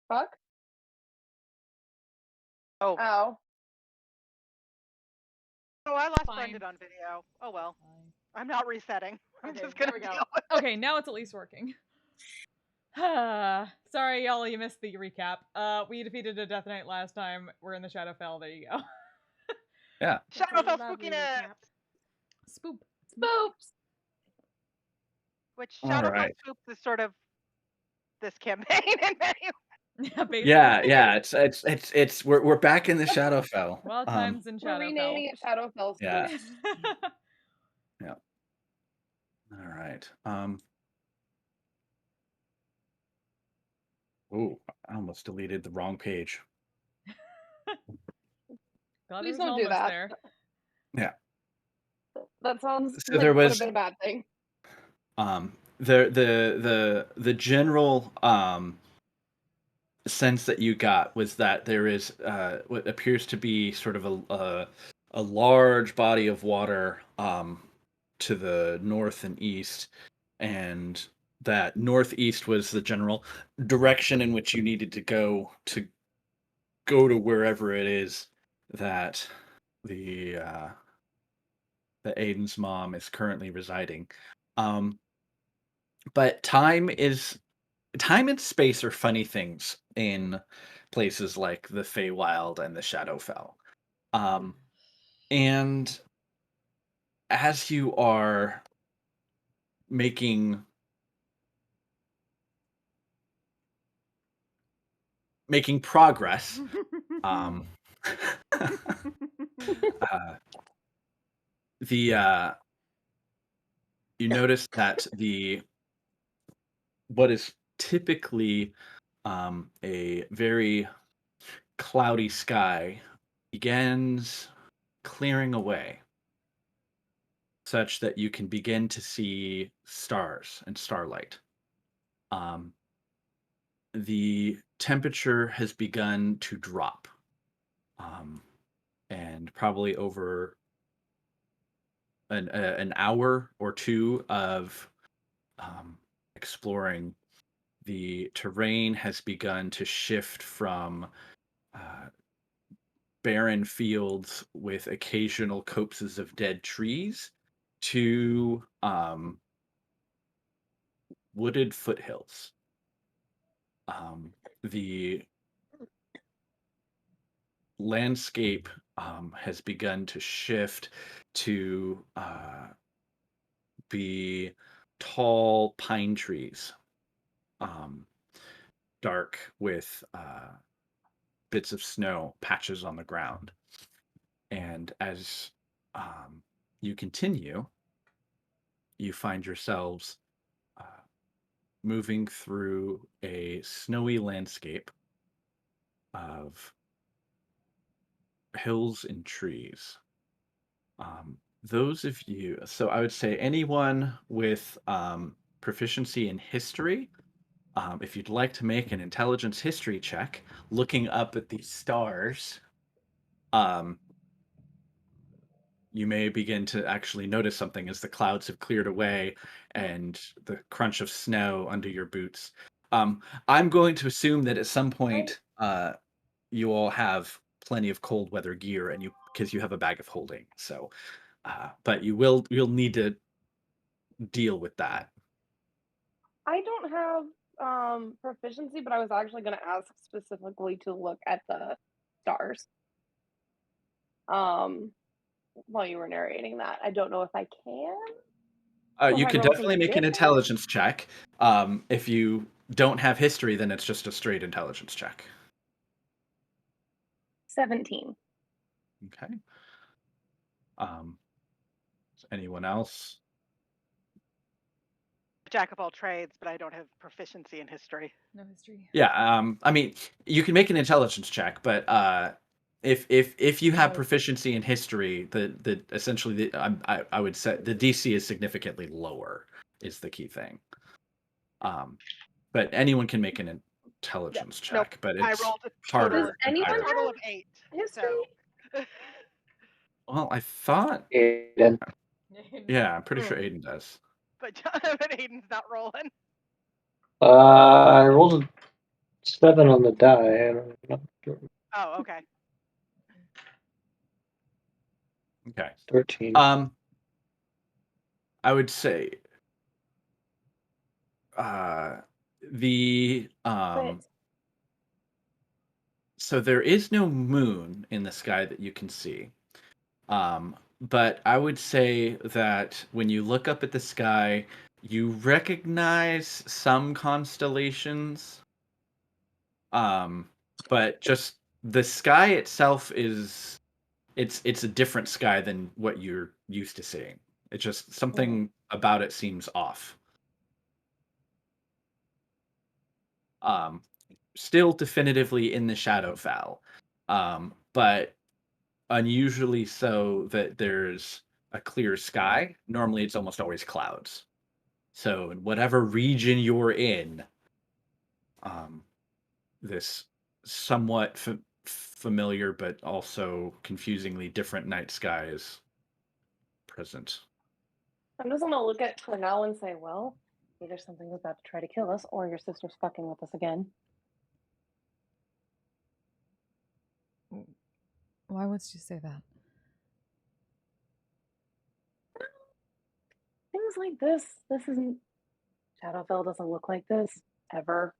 Fuck? Oh. Oh. Oh, I lost Fine. Brendan on video. Oh well. I'm not resetting. I'm Okay, just gonna there we go. deal with it. Okay, now it's at least working. Sorry, y'all, you missed the recap. We defeated a Death Knight last time. We're in the Shadowfell. There you go. Yeah. Shadowfell lovely spookiness! recap. Spoop. Boops. Which All Shadowfell right. spooks is sort of this campaign in many Yeah, basically. Yeah. It's we're back in the Shadowfell. Wild times in We're Shadowfell. renaming it Shadowfell Yeah. Spooks. Yeah. All right. Ooh, I almost deleted the wrong page. God, Please it was don't do almost that. there. Yeah. That sounds So like there it would have was been a bad thing. the general sense that you got was that there is what appears to be sort of a large body of water to the north and east, and that northeast was the general direction in which you needed to go to wherever it is that the Aiden's mom is currently residing. But time and space are funny things in places like the Feywild and the Shadowfell. And as you are making progress, um, the you notice that the what is typically a very cloudy sky begins clearing away, such that you can begin to see stars and starlight. Um, the temperature has begun to drop, um, and probably over an hour or two of exploring, the terrain has begun to shift from uh, barren fields with occasional copses of dead trees to wooded foothills. The landscape has begun to shift to be tall pine trees, um, dark with bits of snow, patches on the ground. And as you continue, you find yourselves uh, moving through a snowy landscape of hills and trees. Those of you, so I would say anyone with proficiency in history, if you'd like to make an intelligence history check, looking up at these stars, um, you may begin to actually notice something as the clouds have cleared away and the crunch of snow under your boots. I'm going to assume that at some point you all have plenty of cold weather gear, and because you have a bag of holding. So, but you'll need to deal with that. I don't have proficiency, but I was actually going to ask specifically to look at the stars. While you were narrating that, I don't know if I can. Or You if I could roll definitely something make an different. intelligence check. If you don't have history, then it's just a straight intelligence check. 17. Okay. Anyone else? jack of all trades, but I don't have proficiency in history. No history. Yeah. I mean, you can make an intelligence check, but if you have proficiency in history, the essentially I would say the DC is significantly lower is the key thing. But anyone can make an intelligence check, but I it's rolled a harder. Does anyone higher. total have of 8. history? So. Well, I thought. Aiden. Yeah, I'm pretty sure Aiden does. But Aiden's not rolling. I rolled a 7 on the die. I don't know. Oh, okay. Okay. 13. I would say the But so there is no moon in the sky that you can see. But I would say that when you look up at the sky, you recognize some constellations. But just the sky itself is it's a different sky than what you're used to seeing. It's just something about it seems off. Um, Still definitively in the Shadowfell, but unusually so that there's a clear sky. Normally, it's almost always clouds. So, in whatever region you're in, this somewhat familiar but also confusingly different night sky is present. I'm just gonna look at Cornell and say, well, either something's about to try to kill us or your sister's fucking with us again. Why would you say that? Things like this isn't. Shadowfell doesn't look like this, ever.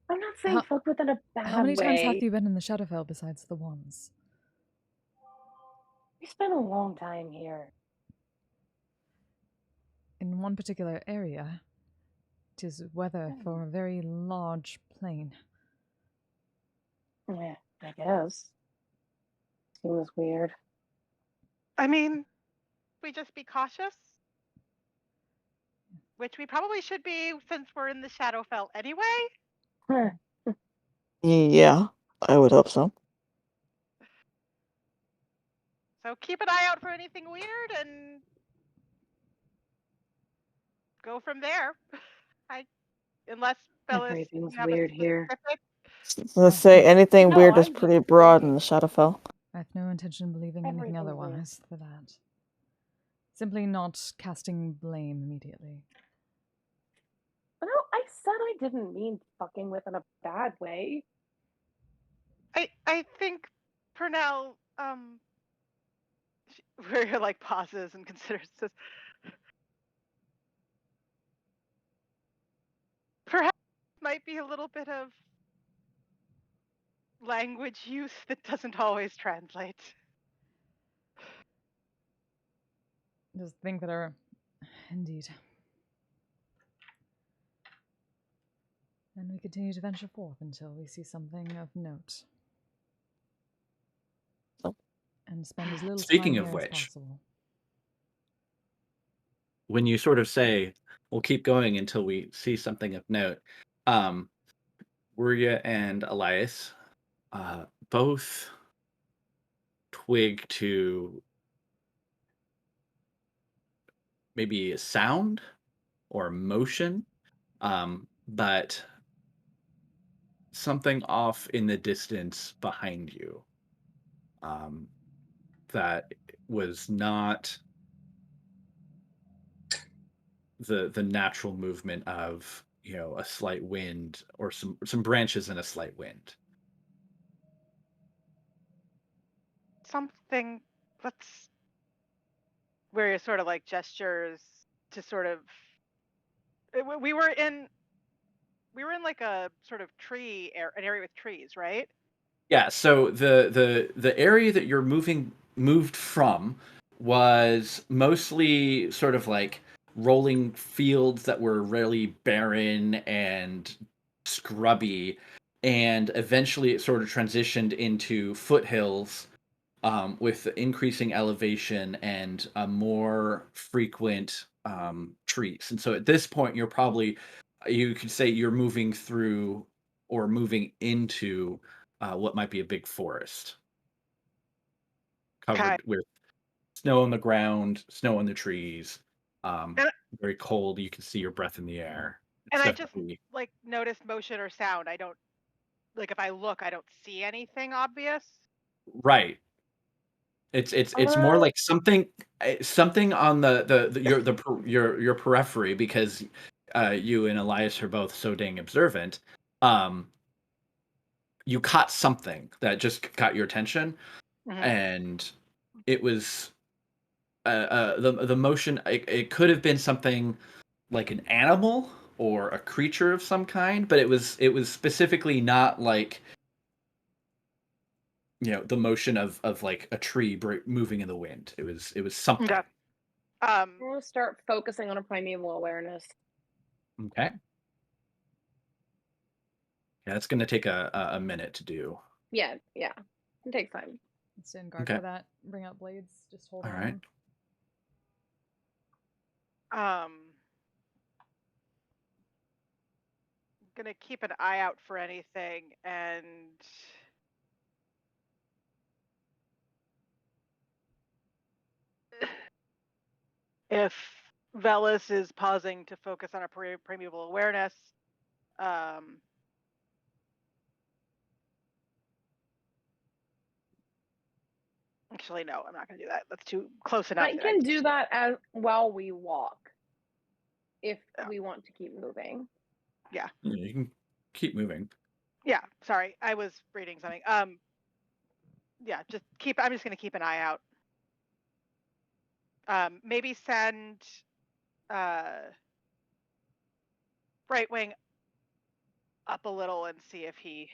I'm not saying How- fuck with in a bad How many times have way. you been in the Shadowfell besides the ones? We spent a long time here. In one particular area, it is weather for a very large plain. Yeah, I guess. Seems weird. I mean, we just be cautious, which we probably should be since we're in the Shadowfell anyway. Huh. Yeah, I would hope so. So keep an eye out for anything weird and go from there. Unless Phyllis, Everything's you have a weird here. specific. Let's say anything No, weird is I'm pretty just broad in saying. the Shadowfell. I have no intention of believing anything Everything's weird. otherwise for that. Simply not casting blame immediately. No, I said I didn't mean fucking with in a bad way. I think Purnell, where like pauses and considers this. Perhaps might be a little bit of language use that doesn't always translate. Just think that are indeed. And we continue to venture forth until we see something of note. Oh. And spend as little Speaking time of here as which, possible. when you sort of say, we'll keep going until we see something of note, Wuria and Elias both twig to maybe a sound or motion, but something off in the distance behind you that was not the natural movement of a slight wind or some branches in a slight wind. Something that's where sort of like gestures to sort of. We were in like a sort of an area with trees, right? Yeah, so the area that you're moved from was mostly sort of like rolling fields that were really barren and scrubby, and eventually it sort of transitioned into foothills with increasing elevation and more frequent trees. And so at this point, you could say you're moving through or moving into what might be a big forest Okay. covered with snow on the ground, snow on the trees, And, very cold. You can see your breath in the air. and It's I just definitely like noticed motion or sound. I don't like if I look, I don't see anything obvious. right. It's more like something on your periphery, because you and Elias are both so dang observant. You caught something that just caught your attention, Mhm. and it was the motion. It could have been something like an animal or a creature of some kind, but it was specifically not like, the motion of like a tree moving in the wind. It was something. Okay. I'm gonna start focusing on a primeval awareness. Okay. Yeah, it's gonna take a minute to do. Yeah. It takes time. Stand guard Okay. for that. Bring out blades. Just hold All on. right. Gonna keep an eye out for anything, and if Velis is pausing to focus on a primeval awareness, actually, no, I'm not going to do that. That's too close enough. I can do that as while we walk, if we want to keep moving. Yeah. You can keep moving. Yeah. Sorry, I was reading something. Yeah. I'm just going to keep an eye out. Maybe send Brightwing up a little and see if he.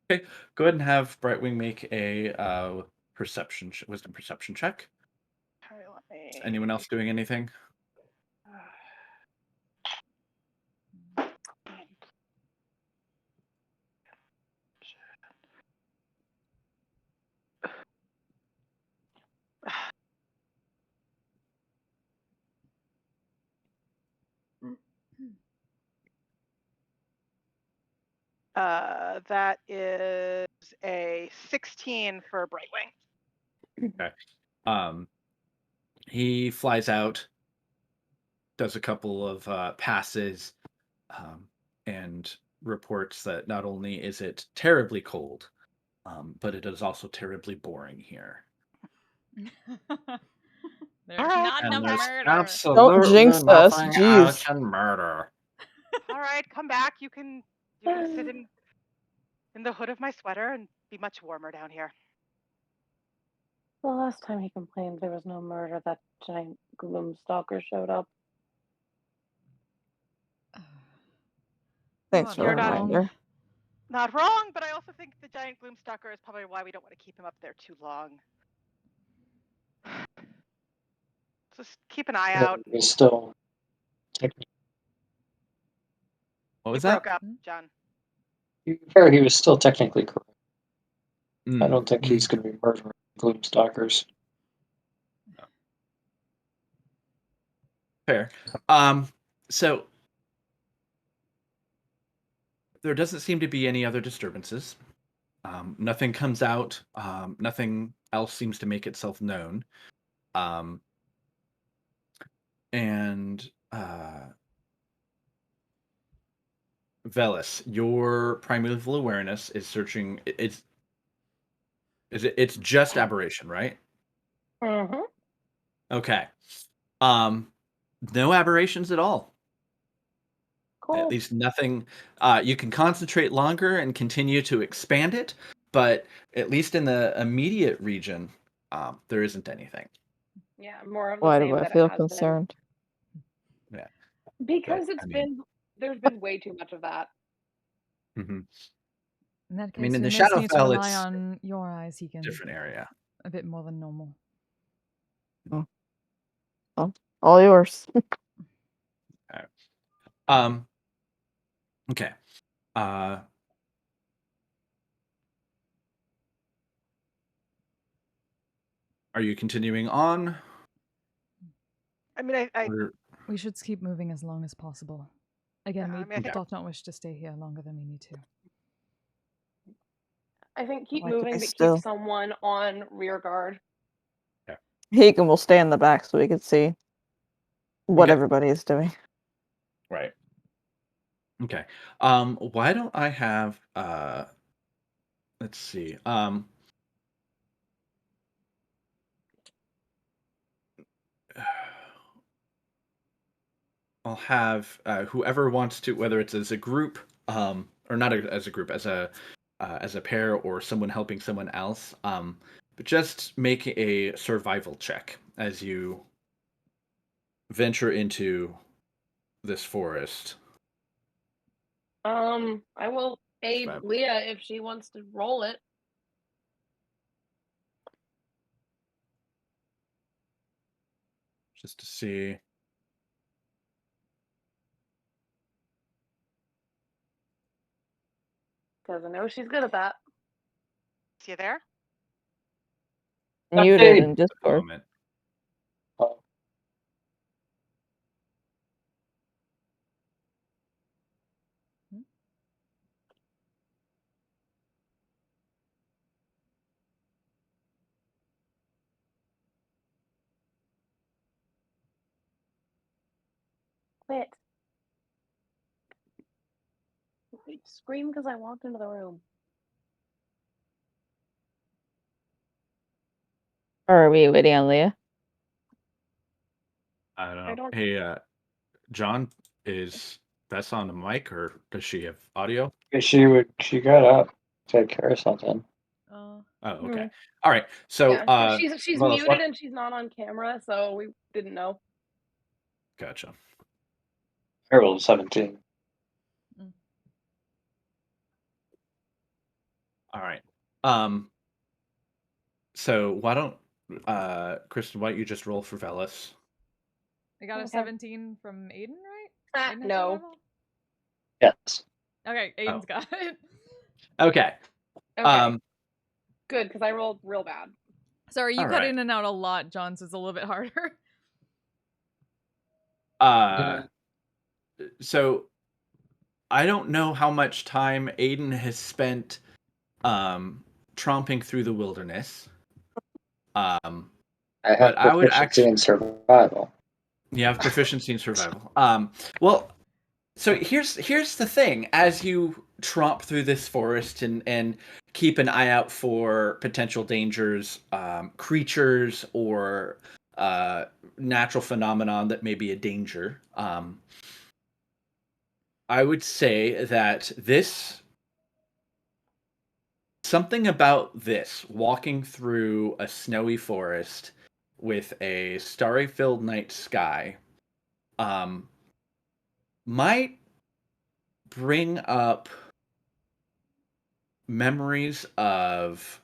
Okay, go ahead and have Brightwing make a wisdom perception check. Okay, let me... Is anyone else doing anything? That is a 16 for Brightwing. Okay. He flies out, does a couple of passes, and reports that not only is it terribly cold, but it is also terribly boring here. There's All right, not And enough there's murder. Don't absolutely jinx us, nothing jeez. out in murder. All right, come back. You can sit in the hood of my sweater and be much warmer down here. The last time he complained there was no murder, that giant gloom stalker showed up. Thanks for the You're not- reminder. Not wrong, but I also think the giant gloomstalker is probably why we don't want to keep him up there too long. Just keep an eye out. He's still technically. What You was that? broke up, John. He was still technically correct. I Mm. don't think he's going to be murdering gloomstalkers. Fair. So there doesn't seem to be any other disturbances. Nothing comes out. Nothing else seems to make itself known. And Velis, your primeval awareness is searching. It's just aberration, right? Mm-hmm. Okay. No aberrations at all. Cool. At least nothing. You can concentrate longer and continue to expand it, but at least in the immediate region, there isn't anything. Yeah, more of the Why same do I that feel it has concerned? Yeah. been. Because But, there's been way too much of that. Mm-hmm. In that case, I mean, in we the most need to Shadowfell, rely it's on your eyes. He can different area. a bit more than normal. All yours. Okay. Are you continuing on? I mean, We should keep moving as long as possible. Again, I we mean, I think- do not wish to stay here longer than we need to. I think keep Like I moving, but still- keep someone on rear guard. Hegan will stay in the back so we can see what Okay. everybody is doing. Right. Okay. Why don't I have let's see. I'll have whoever wants to, whether it's as a group, or not as a group, as a pair or someone helping someone else, but just make a survival check as you venture into this forest. I will aid Survival. Leah if she wants to roll it. Just to see. Because I know she's good at that. See you there? Muted Hey. in Discord. Moment. Oh, Quit. Scream because I walked into the room. Or are we waiting on Leah? I don't I know. don't. Hey, John, is Bess on the mic, or does she have audio? she got up, take care of something. Uh, Oh, okay. Hmm. All right. So, Yeah, she's Well, muted and she's not on camera, so we didn't know. gotcha. I rolled 17. All right. So why don't Kristen, why don't you just roll for Velas? I got a Okay. 17 from Aiden, right? Aiden has No. survival? Yes. Okay, Aiden's Oh. got it. Okay. Okay. Good, because I rolled real bad. Sorry, you All cut right. in and out a lot, John, so it's a little bit harder. So I don't know how much time Aiden has spent tromping through the wilderness. I have But I would proficiency actually in survival. You have proficiency in survival. Well, so here's the thing: as you tromp through this forest and keep an eye out for potential dangers, creatures, or natural phenomenon that may be a danger, I would say that something about this walking through a snowy forest with a starry-filled night sky, might bring up memories of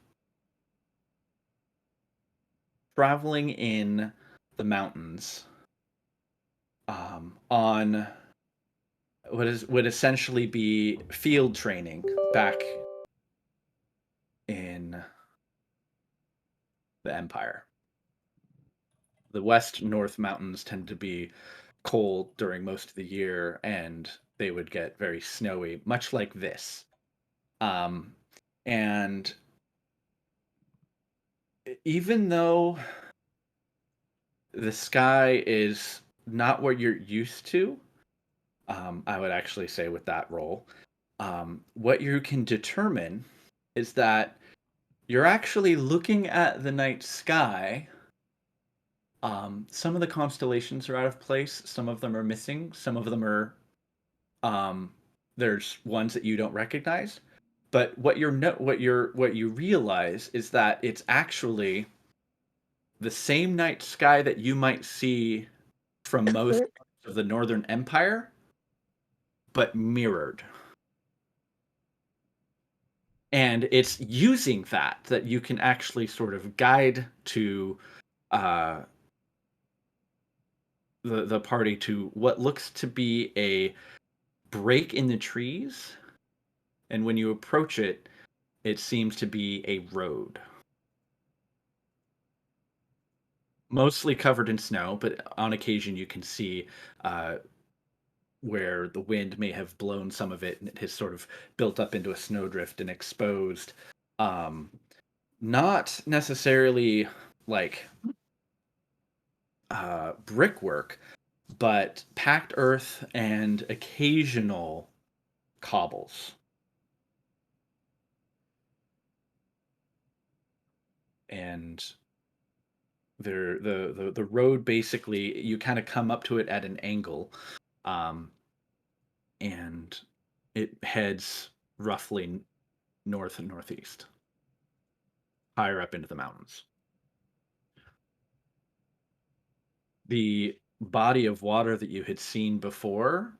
traveling in the mountains, on would essentially be field training back in the Empire. The West North Mountains tend to be cold during most of the year, and they would get very snowy, much like this. And even though the sky is not what you're used to, I would actually say with that roll, what you can determine is that you're actually looking at the night sky. Some of the constellations are out of place. Some of them are missing. Some of them are, there's ones that you don't recognize. But what you realize is that it's actually the same night sky that you might see from most of the Northern Empire, but mirrored. And it's using that you can actually sort of guide to the party to what looks to be a break in the trees, and when you approach it, it seems to be a road, mostly covered in snow, but on occasion you can see where the wind may have blown some of it, and it has sort of built up into a snowdrift and exposed, not necessarily like brickwork, but packed earth and occasional cobbles. And the road, basically, you kind of come up to it at an angle, And it heads roughly north and northeast, higher up into the mountains. The body of water that you had seen before,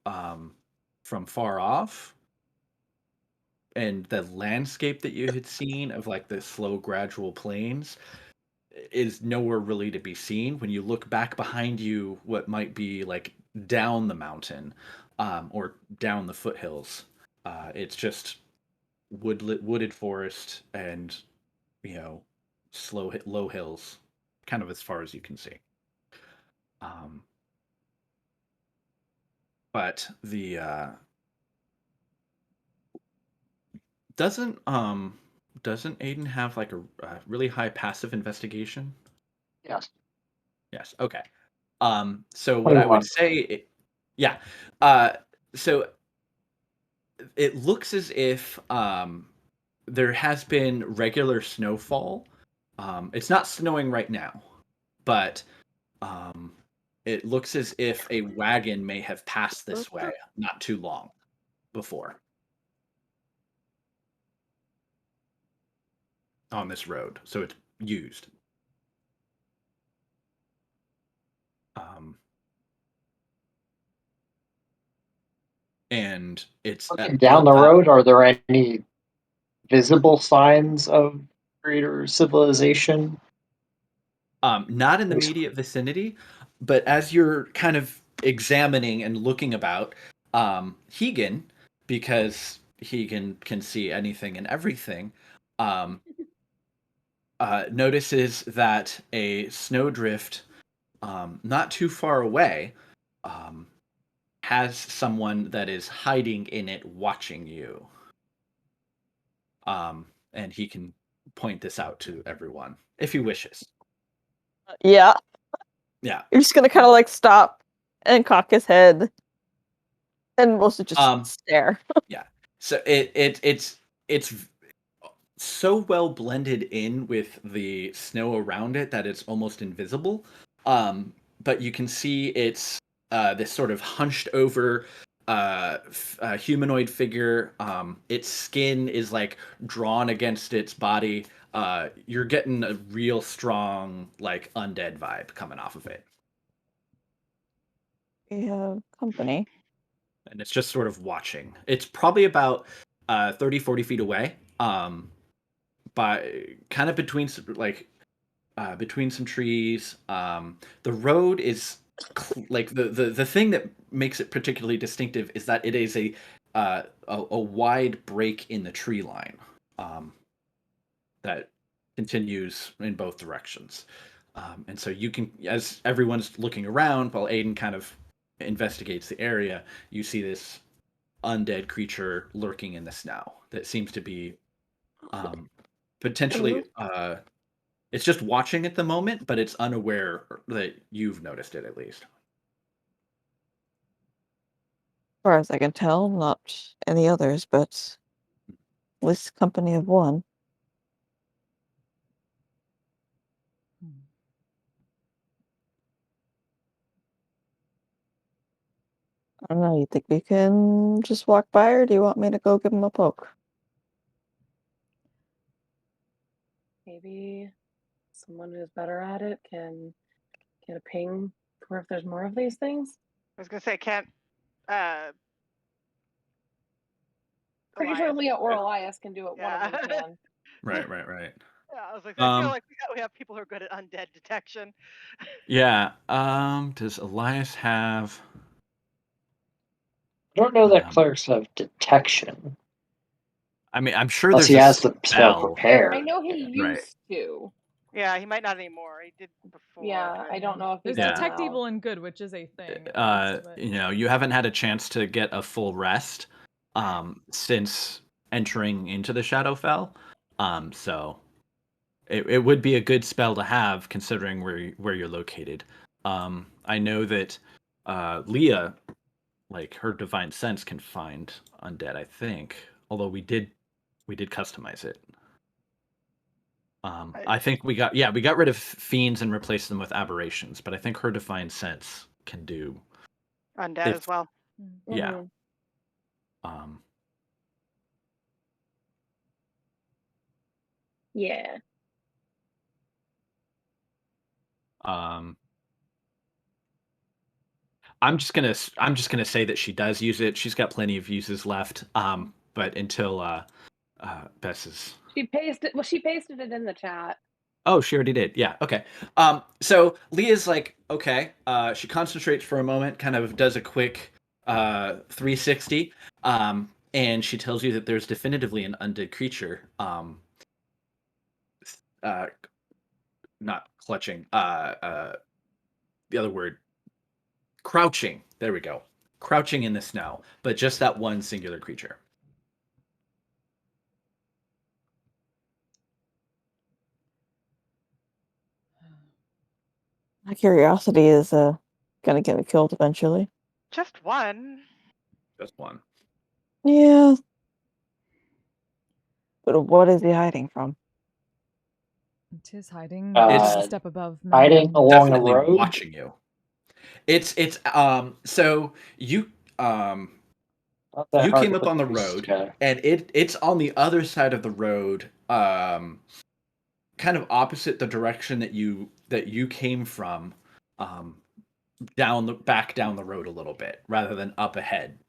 from far off, and the landscape that you had seen of like the slow, gradual plains, is nowhere really to be seen. When you look back behind you, what might be like down the mountain, or down the foothills, it's just wooded forest and low hills, kind of as far as you can see. But the doesn't Aiden have like a really high passive investigation? Yes. Yes. Okay. So what I 21. would say, yeah. So it looks as if there has been regular snowfall. It's not snowing right now, but it looks as if a wagon may have passed this way not too long before on this road, so it's used. And it's Looking down the road, are there any visible signs of greater civilization? Not in the immediate vicinity, but as you're kind of examining and looking about, Hegan, because Hegan can see anything and everything, notices that a snowdrift, not too far away, has someone that is hiding in it watching you. And he can point this out to everyone if he wishes. Yeah. Yeah. You're just gonna kind of like stop and cock his head, and mostly just stare. Yeah. So it's so well blended in with the snow around it that it's almost invisible. But you can see it's this sort of hunched over humanoid figure. Its skin is like drawn against its body. You're getting a real strong like undead vibe coming off of it. We have company. And it's just sort of watching. It's probably about 30, 40 feet away. By kind of between between some trees. The road is like the thing that makes it particularly distinctive is that it is a wide break in the tree line, that continues in both directions. And so you can, as everyone's looking around while Aiden kind of investigates the area, you see this undead creature lurking in the snow that seems to be potentially it's just watching at the moment, but it's unaware that you've noticed it, at least. As far as I can tell, not any others, but at least company of one. I don't know, you think we can just walk by, or do you want me to go give him a poke? Maybe someone who's better at it can get a ping for if there's more of these things. I was gonna say, can't Pretty sure Elias? Leah or Elias can do it. Yeah. One of them can. Right. Yeah, I was like, I feel like we have people who are good at undead detection. Yeah. Does Elias have? I don't know that clerics have detection. I mean, I'm sure Unless there's he a has the spell spell. prepared. I know he Right. used to. Yeah, he might not anymore. He did before. Yeah, I don't know if he There's does detect now. evil and good, which is a thing. At least, but... You haven't had a chance to get a full rest since entering into the Shadowfell. So it would be a good spell to have considering where you're located. I know that Leah, like her divine sense, can find undead, I think. Although we did customize it. I think we got rid of fiends and replaced them with aberrations, but I think her divine sense can do Undead If- as well. Yeah. Mhm. Yeah. I'm just gonna say that she does use it. She's got plenty of uses left. But until Bess is. She pasted it in the chat. Oh, she already did. Yeah. Okay. So Leah's like, okay. She concentrates for a moment, kind of does a quick 360, and she tells you that there's definitively an undead creature. Not clutching. The other word, crouching. There we go. Crouching in the snow, but just that one singular creature. My curiosity is gonna get me killed eventually. Just one. Just one. Yeah. But what is he hiding from? It is hiding It's a step above hiding Minion. along Definitely the road. watching you. It's so you Not that you hard came to up put on the pieces road, together. and it's on the other side of the road, kind of opposite the direction that you came from, back down the road a little bit rather than up ahead.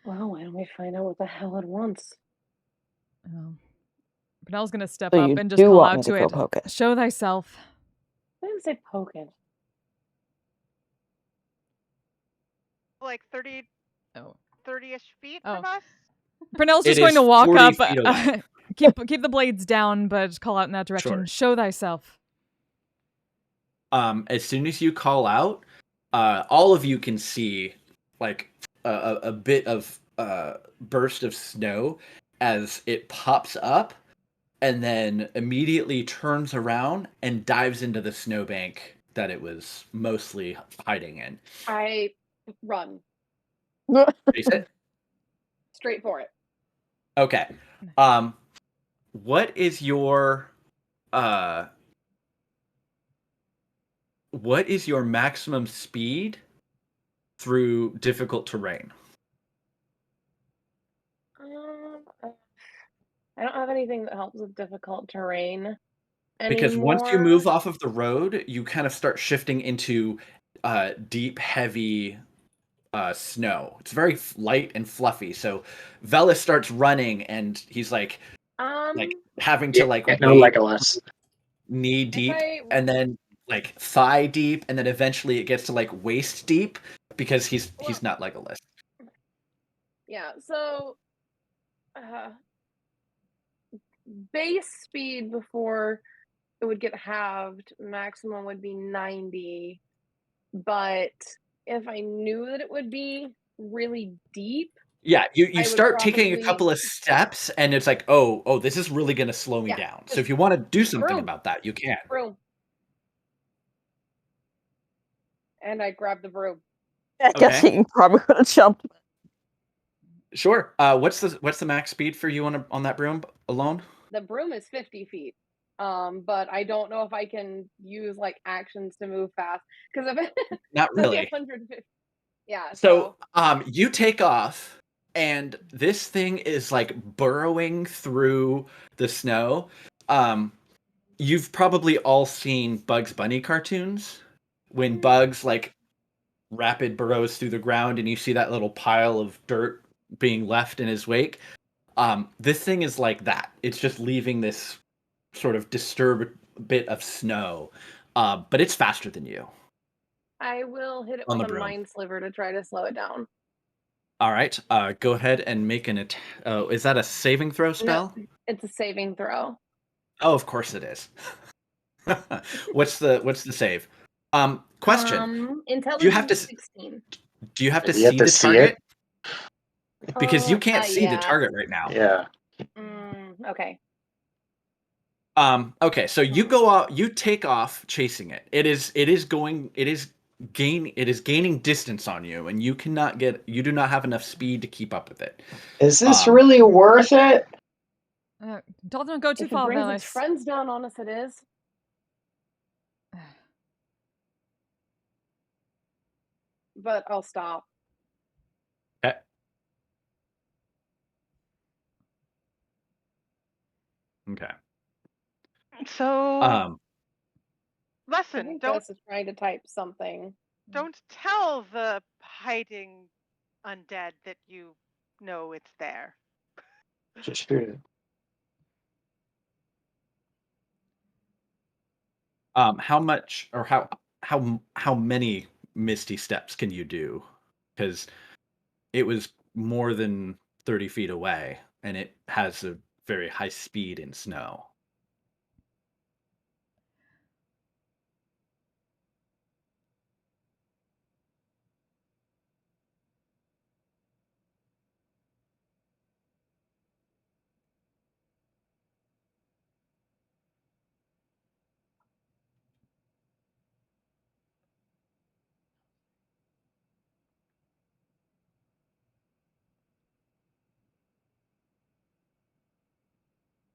Well, why don't we find out what the hell it wants? Well, Brunel's gonna step So up you and just do call want out me to to go it. poke it? Show thyself. I didn't say poke it. Like 30, Oh. 30-ish feet Oh. from us. Brunel's It just going is to walk 40 up. feet away. Keep the blades down, but call out in that direction. Sure. Show thyself. As soon as you call out, all of you can see like a bit of burst of snow as it pops up and then immediately turns around and dives into the snowbank that it was mostly hiding in. I run Face it? straight for it. Okay. What is your maximum speed through difficult terrain? I don't have anything that helps with difficult terrain Because once you anymore. move off of the road, you kind of start shifting into deep, heavy snow. It's very light and fluffy. So Velas starts running, and he's like having to No wade Legolas. knee deep, I- and then thigh deep, and then eventually it gets to waist deep because he's not Legolas. Yeah, so base speed before it would get halved, maximum would be 90. But if I knew that it would be really deep, Yeah, you I would start taking a probably- couple of steps, and it's like, oh, this is really going to slow me Yeah, down. So just if you want to do something vroom. about that, you can. Broom. And I grab the broom. I guess Okay. he probably could have jumped. Sure. What's the max speed for you on that broom alone? The broom is 50 feet. But I don't know if I can use actions to move fast because if it Not really. 150. Yeah. So you take off, and this thing is burrowing through the snow. You've probably all seen Bugs Bunny cartoons when Bugs rapid burrows through the ground, and you see that little pile of dirt being left in his wake. This thing is like that. It's just leaving this sort of disturbed bit of snow, but it's faster than you. I will hit it On with the a broom. mind sliver to try to slow it down. All right. Go ahead and make an attack. Oh, is that a saving throw spell? No, it's a saving throw. Oh, of course it is. What's the save? Question. Intelligence have to 16. Do you have to Do you have see to the see target? Because you Oh, can't see the yeah. target right now. Yeah. Okay. Okay, so you go out, you take off chasing it. It is gaining distance on you, and you do not have enough speed to keep up with it. Is this really worth it? Don't go too If it far, brings its Velas. friends down on us, it is. but I'll stop. Okay. Okay. So, Um, I lesson, think don't Gus is trying to type something. tell the hiding undead that you know it's there. Just shoot it. how much or how many misty steps can you do? Because it was more than 30 feet away, and it has a very high speed in snow.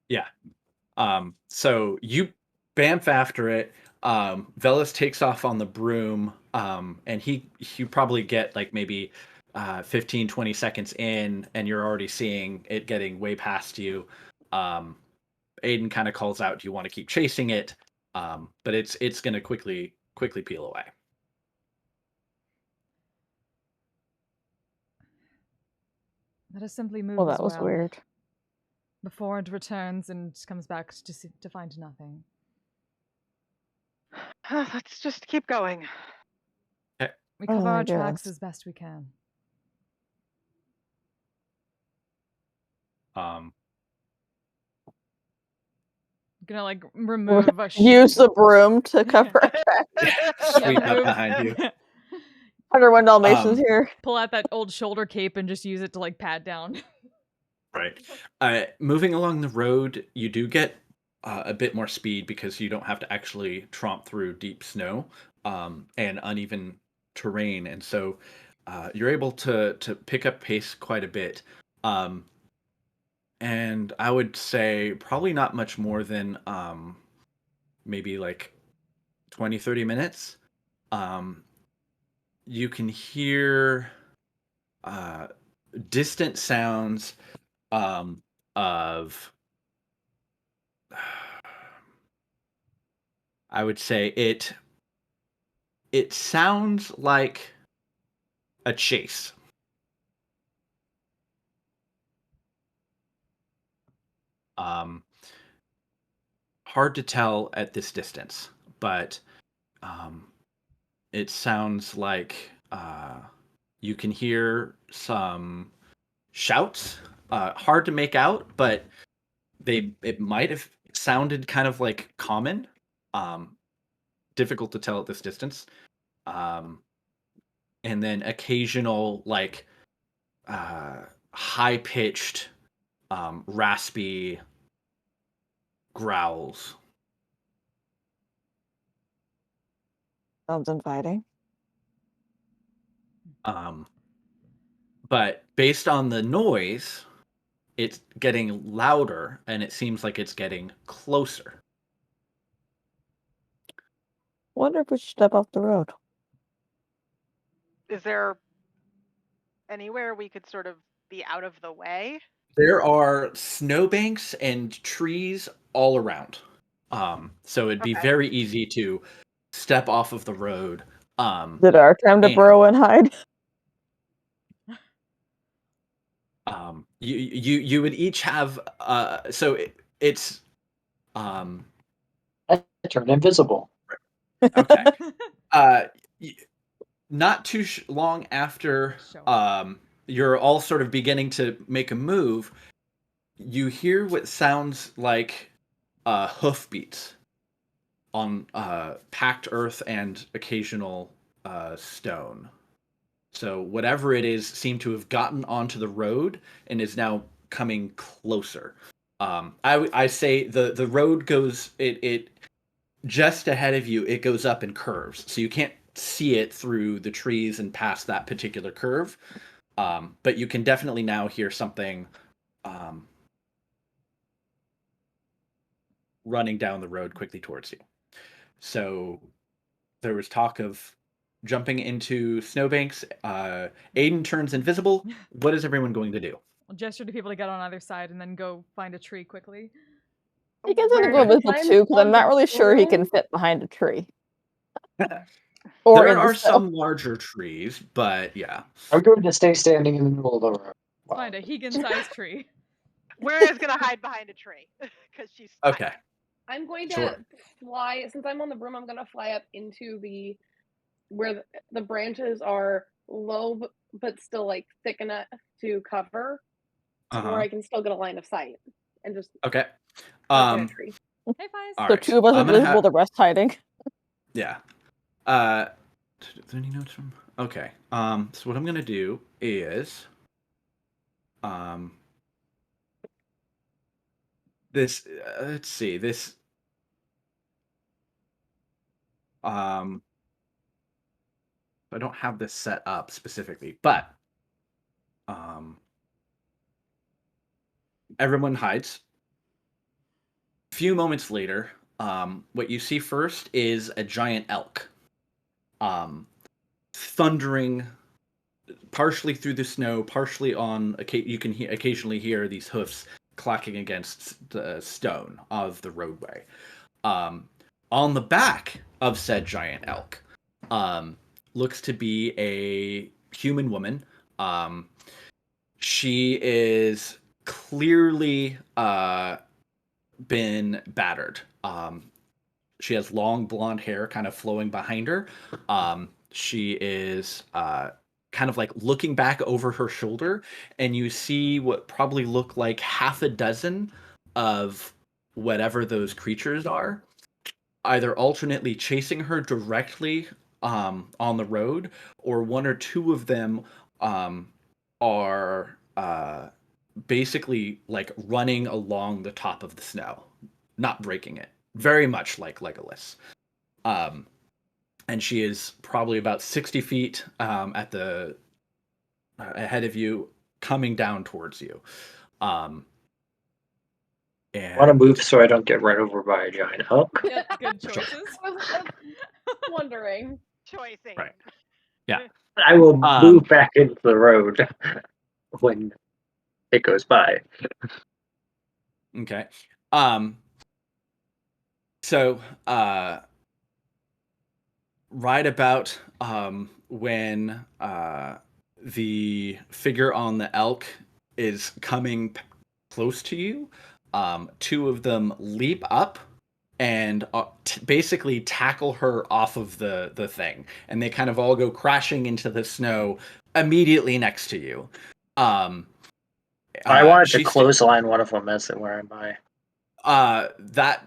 Yeah. So you bamf after it. Velas takes off on the broom, and you probably get like maybe 15, 20 seconds in, and you're already seeing it getting way past you. Aiden kind of calls out, "Do you want to keep chasing it?" But it's going to quickly peel away. Let us simply move Well, as that was well weird. before it returns and comes back to find nothing. Let's just keep going. We Oh, cover I our tracks guess. as best we can. Um, Gonna like remove a Use the broom to cover our tracks. Sweep up move- behind you. 101 Dalmatians here. Pull out that old shoulder cape and just use it to like pat down. Right. Moving along the road, you do get a bit more speed because you don't have to actually tromp through deep snow and uneven terrain, and so you're able to pick up pace quite a bit. Um, and I would say probably not much more than maybe like 20, 30 minutes. Um, you can hear uh, distant sounds of I would say it sounds like a chase. Um, Hard to tell at this distance, but um, it sounds like you can hear some shouts. Hard to make out, but it might have sounded kind of like common. Um, Difficult to tell at this distance. Um, and then occasional like high pitched, raspy growls. Sounds inviting. Um, but based on the noise, it's getting louder and it seems like it's getting closer. Wonder if we should step off the road. Is there anywhere we could sort of be out of the way? There are snowbanks and trees all around. So it'd be Okay. very easy to step off of the road. Is it our time to and- burrow and hide? You would each have so it's um I turned invisible. okay. uh Not too long after Show. you're all sort of beginning to make a move, you hear what sounds like hoofbeats on packed earth and occasional stone. So whatever it is seemed to have gotten onto the road and is now coming closer. I say the road goes it just ahead of you. It goes up in curves, so you can't see it through the trees and past that particular curve. But you can definitely now hear something running down the road quickly towards you. So there was talk of jumping into snowbanks. Aiden turns invisible. What is everyone going to do? I'll gesture to people to get on either side and then go find a tree quickly. He gets in to Where, go since invisible I'm too, because I'm on not the really sure he can broom, fit behind a tree. Or There in the are snow. some larger trees, but yeah. I'm going to stay standing in the middle of the road. Wow. Find a Hegan-sized tree. Where is gonna hide behind a tree because she's tiny. Okay. I'm going to Sure. fly. Since I'm on the broom, I'm going to fly up into where the branches are low, but still like thick enough to cover, to where Uh-huh. I can still get a line of sight and just Okay. perch in a tree. Hey, Fies. All So right. 2 of us I'm gonna invisible, have the rest hiding. yeah. Any notes from? Okay. So what I'm gonna do is this. Let's see this. I don't have this set up specifically, but everyone hides. A few moments later, what you see first is a giant elk, thundering partially through the snow, partially on. You can occasionally hear these hoofs clacking against the stone of the roadway. On the back of said giant elk, looks to be a human woman. She is clearly been battered. She has long blonde hair kind of flowing behind her. She is kind of like looking back over her shoulder, and you see what probably look like half a dozen of whatever those creatures are, either alternately chasing her directly on the road, or one or two of them are basically like running along the top of the snow, not breaking it. Very much like Legolas. And she is probably about 60 feet at the ahead of you, coming down towards you. Want to And move so I don't get run over by a giant elk? Yep, good choices. I was wondering. Choicing. Right. Yeah. I will move back into the road when it goes by. Okay. So right about when the figure on the elk is coming close to you, two of them leap up and basically tackle her off of the thing, and they kind of all go crashing into the snow immediately next to you. I wanted to she's clothesline one of them as it were by. that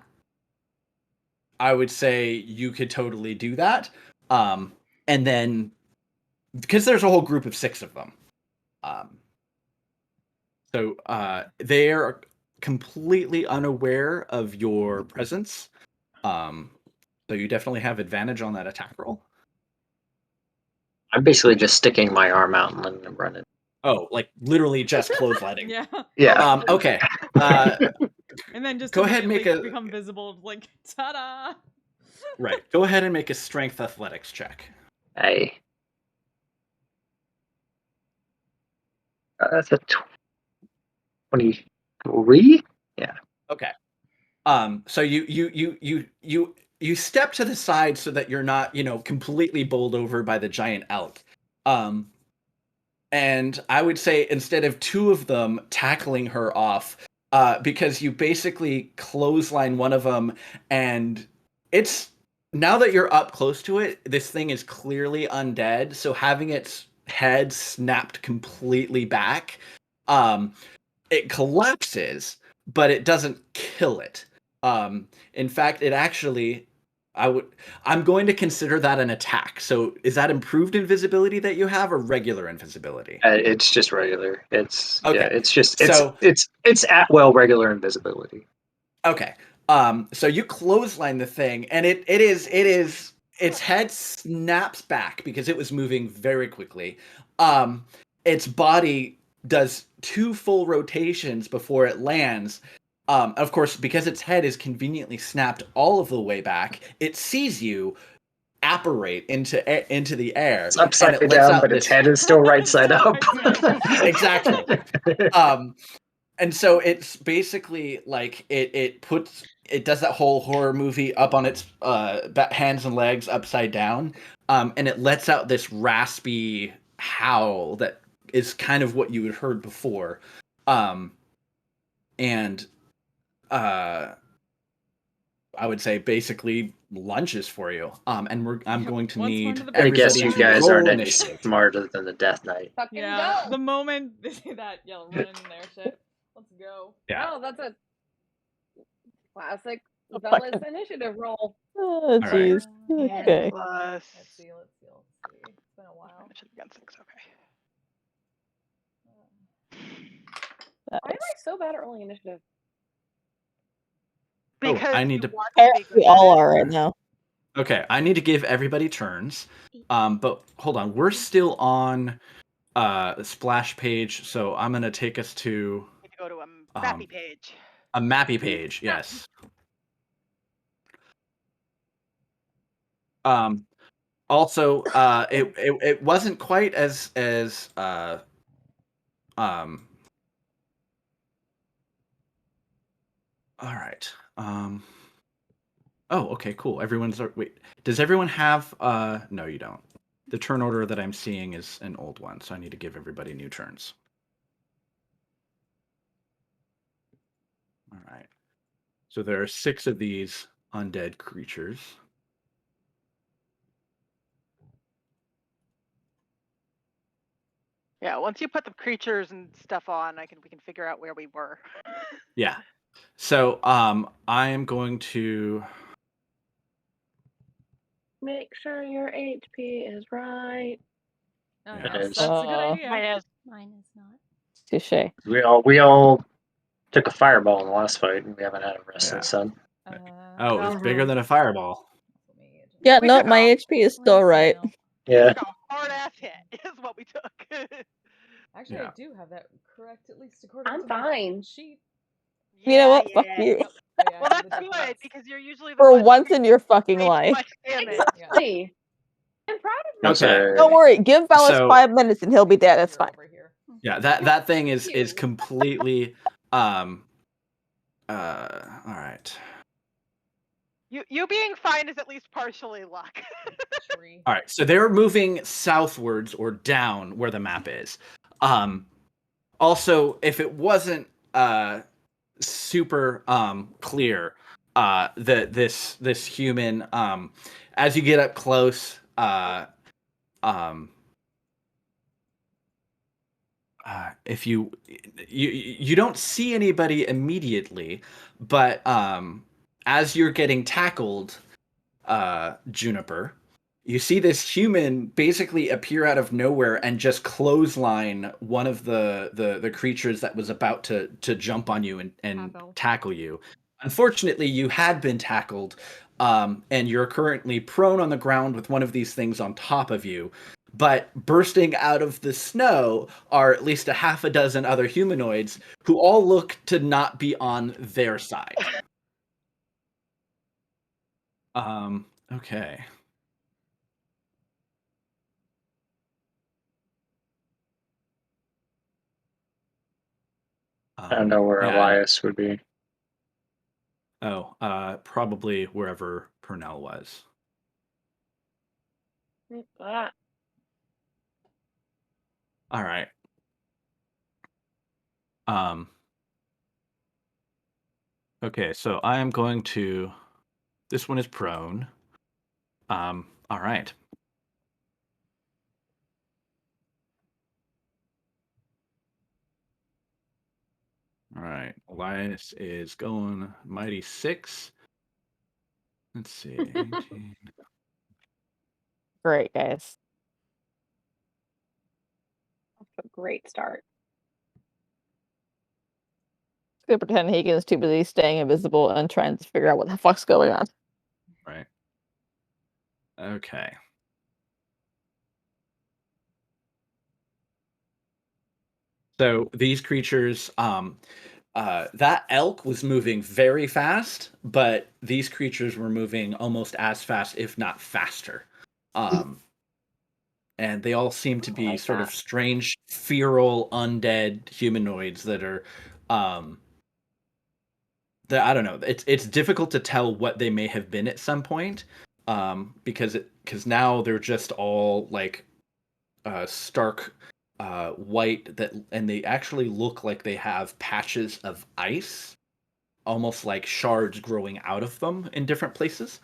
I would say you could totally do that. And then because there's a whole group of 6 of them. So they are completely unaware of your presence. So you definitely have advantage on that attack roll. I'm basically just sticking my arm out and letting them run it. Oh, like literally just clotheslining. Yeah. Yeah. Okay. And then just Go ahead and make immediately a- become visible, like, ta-da! Right. Go ahead and make a strength athletics check. Hey. That's a 23? Yeah. Okay. So you step to the side so that you're not, completely bowled over by the giant elk. And I would say instead of 2 of them tackling her off, because you basically clothesline one of them, and it's now that you're up close to it, this thing is clearly undead. So having its head snapped completely back, it collapses, but it doesn't kill it. In fact, it actually, I'm going to consider that an attack. So is that improved invisibility that you have, or regular invisibility? It's just regular. It's Okay. yeah. It's just So- it's at will regular invisibility. Okay. So you clothesline the thing, and its head snaps back because it was moving very quickly. Its body does 2 full rotations before it lands. Of course, because its head is conveniently snapped all of the way back, it sees you apparate into the air. It's upside and it lets down, out but its this head is still right side up. exactly. And so it's basically like it does that whole horror movie up on its hands and legs upside down, and it lets out this raspy howl that is kind of what you had heard before, and I would say basically lunches for you. And I'm going to Once more need to the I guess everybody you to guys roll aren't any initiative. smarter than the Death Knight. Fucking Yeah, go. the moment they say that, yell, run in there, shit. Let's go. Yeah. Oh, that's a classic A Zealous fucking- initiative roll. Oh, right. jeez. And Okay. plus. Let's see. It's been a while. I should have gotten 6. Okay. Why am I so bad at rolling initiative? Because I need to. want to be good We at all it. are right now. Okay, I need to give everybody turns. But hold on, we're still on the splash page, so I'm gonna take us to Need to go to a mappy page. a mappy page. Yes. Also, it wasn't quite as all right. Oh, okay, cool. Wait. Does everyone have no, you don't. The turn order that I'm seeing is an old one, so I need to give everybody new turns. All right. So there are 6 of these undead creatures. Yeah, once you put the creatures and stuff on, we can figure out where we were. Yeah. So I am going to Make sure your HP is right. Oh, Yeah. yes, is. that's a good idea. Mine is not. Touche. We all took a fireball in the last fight, and we haven't had a rest Yeah. since then. Oh, it's bigger than a fireball. Yeah, We no, took my off. HP is still right. Yeah. Took a hard ass hit is what we took. Actually, Yeah. I do have that correct, at least according I'm to my fine. sheet. You know what? Fuck Yeah. you. Yep. Oh, yeah, I Well, have that's the good difference. because you're usually the For one once who in your fucking takes life. much damage. Exactly. I'm proud of Okay. myself. Don't worry, give Valis So- 5 minutes and he'll be dead. It's You're fine. over here. Yeah, that thing is you. completely all right. You being fine is at least partially luck. Tree. All right, so they're moving southwards or down where the map is. Also, if it wasn't super clear, this human, as you get up close, if you don't see anybody immediately, but as you're getting tackled, Juniper, you see this human basically appear out of nowhere and just clothesline one of the creatures that was about to jump on you and Tackle. tackle you. Unfortunately, you had been tackled, and you're currently prone on the ground with one of these things on top of you. But bursting out of the snow are at least a half a dozen other humanoids who all look to not be on their side. Okay. I don't know where yeah. Elias would be. Oh, probably wherever Purnell was. Ah, All right. Okay, so I am going to. This one is prone. All right. All right. Elias is going mighty 6. Let's see. 18. Great, guys. off to a great start. It's gonna pretend Hagen's too busy staying invisible and trying to figure out what the fuck's going on. Right. Okay. So these creatures, that elk was moving very fast, but these creatures were moving almost as fast, if not faster. And they all seem to be like sort that. of strange, feral, undead humanoids that are, that I don't know. It's difficult to tell what they may have been at some point, because now they're just all like stark white and they actually look like they have patches of ice, almost like shards growing out of them in different places.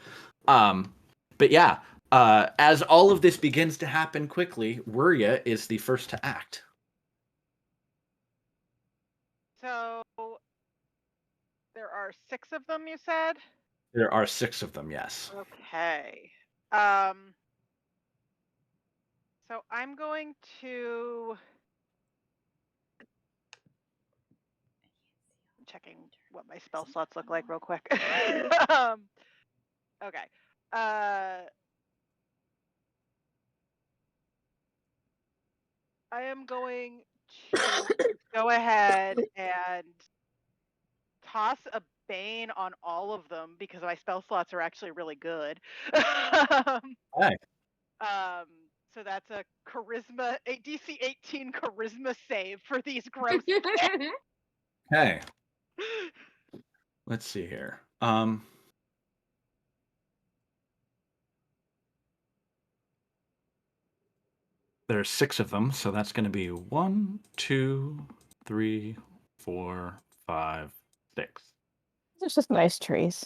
But yeah, as all of this begins to happen quickly, Wuria is the first to act. So there are 6 of them, you said? There are 6 of them, yes. Okay. So I'm going to... I'm checking what my spell slots look like real quick. Okay. I am going to go ahead and toss a Bane on all of them because my spell slots are actually really good. Hi. So that's a DC 18 charisma save for these gross kids. Okay. Let's see here. There are 6 of them, so that's going to be 1, 2, 3, 4, 5, 6. There's just nice trees.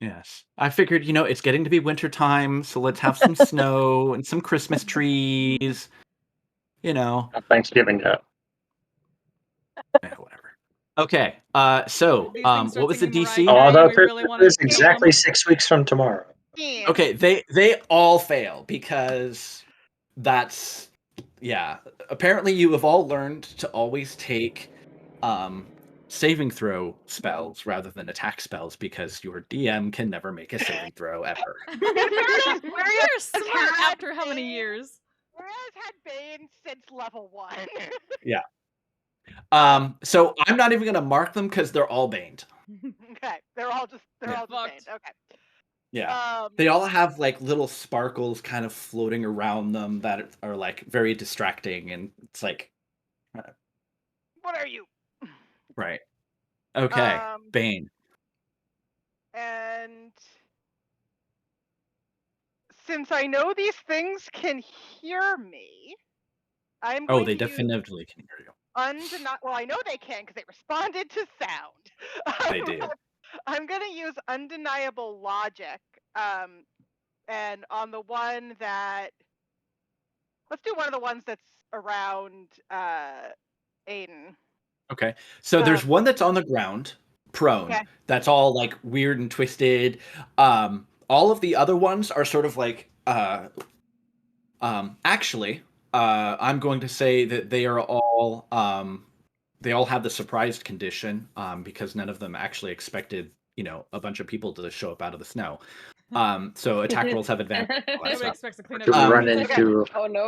Yes. I figured, it's getting to be winter time, so let's have some snow and some Christmas trees. Thanksgiving yet. Whatever. Okay. So, These things start what was the singing Mariah DC? Carey. Although We really wanna Christmas is kill exactly them. 6 weeks from tomorrow. Okay, they all fail because that's apparently you have all learned to always take saving throw spells rather than attack spells because your DM can never make a saving throw ever. We're smart after how many years? Whereas had Bane since level 1. Yeah. So I'm not even gonna mark them because they're all baned. Okay. They're all just Baned. Fucked. Okay. Yeah. They all have like little sparkles kind of floating around them that are like very distracting, and it's like, What are you? right. Okay. Bane. And since I know these things can hear me, I'm Oh, going they to use definitely can hear you. well, I know they can because they responded to sound. They did. I'm going to use undeniable logic. And on the one that, let's do one of the ones that's around Aiden. Okay. So there's one that's on the ground, prone. Okay. That's all like weird and twisted. All of the other ones are sort of like actually, I'm going to say that they are all they all have the surprised condition because none of them actually expected, a bunch of people to show up out of the snow. So attack rolls have advantage. Nobody expects to clean up. To run It's like, into Oh no.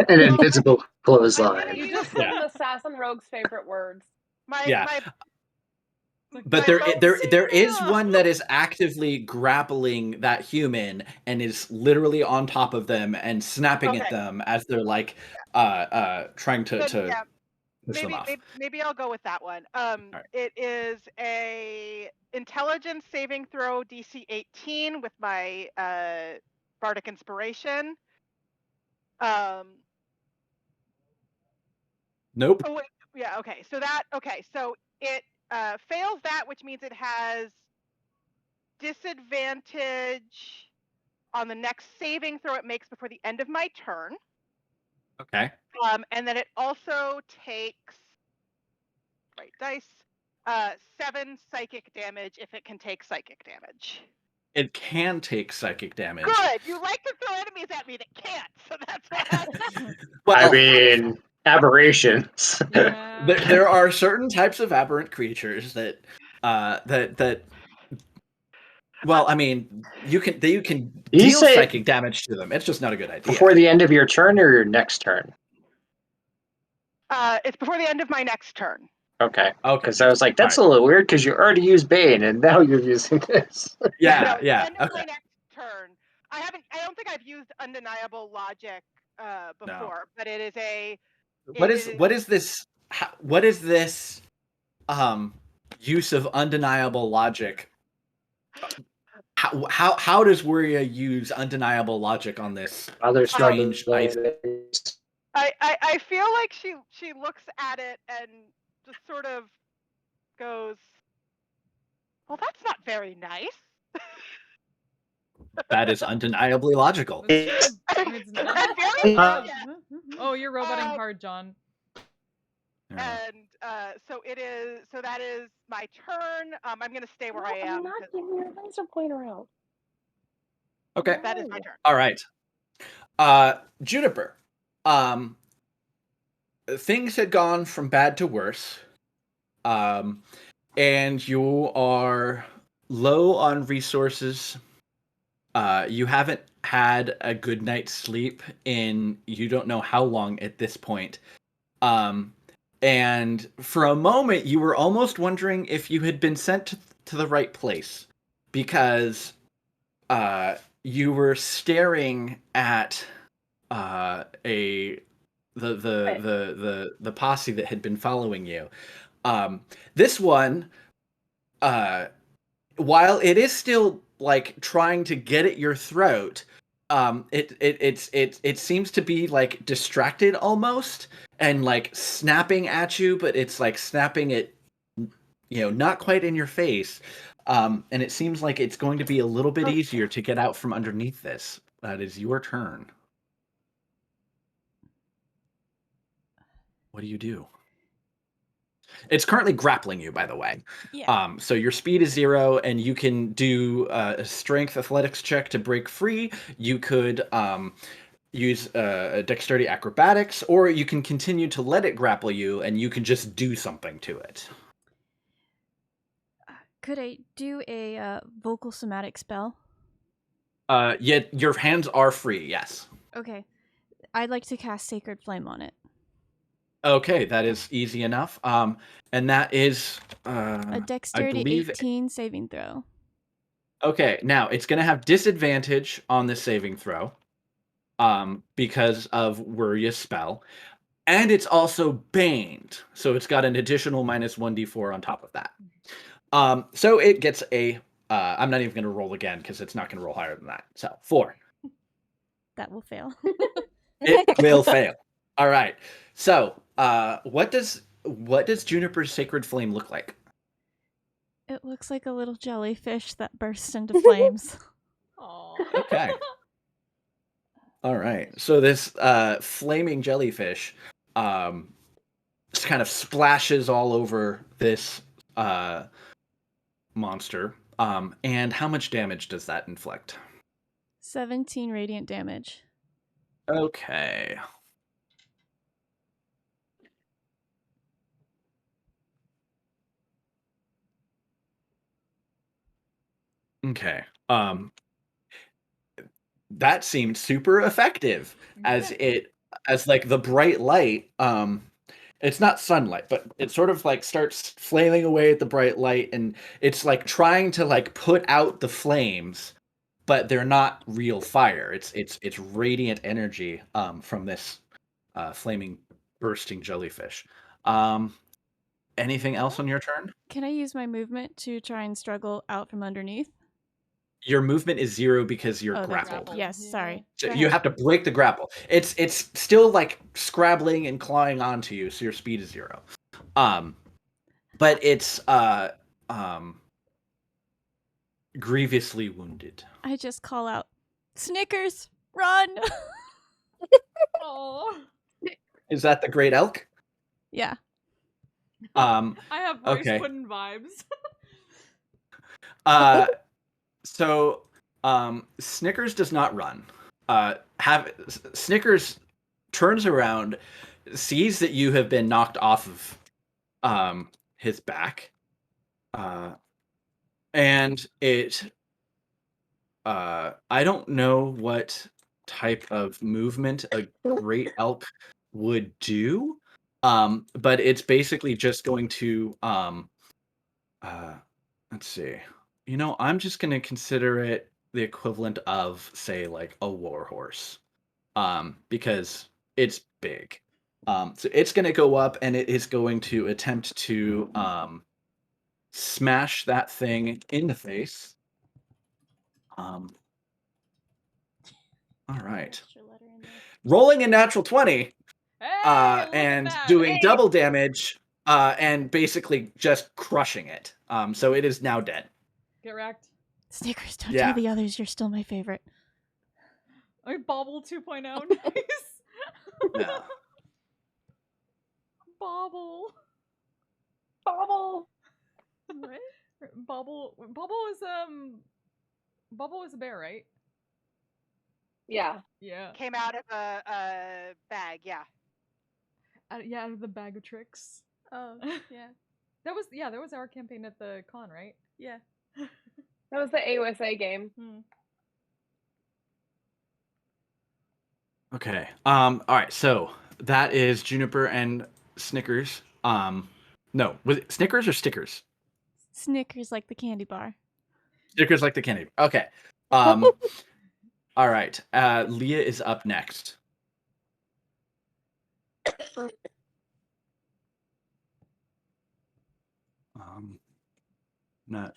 an invisible clothesline. You just said an assassin rogue's favorite words. But there is one that is actively grappling that human and is literally on top of them and snapping at them as they're like trying to push them off. Maybe I'll go with that one. Right. It is a intelligence saving throw DC 18 with my bardic inspiration. Nope. Oh wait, yeah, okay. So it fails that, which means it has disadvantage on the next saving throw it makes before the end of my turn. Okay. And then it also takes dice 7 psychic damage if it can take psychic damage. It can take psychic damage. Good. You like to throw enemies at me that can't, so that's what Well, I mean, aberrations. Yeah. there are certain types of aberrant creatures that well, I mean, you can deal psychic damage to them. It's just not a good idea. Before the end of your turn or your next turn? It's before the end of my next turn. Okay. Because I was like, that's a little weird because you already used Bane and now you're using this. Yeah. End of my next turn. I don't think I've used undeniable logic before, but it is a. What is this? What is this? Use of undeniable logic. How does Wuria use undeniable logic on this Other strange ice? I feel like she looks at it and just sort of goes, well, that's not very nice. That is undeniably logical. That's true. I mean, it's not. And very arrogant. Oh, you're roboting hard, John. And so that is my turn. I'm gonna stay where I am. I'm not giving your laser pointer out. Okay. That is my turn. All right. Juniper. Things had gone from bad to worse. And you are low on resources. You haven't had a good night's sleep in you don't know how long at this point. And for a moment, you were almost wondering if you had been sent to the right place, because you were staring at the posse that had been following you. This one, while it is still like trying to get at your throat, it seems to be like distracted almost and like snapping at you, but it's like snapping it, not quite in your face. And it seems like it's going to be a little bit easier to get out from underneath this. That is your turn. What do you do? It's currently grappling you, by the way. Yeah. So your speed is 0, and you can do a strength athletics check to break free. You could use a dexterity acrobatics, or you can continue to let it grapple you, and you can just do something to it. Could I do a vocal somatic spell? Yeah, your hands are free, yes. Okay. I'd like to cast Sacred Flame on it. Okay, that is easy enough. And that is A dexterity 18 saving throw. Okay, now it's going to have disadvantage on the saving throw, because of Wuria's spell, and it's also baned, so it's got an additional minus 1d4 on top of that. So it gets a. I'm not even going to roll again because it's not going to roll higher than that. So 4. That will fail. It will fail. All right. So, what does Juniper's Sacred Flame look like? It looks like a little jellyfish that bursts into flames. Aww. Okay. All right. So this flaming jellyfish just kind of splashes all over this monster. And how much damage does that inflict? 17 radiant damage. Okay. Okay. That seemed super effective as like the bright light. It's not sunlight, but it sort of like starts flaming away at the bright light, and it's like trying to like put out the flames, but they're not real fire. It's radiant energy from this flaming bursting jellyfish. Anything else on your turn? Can I use my movement to try and struggle out from underneath? Your movement is 0 because you're Oh, that's grappled. Yes, sorry. So Go you ahead. have to break the grapple. It's still like scrabbling and clawing onto you, so your speed is 0. But it's grievously wounded. I just call out, Snickers, run! Aww. Is that the great elk? Yeah. I have Royce Okay. Puddin vibes. So Snickers does not run. Snickers turns around, sees that you have been knocked off of his back, and it I don't know what type of movement a great elk would do, but it's basically just going to let's see. I'm just going to consider it the equivalent of, say, like a warhorse, because it's big. So it's going to go up and it is going to attempt to smash that thing in the face. All right. Extra letter in there. Rolling a natural 20 Hey, look at and that. doing Hey. double damage and basically just crushing it. So it is now dead. Get wrecked. Snickers, don't Yeah. tell the others you're still my favorite. I Bobble 2.0. Nice. Yeah. Bobble. Bobble. Right? Bobble is a bear, right? Yeah. Yeah. Came out of a bag, yeah. Yeah, out of the bag of tricks. Oh, yeah. That was our campaign at the con, right? Yeah. That was the AUSA game. Okay. All right. So that is Juniper and Snickers. No, was it Snickers or Stickers? Snickers like the candy bar. Snickers like the candy. Okay. All right. Leah is up next. Not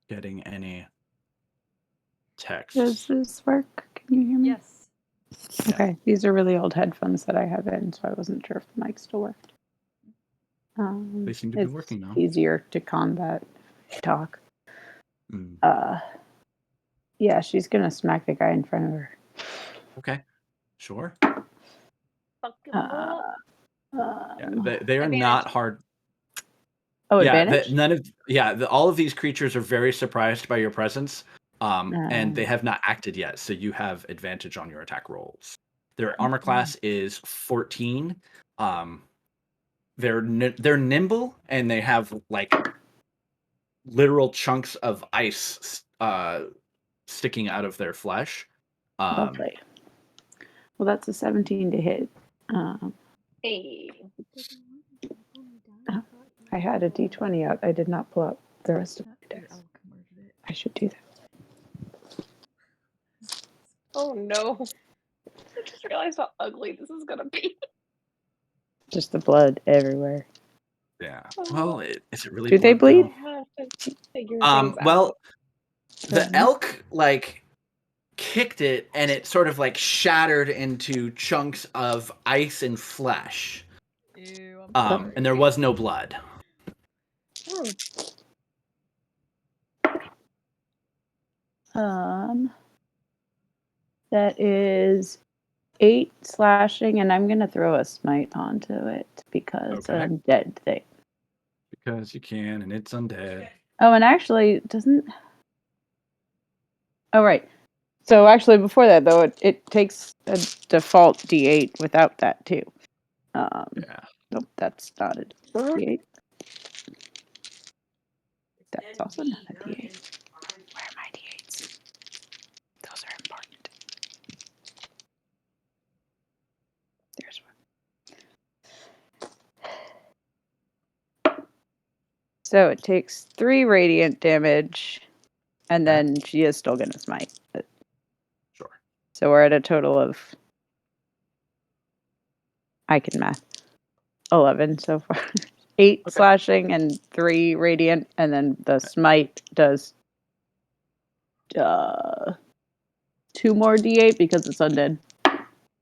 getting any text. Does this work? Can you hear me? Yes. Okay. These are really old headphones that I have in, so I wasn't sure if the mic still worked. They seem to be It's working now. easier to combat if you talk. Mm. Yeah, she's gonna smack the guy in front of her. Okay. Sure. Fuck him up. Yeah, they are Advantage. not hard. Oh, Yeah, advantage? all of these creatures are very surprised by your presence, and they have not acted yet, so you have advantage on your attack rolls. Their armor class is 14. They're nimble, and they have like literal chunks of ice sticking out of their flesh. Lovely. Well, that's a 17 to hit. Hey. I had a d20 out. I did not pull out the rest of my dice. I should do that. Oh no. I just realized how ugly this is gonna be. Just the blood everywhere. Yeah. Well, is it really? Do they bleed? I have to figure things Well, out. the elk kicked it, and it sort of shattered into chunks of ice and flesh. Ew, I'm sorry. And there was no blood. That is 8 slashing, and I'm gonna throw a smite onto it because Okay. undead thing. Because you can, and it's undead. Oh, and actually, doesn't. Oh, right. So actually, before that though, it takes a default D8 without that too. Yeah. Nope, that's not a D8. That's also not a D8. Where are my D8s? Those are important. There's one. So it takes 3 radiant damage, and then she is still gonna smite. Sure. So we're at a total of, I can math, 11 so far. 8 slashing and 3 radiant, and then the smite does 2 more D8 because it's undead.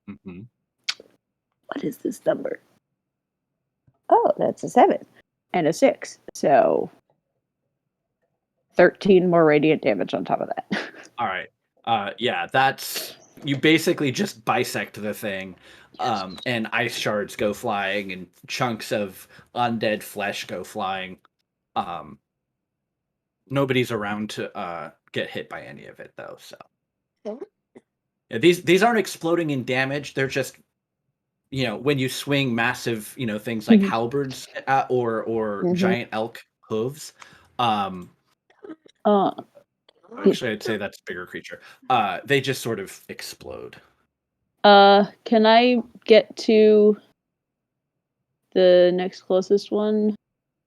Mm-hmm. What is this number? Oh, that's a 7 and a 6. So 13 more radiant damage on top of that. All right. Yeah, that's, you basically just bisect the thing, and ice shards go flying, and chunks of undead flesh go flying. Nobody's around to get hit by any of it though. So yeah, these aren't exploding in damage. They're just, when you swing massive, things like halberds or giant elk hooves. Actually, I'd say that's a bigger creature. They just sort of explode. Can I get to the next closest one?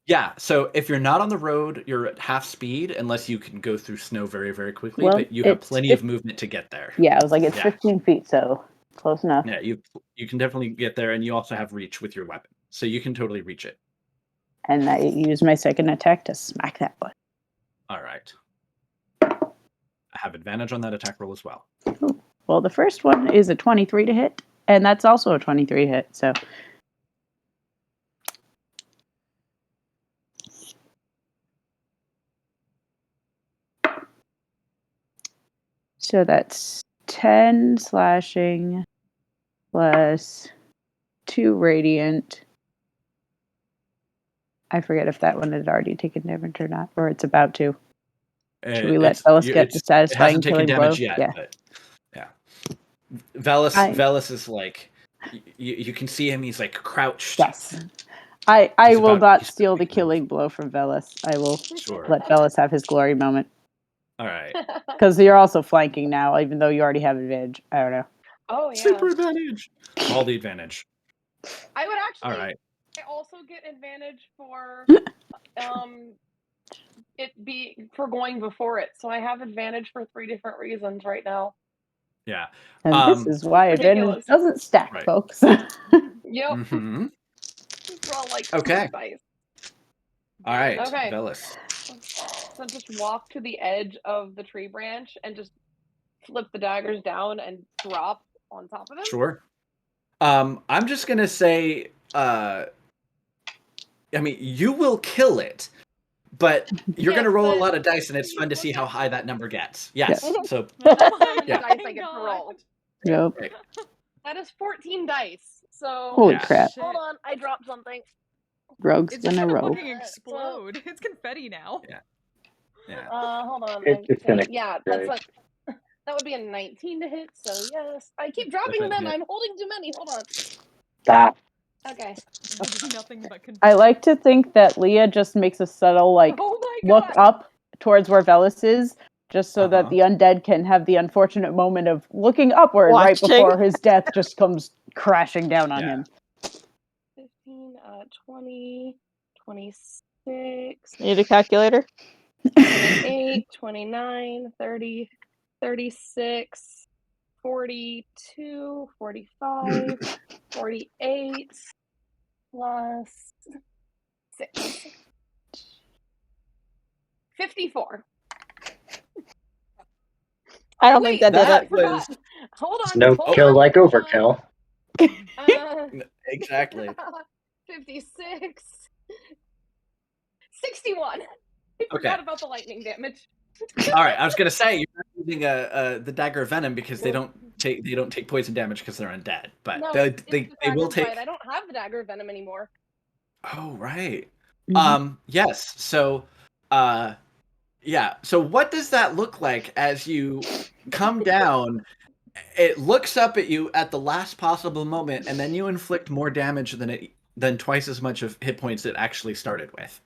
Yeah, so if you're not on the road, you're at half speed unless you can go through snow very, very quickly, Well, but you have it's plenty of movement to get there. Yeah, I was like, it's Yeah. 15 feet, so close enough. Yeah, you can definitely get there, and you also have reach with your weapon, so you can totally reach it. And I use my second attack to smack that one. All right. I have advantage on that attack roll as well. Well, the first one is a 23 to hit, and that's also a 23 hit, so. So that's 10 slashing plus 2 radiant. I forget if that one had already taken damage or not, or it's about to. Should we let Velis get the It satisfying hasn't taken killing blow? damage yet, Yeah. but yeah. Velis is like, you can see him. He's like crouched. Yes. I He's will about- not he's steal about the to move. killing blow from Velis. I will Sure. let Velis have his glory moment. All right. Because you're also flanking now, even though you already have advantage. I don't know. Oh yeah. Super advantage. All the advantage. I would actually. All right. I also get advantage for it be for going before it, so I have advantage for 3 different reasons right now. Yeah. And this is why advantage ridiculous. doesn't stack, Right. folks. Yep. Mm-hmm. Roll like Okay. dice. All right. Okay. Velis. So just walk to the edge of the tree branch and just flip the daggers down and drop on top of him. Sure. I'm just gonna say, I mean, you will kill it, but you're Yes, gonna roll a but lot of dice, and it's you fun to look see how at high that number gets. Yes. So That's how many Yeah. dice I get to roll. Yep. right. That is 14 dice. So Holy Yeah. crap. Shit. hold on, I dropped something. Rogue's It's just gonna gonna rogue. fucking explode. It's confetti now. Yeah. Yeah. Hold on. It's just gonna Yeah, that's a that would be a 19 to hit. So yes, I keep dropping Doesn't them. hit. I'm holding too many. Hold on. That. Okay. It's nothing but confetti. I like to think that Leah just makes a subtle, like, Oh my look god. up towards where Velis is, just so that Uh-huh. the undead can have the unfortunate moment of looking upward right Watching. before his death just comes crashing down on Yeah. him. 15, 20, 26, Need a calculator? 28, 29, 30, 36, 42, 45, 48, plus 6. 54. I don't Wait, think that did That it. forgot. was Hold on. No hold kill on, like hold on. overkill. exactly. 56. 61. I Okay. forgot about the lightning damage. All right. I was gonna say you're not using the dagger of venom because they don't take poison damage because they're undead, but No, they it's they, the they will Cracker's take. Bite. I don't have the dagger of venom anymore. Oh right. Mhm. Yes. So yeah. So what does that look like as you come down? It looks up at you at the last possible moment, and then you inflict more damage than twice as much of hit points it actually started with.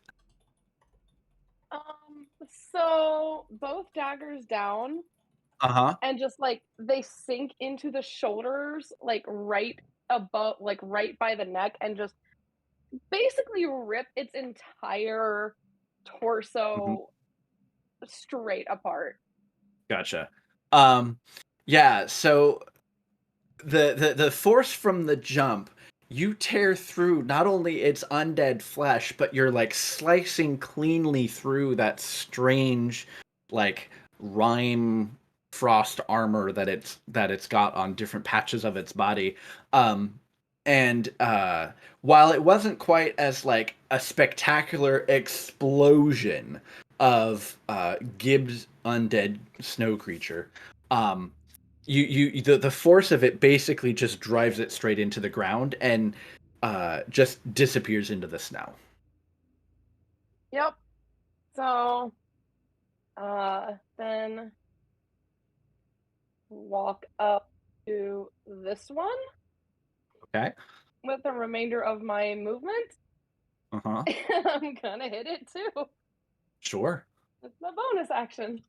So both daggers down, Uh-huh. and just like they sink into the shoulders, like right above, like right by the neck, and just basically rip its entire torso straight apart. Gotcha. Yeah, so the force from the jump, you tear through not only its undead flesh, but you're like slicing cleanly through that strange, like, rime frost armor that it's got on different patches of its body. And while it wasn't quite as like a spectacular explosion of Gibbs undead snow creature, the force of it basically just drives it straight into the ground and just disappears into the snow. Yep. So then walk up to this one Okay. with the remainder of my movement. Uh-huh. I'm gonna hit it too. Sure. It's my bonus action.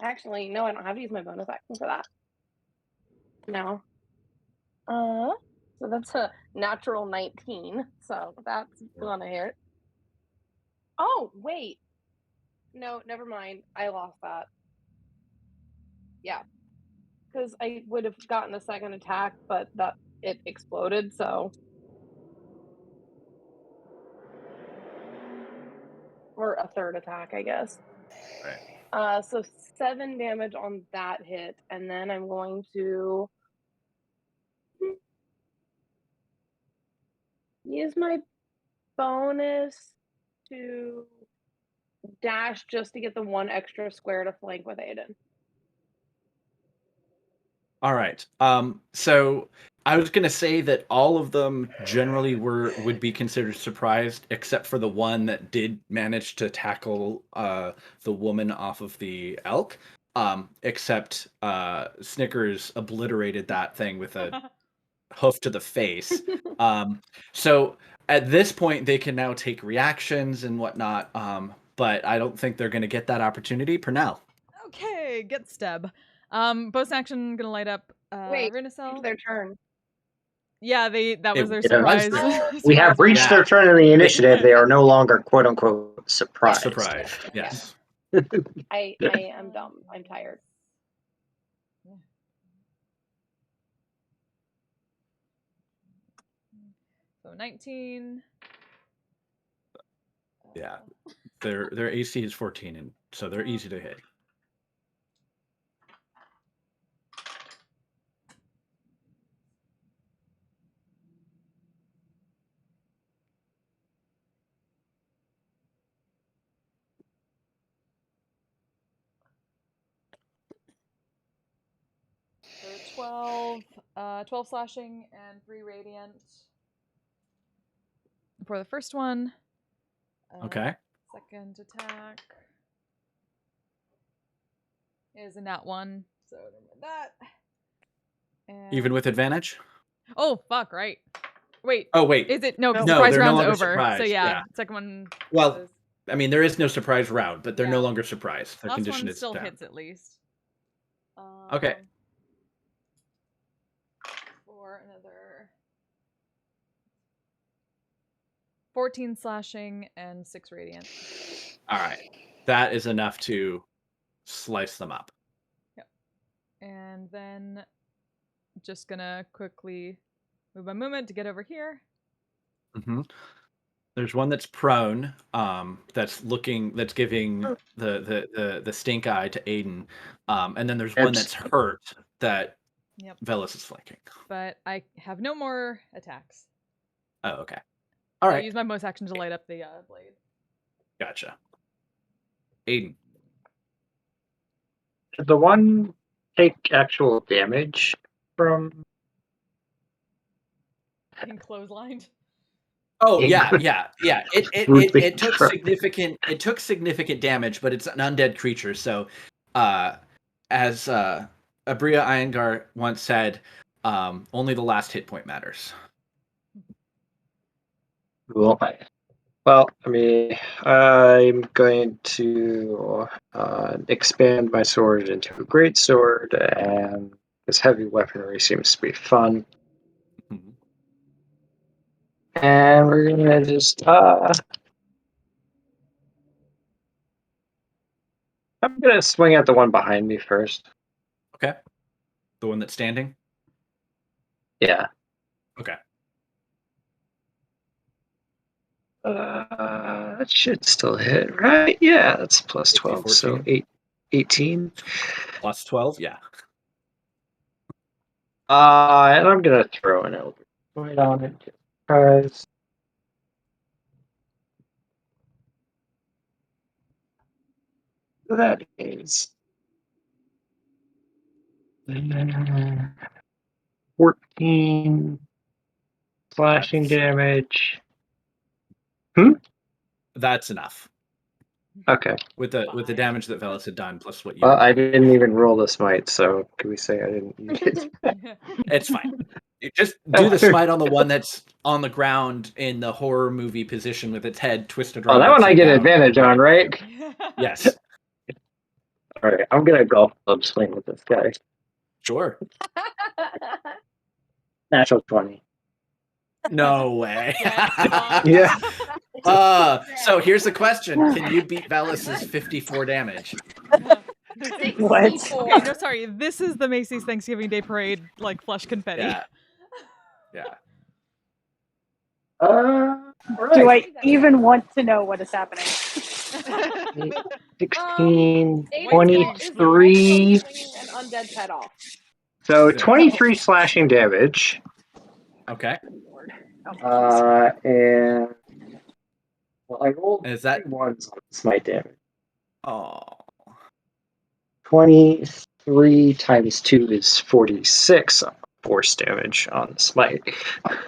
Actually, no, I don't have to use my bonus action for that. No. So that's a natural 19. So that's gonna hit. Oh, wait. No, never mind. I lost that. Yeah. Because I would have gotten a second attack, but it exploded, so. Or a third attack, I guess. Right. So 7 damage on that hit, and then I'm going to use my bonus to dash just to get the 1 extra square to flank with Aiden. All right. So I was gonna say that all of them generally would be considered surprised, except for the one that did manage to tackle the woman off of the elk. Except Snickers obliterated that thing with a hoof to the face. So at this point, they can now take reactions and whatnot. But I don't think they're gonna get that opportunity. Pernell. Okay, get Steb. Bonus action gonna light up Wait, Runacell. their turn. Yeah, that was their It was surprise. their turn. surprise We have reached round. their turn in the initiative. They are no longer quote unquote surprised. Surprise. Yes. I am dumb. I'm tired. So 19. Yeah. Their AC is 14, and so they're easy to hit. So 12 slashing and 3 radiant for the first one. Okay. Second attack is a nat 1, so never mind that. And Even with advantage? oh fuck! Right. Wait. Oh wait. Is it no? No, Surprise they're no round's longer over. So surprised, yeah, yeah. second one. Well, is- I mean, there is no surprise round, but they're no Yeah. longer surprised. Their last condition one is still down. hits at least. Okay. For another 14 slashing and 6 radiant. All right. That is enough to slice them up. Yep. And then just gonna quickly move my movement to get over here. Mm-hmm. There's one that's prone, that's giving the stink eye to Aiden, and then there's one that's hurt that Yep. Velis is flanking. But I have no more attacks. Oh, okay. All So I right. use my bonus action to light up the blade. Gotcha. Aiden. Did the one take actual damage from? Being clotheslined. Oh yeah. It took Truck. significant damage, but it's an undead creature. So, as Abria Iyengar once said, only the last hit point matters. Cool. Well, I mean, I'm going to expand my sword into a great sword, and this heavy weaponry seems to be fun. Mhm. And we're gonna just I'm gonna swing at the one behind me first. Okay. The one that's standing. Yeah. Okay. That should still hit, right? Yeah, that's plus 12, so 14. 18. Plus 12. Yeah. And I'm gonna throw an Eldritch Blade on it because that is 14 slashing That's damage. That's enough. Okay. With the damage that Velis had done, plus what you. Well, I didn't even roll the smite, so can we say I didn't use it? It's fine. You just do the smite on the one that's on the ground in the horror movie position with its head twisted around. Oh, that one I upside get down. advantage on, right? Yes. All right, I'm gonna golf club swing with this guy. Sure. Natural 20. No way. Yes. Yeah. So here's the question: can you beat Velus's 54 damage? What? 64. Okay, no, sorry. This is the Macy's Thanksgiving Day Parade, like, flush confetti. Yeah. Yeah. All Do right. I even want to know what is happening? 16, Aiden is 23. swinging an undead's head off. So 23 slashing damage. Okay. Lord. And well, I rolled Is that 3 ones on smite damage. oh 23 times 2 is 46 force damage on the smite.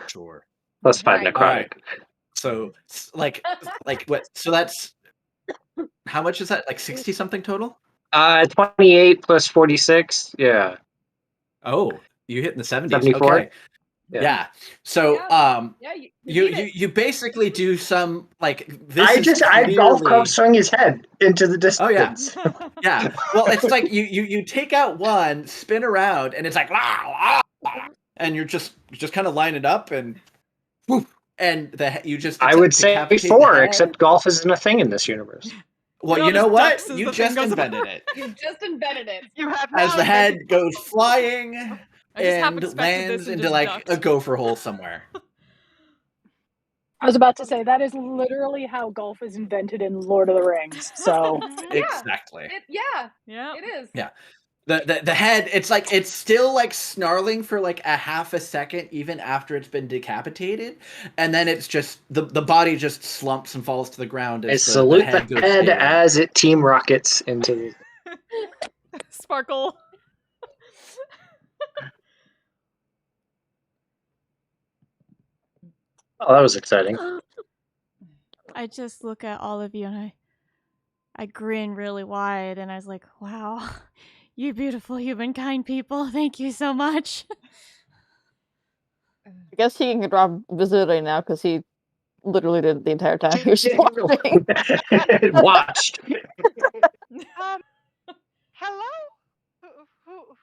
sure. Plus 5 Right. necrotic. All right. So like what? So that's how much is that? Like 60 something total? 28 plus 46. Yeah. Oh, you hit in the 70s. 74? Okay. Yeah. So Yeah, you you beat it. you basically do some like this I is golf club clearly swung his head into the Oh yeah. distance. Yeah. Well, it's like you take out one, spin around, and it's like and you just kind of line it up and whoop, and you just I would say decapitate the 4, head. except golf isn't a thing in this universe. Well, It you all know just what? ducks as You the thing just goes invented it. You just invented it. You have As now the head invented- goes flying I just half and expected this lands and into just like ducked. a gopher hole somewhere. I was about to say that is literally how golf is invented in Lord of the Rings. So Yeah. Exactly. Yeah. It is. Yeah. The head, it's like it's still like snarling for like a half a second even after it's been decapitated, and then it's just the body just slumps and falls to the ground I as the salute head the goes head spinning. as it team rockets into the... Sparkle. Oh, that was exciting. I just look at all of you and I grin really wide and I was like, wow, you beautiful humankind people. Thank you so much. I guess he can drop visibility now because he literally did it the entire time he was just watching. Watched. Hello?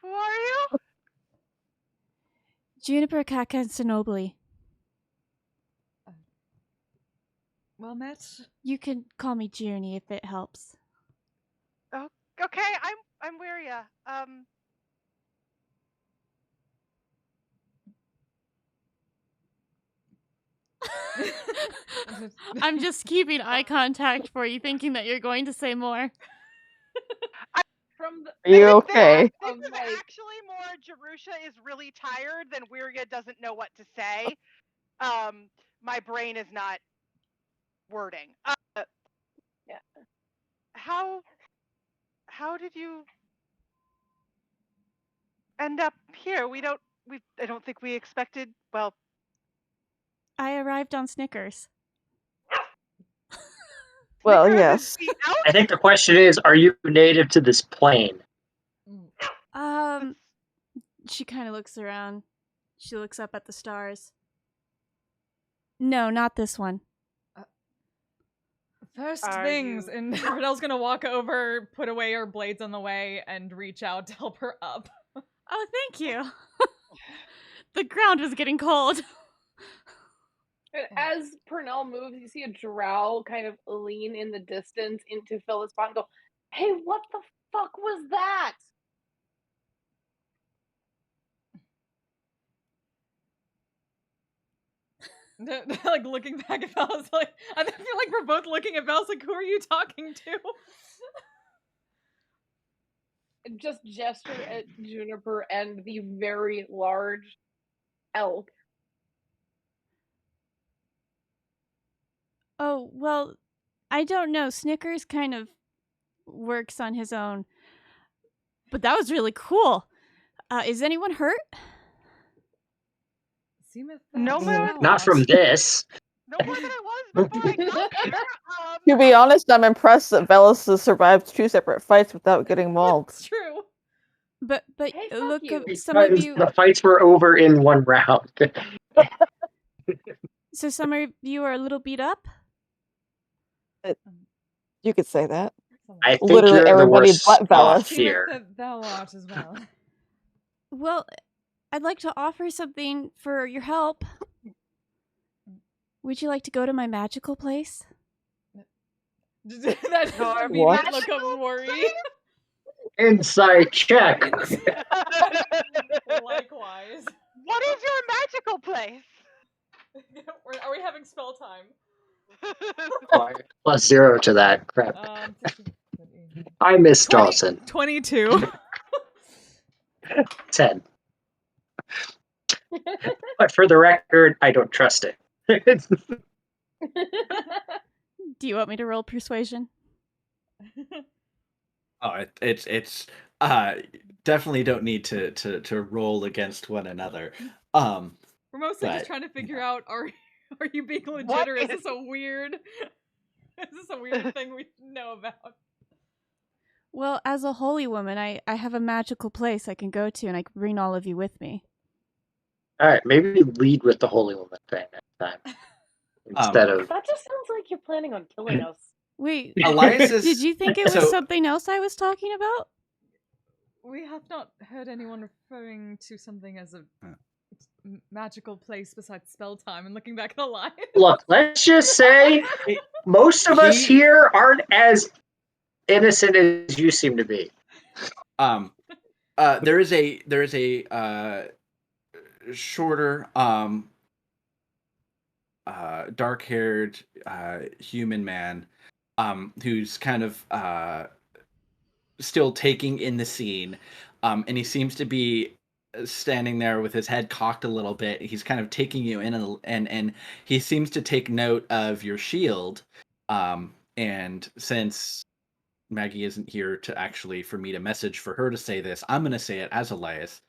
Who are you? Juniper Kakansanobly. Well met. You can call me Junie if it helps. Oh, okay, I'm Wiria. I'm just keeping eye contact for you, thinking that you're going to say more. From the Are you okay? This is actually more Jerusha is really tired than Wiria doesn't know what to say. My brain is not wording. Yeah. How did you end up here? I don't think we expected, well, I arrived on Snickers. Well, Snickers yes. is the out- I think the question is, are you native to this plane? She kind of looks around. She looks up at the stars. No, not this one. First Are things, you- and Riddell's gonna walk over, put away her blades on the way, and reach out to help her up. Oh, thank you. The ground was getting cold. And as Purnell moves, you see a drow kind of lean in the distance into Phyllis Spot and go, "Hey, what the fuck was that?" Like looking back at Bel's, like I feel like we're both looking at Bel's, like, who are you talking to? Just gesture at Juniper and the very large elk. Oh, well, I don't know. Snickers kind of works on his own. But that was really cool. Is anyone hurt? No more. Not from this. No more than I was before I got here. To be honest, I'm impressed that Velas has survived 2 separate fights without getting mauled. It's true. But Hey, fuck look, you. some of Because you. the fights were over in 1 round. So some of you are a little beat up. You could say that. I think Literally you're the everybody worst but off Velas. here. That thou art as well. Well, I'd like to offer something for your help. Would you like to go to my magical place? That Your immediate What? look of worry. Inside check. Likewise. What is your magical place? Are we having spell time? +0 to that. Crap. 15, I miss 20 Dawson. 22. 10. But for the record, I don't trust it. Do you want me to roll persuasion? Oh, it's definitely don't need to roll against one another. We're mostly just But, trying to figure out are you being legit What or is is- this a weird thing we know about? Well, as a holy woman, I have a magical place I can go to, and I can bring all of you with me. All right, maybe lead with the holy woman thing next time instead of. That just sounds like you're planning on killing us. Wait, Elias is. did you think it was so- something else I was talking about? We have not heard anyone referring to something as a magical place besides spell time and looking back at the line. Look, let's just say most of us here aren't as innocent as you seem to be. There is a shorter, dark-haired human man, who's kind of still taking in the scene, and he seems to be standing there with his head cocked a little bit. He's kind of taking you in, and he seems to take note of your shield. And since Maggie isn't here to actually for me to message for her to say this, I'm going to say it as Elias.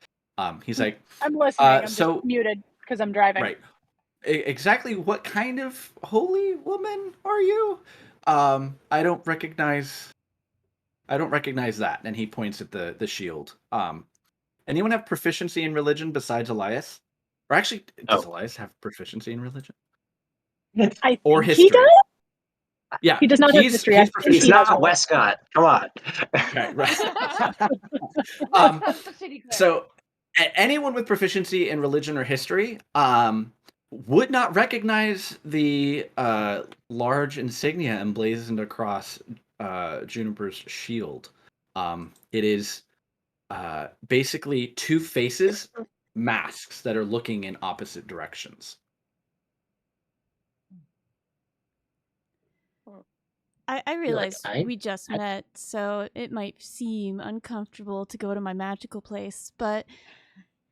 He's like, I'm listening. I'm so- just muted because I'm driving. right. Exactly what kind of holy woman are you? I don't recognize that. And he points at the shield. Anyone have proficiency in religion besides Elias? Or actually, does Elias have proficiency in religion? I Or think history? he does. Yeah, He does not have history. I think He's he does not have Westcott. Come on. Right. So anyone with proficiency in religion or history would not recognize the large insignia emblazoned across Juniper's shield. It is basically two faces, masks that are looking in opposite directions. I realize I- we just met, so it might seem uncomfortable to go to my magical place, but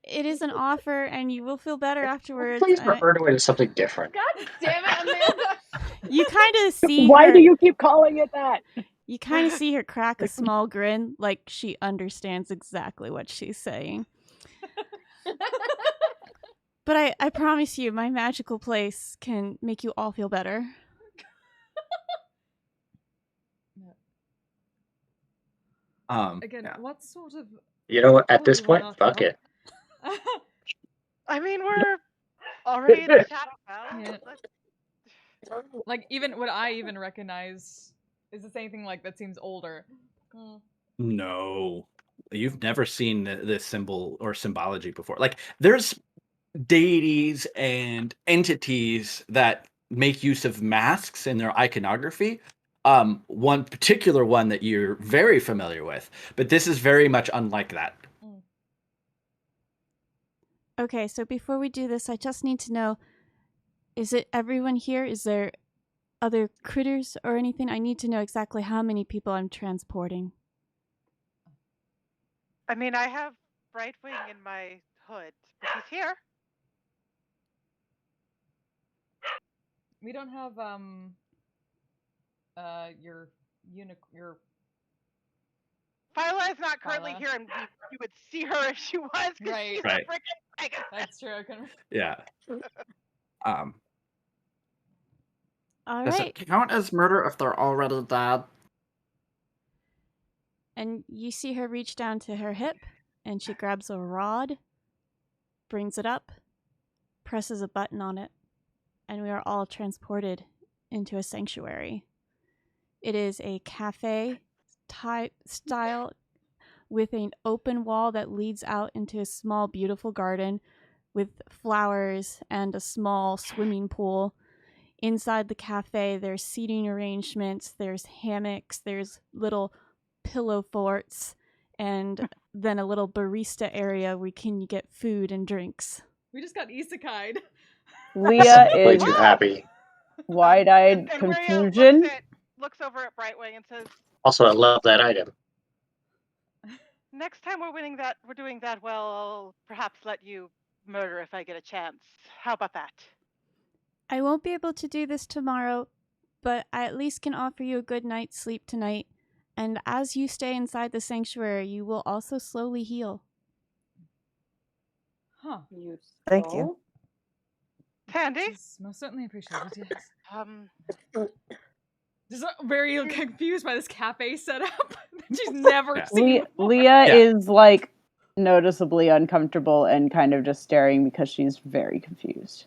it is an offer, and you will feel better afterwards. Please and refer to it as something different. God damn it, Amanda! you kind of see Why her, do you keep calling it that? you kind of see her crack a small grin, like she understands exactly what she's saying. But I promise you, my magical place can make you all feel better. Again, Yeah. what sort of You know what? At this holy point, one fuck it. I mean, we're already in the Shadowfell. Yeah. Let's- like even would I even recognize is this anything like that seems older? No, you've never seen this symbol or symbology before. Like, there's deities and entities that make use of masks in their iconography. One particular one that you're very familiar with, but this is very much unlike that. Okay, so before we do this, I just need to know, is it everyone here? Is there other critters or anything? I need to know exactly how many people I'm transporting. I mean, I have Brightwing in my hood, but he's here. We don't have your your Phyla is not currently Phyla. here, and you would see her if she was, because Right. she's Right. a freaking Pegasus. that's true. I couldn't... Yeah. All Does right. it count as murder if they're already dead? And you see her reach down to her hip, and she grabs a rod, brings it up, presses a button on it, and we are all transported into a sanctuary. It is a cafe type style with an open wall that leads out into a small, beautiful garden with flowers and a small swimming pool. Inside the cafe, there's seating arrangements, there's hammocks, there's little pillow forts, and then a little barista area where you get food and drinks. We just got isekai'd. Leah Way is too happy. wide-eyed And Maria confusion. looks over at Brightwing and says, Also, I love that item. next time we're doing that well, I'll perhaps let you murder if I get a chance. How about that? I won't be able to do this tomorrow, but I at least can offer you a good night's sleep tonight. And as you stay inside the sanctuary, you will also slowly heal. Huh. Thank you. Tandy? This is most certainly appreciated, yes. Um, Just very confused by this cafe setup that she's never Yeah. seen before. Leah Yeah. is like noticeably uncomfortable and kind of just staring because she's very confused.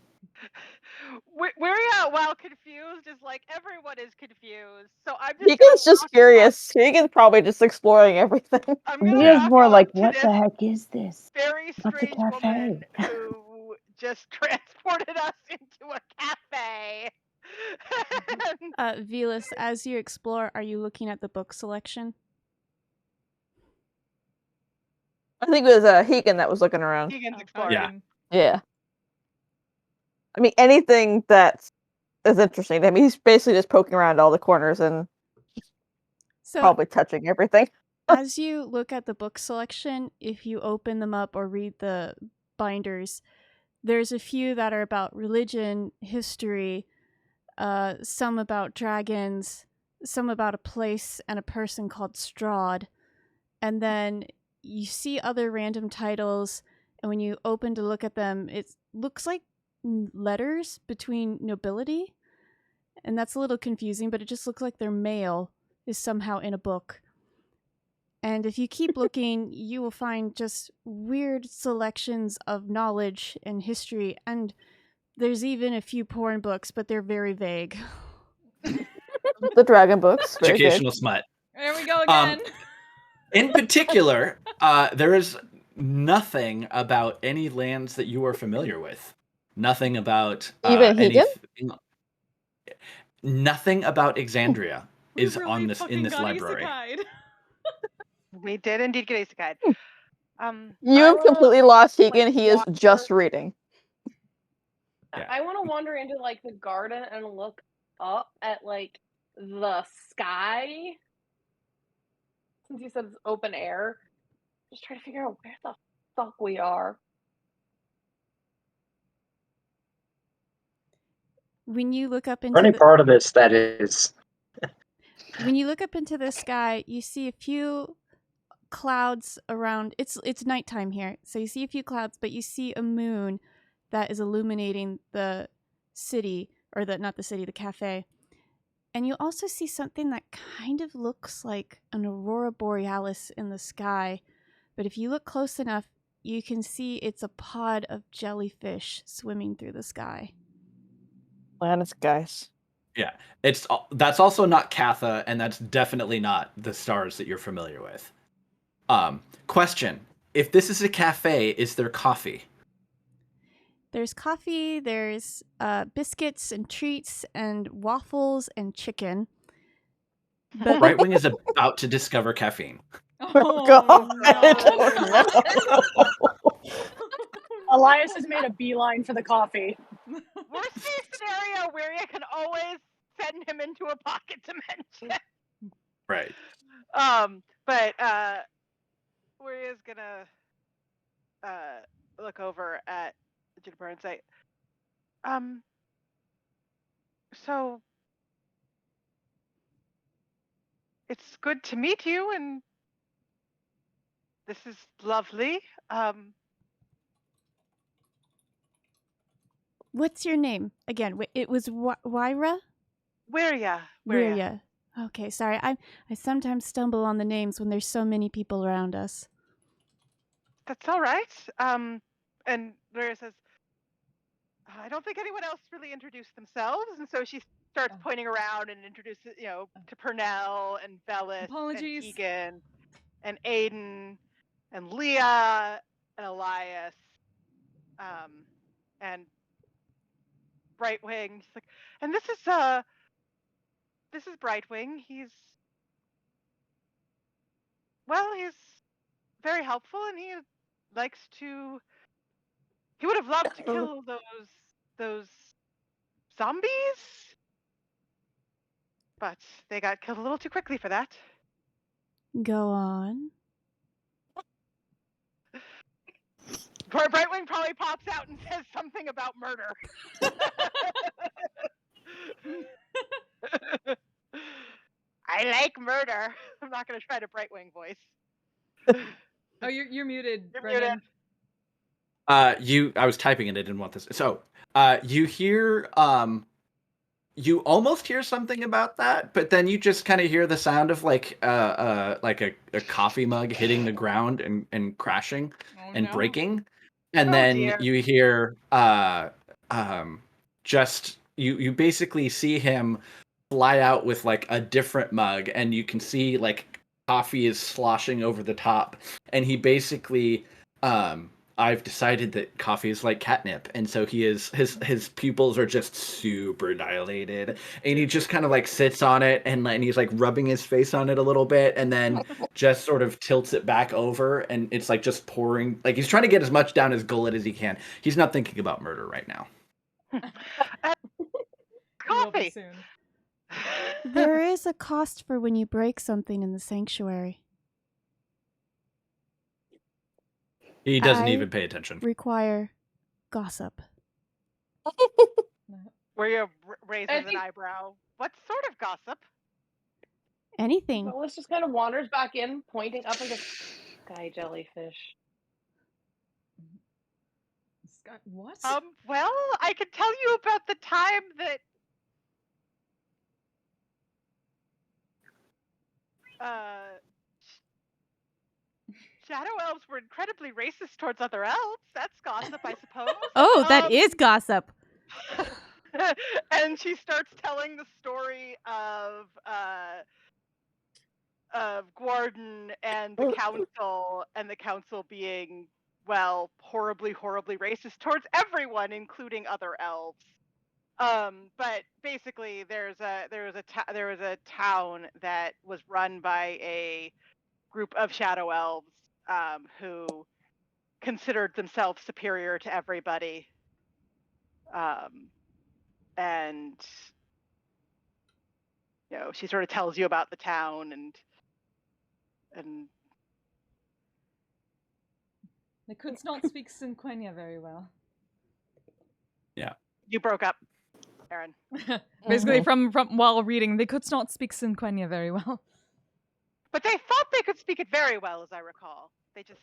Wiria, while confused, is like, everyone is confused. So I'm just Keegan's just curious. Keegan's probably just exploring everything. I'm gonna Leah's walk more up like, to what this the heck is this? very What's a strange cafe? woman who just transported us into a cafe. Velas, as you explore, are you looking at the book selection? I think it was Hegan that was looking around. Keegan's Oh, exploring. Yeah. Yeah. I mean, anything that is interesting. I mean, he's basically just poking around all the corners and So probably touching everything. as you look at the book selection, if you open them up or read the binders, there's a few that are about religion, history, some about dragons, some about a place and a person called Strahd. And then you see other random titles, and when you open to look at them, it looks like letters between nobility. And that's a little confusing, but it just looks like their mail is somehow in a book. And if you keep looking, you will find just weird selections of knowledge and history, and there's even a few porn books, but they're very vague. The dragon books. Very good. Educational smut. There we go again. In particular, there is nothing about any lands that you are familiar with. Nothing about Even Hegan? Nothing about Exandria We is really on this fucking in this got library. isekai'd. We did indeed get isekai'd. You I have wanna, completely lost Hegan. like, He is wander- just reading. Yeah. I want to wander into like the garden and look up at like the sky. Since you said it's open air, just try to figure out where the fuck we are. When you look up For into any the part of this that is when you look up into the sky, you see a few clouds around. It's nighttime here, so you see a few clouds, but you see a moon that is illuminating the city, or not the city, the cafe. And you also see something that kind of looks like an aurora borealis in the sky, but if you look close enough, you can see it's a pod of jellyfish swimming through the sky. Planets, guys. Yeah, that's also not Katha, and that's definitely not the stars that you're familiar with. Question: if this is a cafe, is there coffee? There's coffee, there's biscuits and treats and waffles and chicken. But Brightwing is about to discover caffeine. Oh, God. no. Elias has made a beeline for the coffee. Worst case scenario, Wiria can always send him into a pocket dimension. Right. But Wiria's gonna look over at Juniper and say, so it's good to meet you, and this is lovely. what's your name? Again, it was Wyra? Wiria. Wiria. Okay, sorry. I sometimes stumble on the names when there's so many people around us. That's all right. And Wiria says, I don't think anyone else really introduced themselves, and so she starts pointing around and introduces, to Pernell and Bellis Apologies. and Keegan and Aiden and Leah and Elias and Brightwing. He's like, and this is Brightwing. He's very helpful, and he likes to. He would have loved to kill those zombies, but they got killed a little too quickly for that. Go on. Brightwing probably pops out and says something about murder. I like murder. I'm not going to try to Brightwing voice. Oh, you're muted, You're Brendan. muted. I was typing and I didn't want this. So, you hear, you almost hear something about that, but then you just kind of hear the sound of like a coffee mug hitting the ground and crashing and breaking, and then dear. you hear just you basically see him fly out with like a different mug, and you can see like coffee is sloshing over the top, and he basically I've decided that coffee is like catnip, and so his pupils are just super dilated, and he just kind of like sits on it, and he's like rubbing his face on it a little bit, and then just sort of tilts it back over, and it's like just pouring, like he's trying to get as much down his gullet as he can. He's not thinking about murder right now. Coffee. Soon. There is a cost for when you break something in the sanctuary. He doesn't I even pay attention. Require gossip. Where you raises an eyebrow. What sort of gossip? Anything. Willis just kind of wanders back in, pointing up and goes, "Sky jellyfish." What? Well, I can tell you about the time that shadow elves were incredibly racist towards other elves. That's gossip, I suppose. Oh, that is gossip. And she starts telling the story of Gordon and the council being, well, horribly, horribly racist towards everyone, including other elves. But basically, there was a town that was run by a group of shadow elves who considered themselves superior to everybody, and she sort of tells you about the town and They could not speak Cinquenya very well. Yeah. You broke up, Aaron. Basically, from while reading, they could not speak Cinquenya very well. But they thought they could speak it very well, as I recall. They just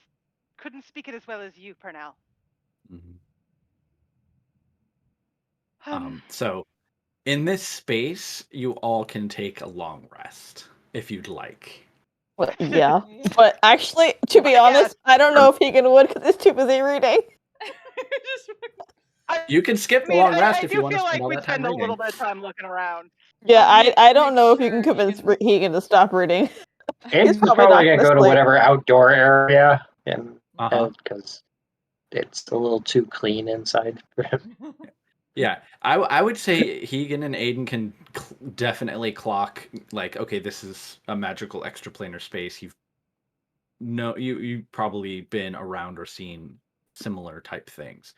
couldn't speak it as well as you, Pernell. Mm-hmm. So, in this space, you all can take a long rest if you'd like. Well, yeah, but actually, to be honest, I don't know if Hegan would because he's too busy reading. You can skip the long rest if you want to spend all we that time spend a reading. little bit of time looking around. Yeah, I don't know if you can convince Hegan to stop reading. He's probably gonna go to whatever outdoor area, and because it's a little too clean inside for him. Yeah, I would say Hegan and Aiden can definitely clock, like, okay, this is a magical extraplanar space. You've probably been around or seen similar type things.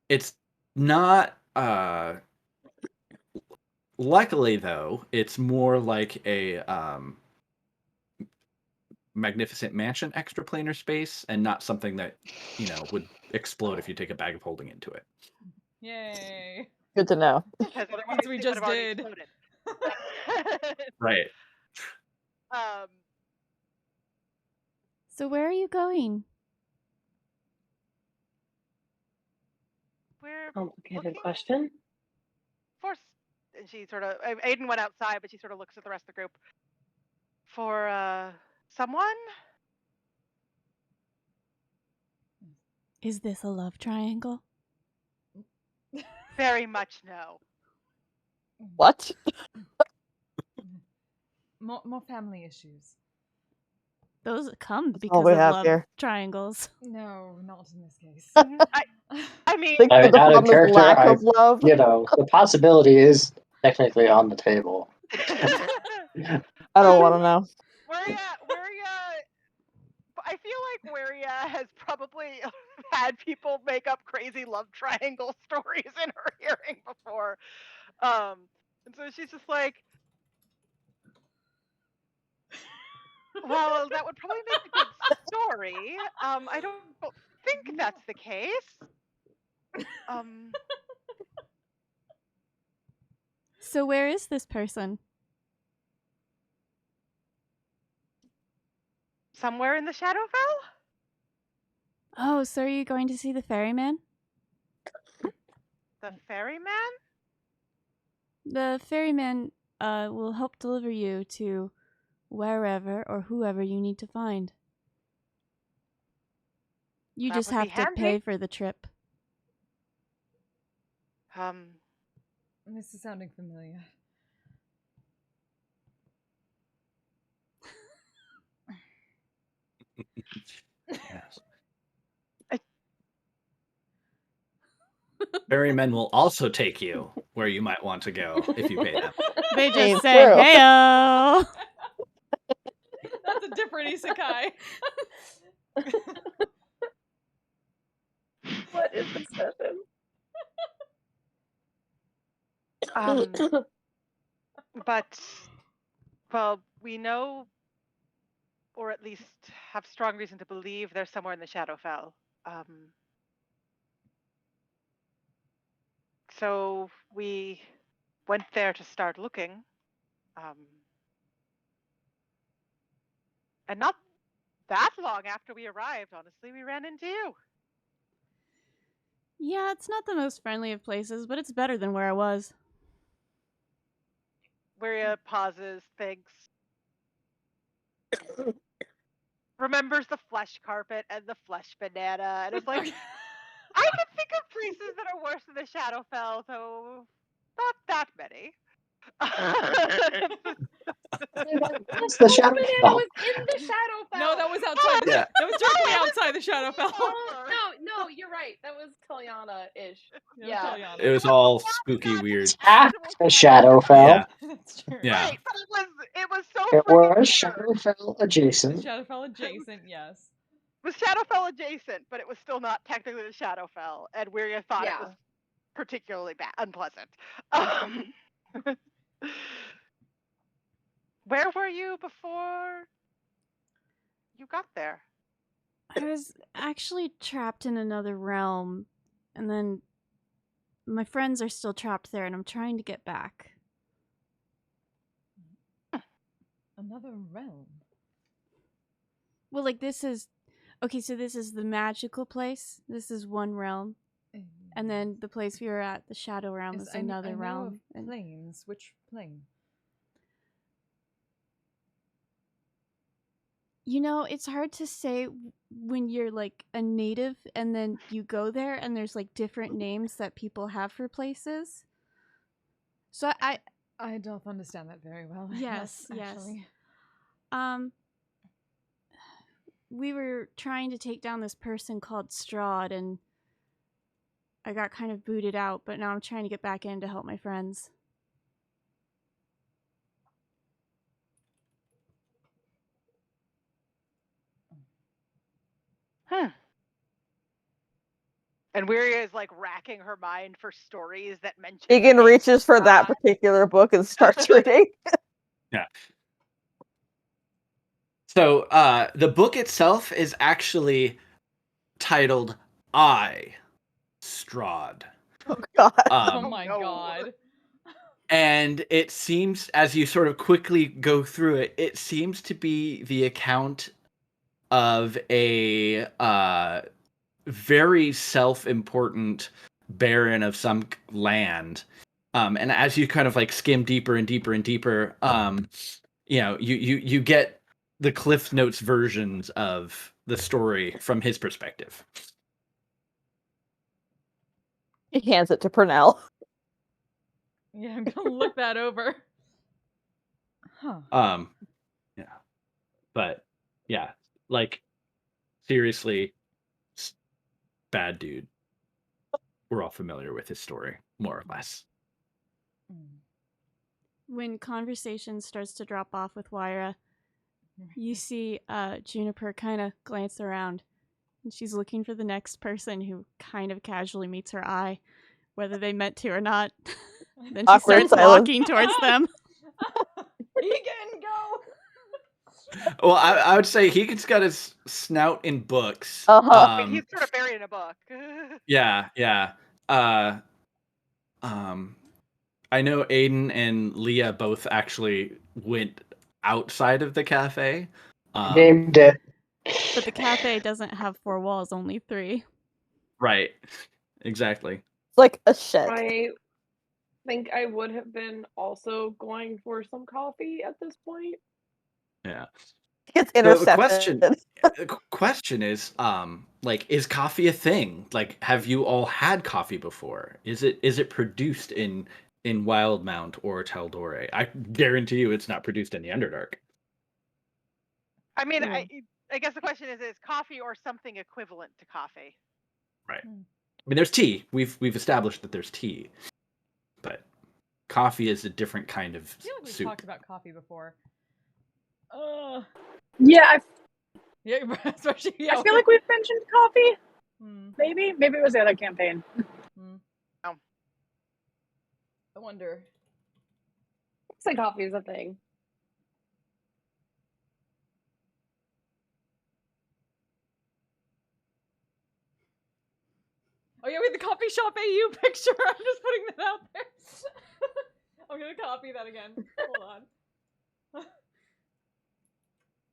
It's not luckily though, it's more like a magnificent mansion extraplanar space, and not something that would explode if you take a bag of holding into it. Yay! Good to know. Because otherwise we it just would have already did. exploded. Right. So where are you going? We're complicated question. And she sort of, Aiden went outside, but she sort of looks at the rest of the group. For someone? Is this a love triangle? Very much no. What? More family issues. Those come all because we of have love here. triangles. No, not in this case. I mean, I think I mean, the out of problem is character, lack of love. the possibility is technically on the table. I don't want to know. I feel like Waria has probably had people make up crazy love triangle stories in her hearing before. And so she's just like, well, that would probably make a good story. I don't think that's the case. So where is this person? Somewhere in the Shadowfell? Oh, so are you going to see the ferryman? The ferryman? The ferryman will help deliver you to wherever or whoever you need to find. You That just would be have to handy. pay for the trip. This is sounding familiar. Yes. Ferrymen will also take you where you might want to go if you pay them. They just Ain't say, true. "Heyo." That's a different isekai. What is this session? But, well, we know, or at least have strong reason to believe, they're somewhere in the Shadowfell. So we went there to start looking. And not that long after we arrived, honestly, we ran into you. Yeah, it's not the most friendly of places, but it's better than where I was. Waria pauses, thinks, remembers the flesh carpet and the flesh banana, and is like, I can think of places that are worse than the Shadowfell, though not that many. That's the Flesh banana Shadowfell. was in the Shadowfell. No, that was outside. Yeah. That was directly outside the Shadowfell. No, you're right. That was Kalyana-ish. Yeah, Yeah. Kalyana. It was all spooky, weird. At the Shadowfell. Yeah. That's true. Yeah. Right, but it was so It freaking was weird. Shadowfell adjacent. Shadowfell adjacent, yes. It was Shadowfell adjacent, but it was still not technically the Shadowfell, and Waria thought it was particularly unpleasant. Where were you before you got there? I was actually trapped in another realm, and then my friends are still trapped there, and I'm trying to get back. Another realm. Well, like, this is... Okay, so this is the magical place. This is one realm. And then the place we were at, the Shadow Realm, is another realm. And planes. Which plane? You know, it's hard to say when you're, like, a native, and then you go there, and there's, like, different names that people have for places. So I don't understand that very well. Yes, actually. We were trying to take down this person called Strahd, and I got kind of booted out, but now I'm trying to get back in to help my friends. And Waria is like racking her mind for stories that mention. Egan reaches for that particular book and starts reading. Yeah. So the book itself is actually titled I, Strahd. Oh god. Oh my god. And it seems, as you sort of quickly go through it, it seems to be the account of a very self-important baron of some land. And as you kind of like skim deeper and deeper and deeper, you know, you get the Cliff Notes versions of the story from his perspective. He hands it to Purnell. Yeah, I'm gonna look that over. Huh. Yeah. But Yeah, like seriously, bad dude. We're all familiar with his story, more or less. When conversation starts to drop off with Wyra, you see Juniper kind of glance around, and she's looking for the next person who kind of casually meets her eye, whether they meant to or not. Then she Awkward starts silence. walking towards them. Egan, go! Well, I would say he's got his snout in books. Uh-huh. He's sort of buried in a book. Yeah. I know Aiden and Leah both actually went outside of the cafe. Named it. But the cafe doesn't have 4 walls, only 3. Right. Exactly. It's like a shed. I think I would have been also going for some coffee at this point. Yeah. It's The intercepted. question is, like, is coffee a thing? Like, have you all had coffee before? Is it produced in Wildemount or Taldore? I guarantee you, it's not produced in the Underdark. I mean, I guess the question is coffee or something equivalent to coffee? Right. I mean, there's tea. We've established that there's tea, but coffee is a different kind of I feel like we've soup. talked about coffee before. Yeah, Yeah, especially. I feel like we've mentioned coffee. Hmm. Maybe it was the other campaign. I wonder. Looks like coffee is a thing. Oh yeah, with the coffee shop AU picture. I'm just putting that out there. I'm gonna copy that again. Hold on.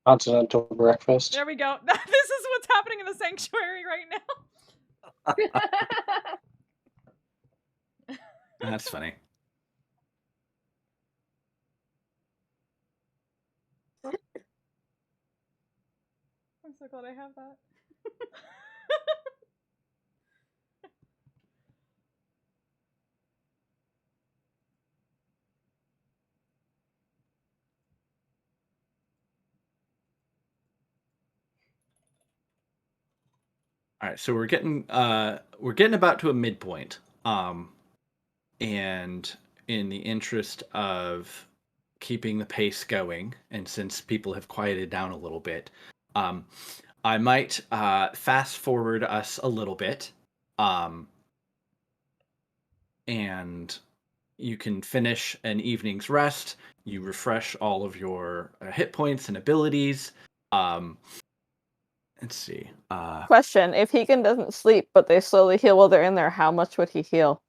Continental breakfast. There we go. This is what's happening in the sanctuary right now. That's funny. I'm so glad I have that. All right, so we're getting about to a midpoint. And in the interest of keeping the pace going, and since people have quieted down a little bit, I might fast forward us a little bit, and you can finish an evening's rest. You refresh all of your hit points and abilities. Let's see. Question: if Hegan doesn't sleep, but they slowly heal while they're in there, how much would he heal?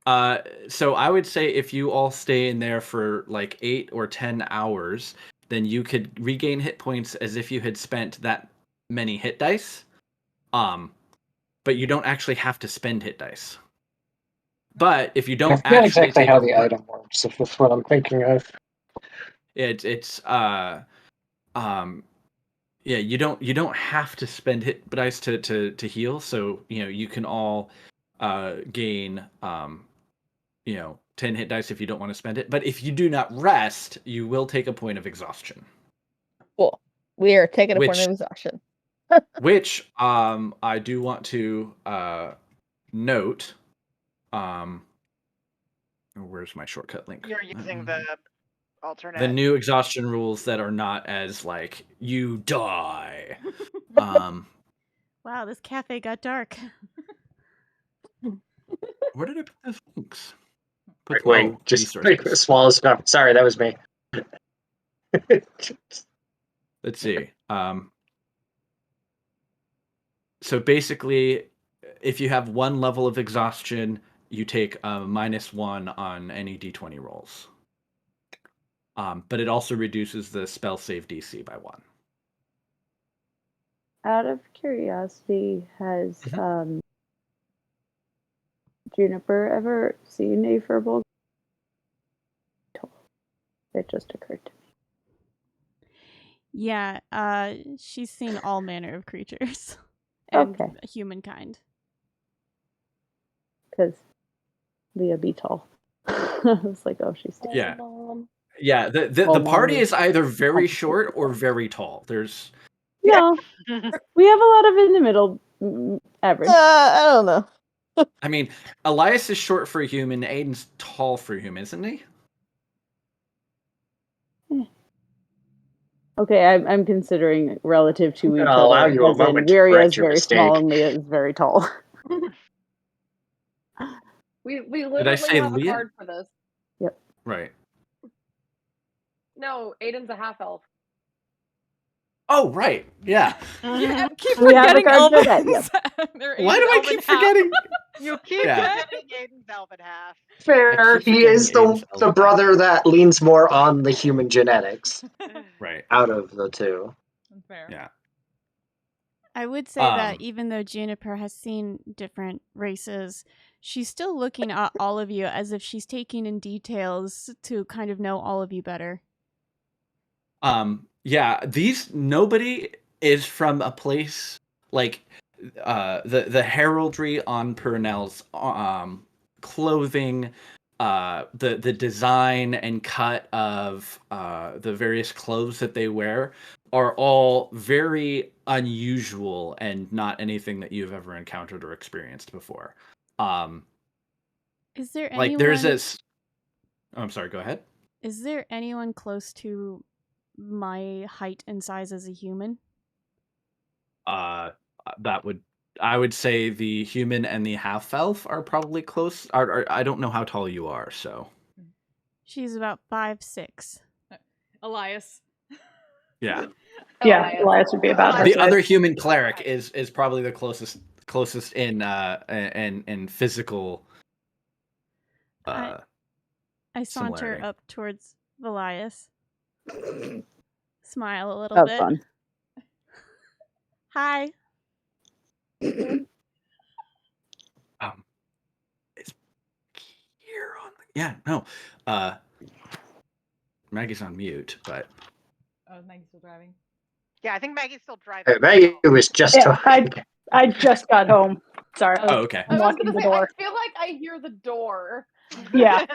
So I would say if you all stay in there for like 8 or 10 hours, then you could regain hit points as if you had spent that many hit dice. But you don't actually have to spend hit dice. But if you I don't forget actually exactly take how the item works, if that's what I'm thinking of. Yeah, you don't have to spend hit dice to heal. So you can all gain 10 hit dice if you don't want to spend it. But if you do not rest, you will take a point of exhaustion. Cool. We are taking a point Which- of exhaustion. Which I do want to note. Where's my shortcut link? You're using the alternate. The new exhaustion rules that are not as like you die. Wow, this cafe got dark. where did I put those links? Wait, just like the resources. smallest stuff. Sorry, that was me. Let's see. So basically, if you have 1 level of exhaustion, you take a -1 on any d20 rolls. But it also reduces the spell save DC by 1. Out of curiosity, has Juniper ever seen a furball? It just occurred to me. Yeah, she's seen all manner of creatures and Okay. humankind. Because Leah be tall. I was like, oh, she's Yeah. Mom. Yeah, the party is either very short or very tall. There's No, we have a lot of in the middle average. I don't know. I mean, Elias is short for a human. Aiden's tall for a human, isn't he? Okay, I'm considering relative to each I'll allow other. you a As in, moment to Weria correct is your very mistake. small and Leah is very tall. We Did I literally say have Leah? a card for this. Right. No, Aiden's a half elf. Oh, right. Yeah. Yeah, keep We have a forgetting card for Elvin's. that, Why do I keep forgetting? You keep Yeah. forgetting Aiden's elven half. Fair, I keep he forgetting is Aiden's the elven. brother that leans more on the human genetics Right. out of the two. Fair. Yeah. I would say that Um, even though Juniper has seen different races, she's still looking at all of you as if she's taking in details to kind of know all of you better. Yeah, nobody is from a place like the heraldry on Purnell's clothing, the design and cut of the various clothes that they wear are all very unusual and not anything that you've ever encountered or experienced before. Is there Like anyone? there's this. Oh, I'm sorry. Go ahead. Is there anyone close to my height and size as a human? I would say the human and the half elf are probably close. I don't know how tall you are, so She's about 5'6". Elias. yeah. Yeah, Elias would be about her The size. other human cleric is probably the closest in physical. I saunter Similarity. up towards Elias. Smile a little That was bit. fun. Hi. It's here on. Yeah, no. Maggie's on mute, but Oh, Maggie's still driving. Yeah, I think Maggie's still driving. Hey, Maggie was just Yeah, I just got home. Sorry, I was okay. I was unlocking gonna the say, door. I feel like I hear the door. Yeah,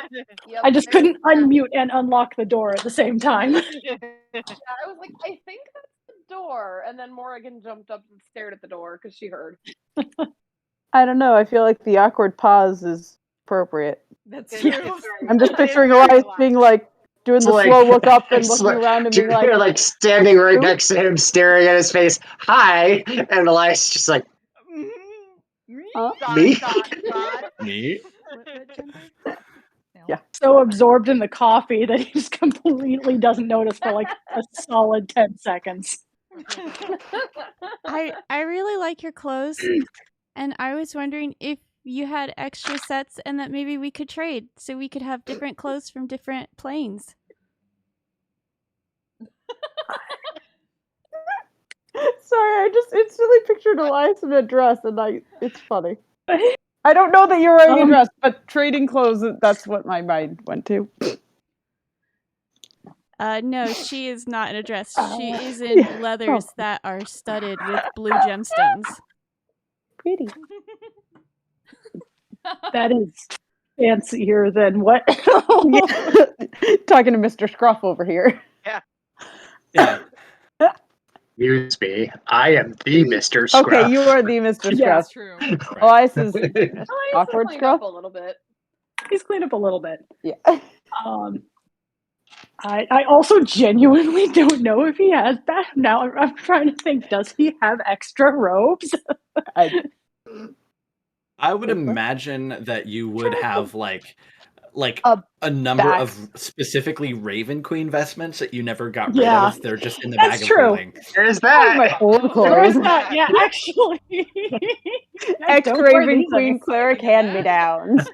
Yep, I just there couldn't it is. unmute and unlock the door at the same time. Yeah, I was like, I think that's the door. And then Morrigan jumped up and stared at the door because she heard. I don't know. I feel like the awkward pause is appropriate. That's It's true. very- I'm just it is picturing very Elias relaxed. being like doing It's the like- slow look up and it's looking like- around and being You're like, like standing right "Who?" next to him, staring at his face. Hi, and Elias just like Huh? me. Me? What gender? Yeah. So absorbed in the coffee that he just completely doesn't notice for like a solid 10 seconds. I really like your clothes, and I was wondering if you had extra sets and that maybe we could trade so we could have different clothes from different planes. Sorry, I just instantly pictured Elias in a dress, and it's funny. I don't know that you're wearing a dress, but trading clothes, that's what my mind went to. No, she is not in a dress. She is in leathers that are studded with blue gemstones. Pretty. That is fancier than what? Yeah. Talking to Mr. Scruff over here. Yeah. Excuse me, I am the Mr. Scruff. Okay, you are the Mr. Yeah. Scruff. That's true. Elias is Elias awkward cleaned Scruff. up a little bit. He's cleaned up a little bit. Yeah. I also genuinely don't know if he has that. Now I'm trying to think, does he have extra robes? I would imagine that you would have like A a number bag. of specifically Raven Queen vestments that you never got rid Yeah. of. They're just in the That's bag true. of holding. There's My that. old There clothes. is that. Yeah, actually. I Ex don't wear Raven these Queen anymore. cleric hand me downs.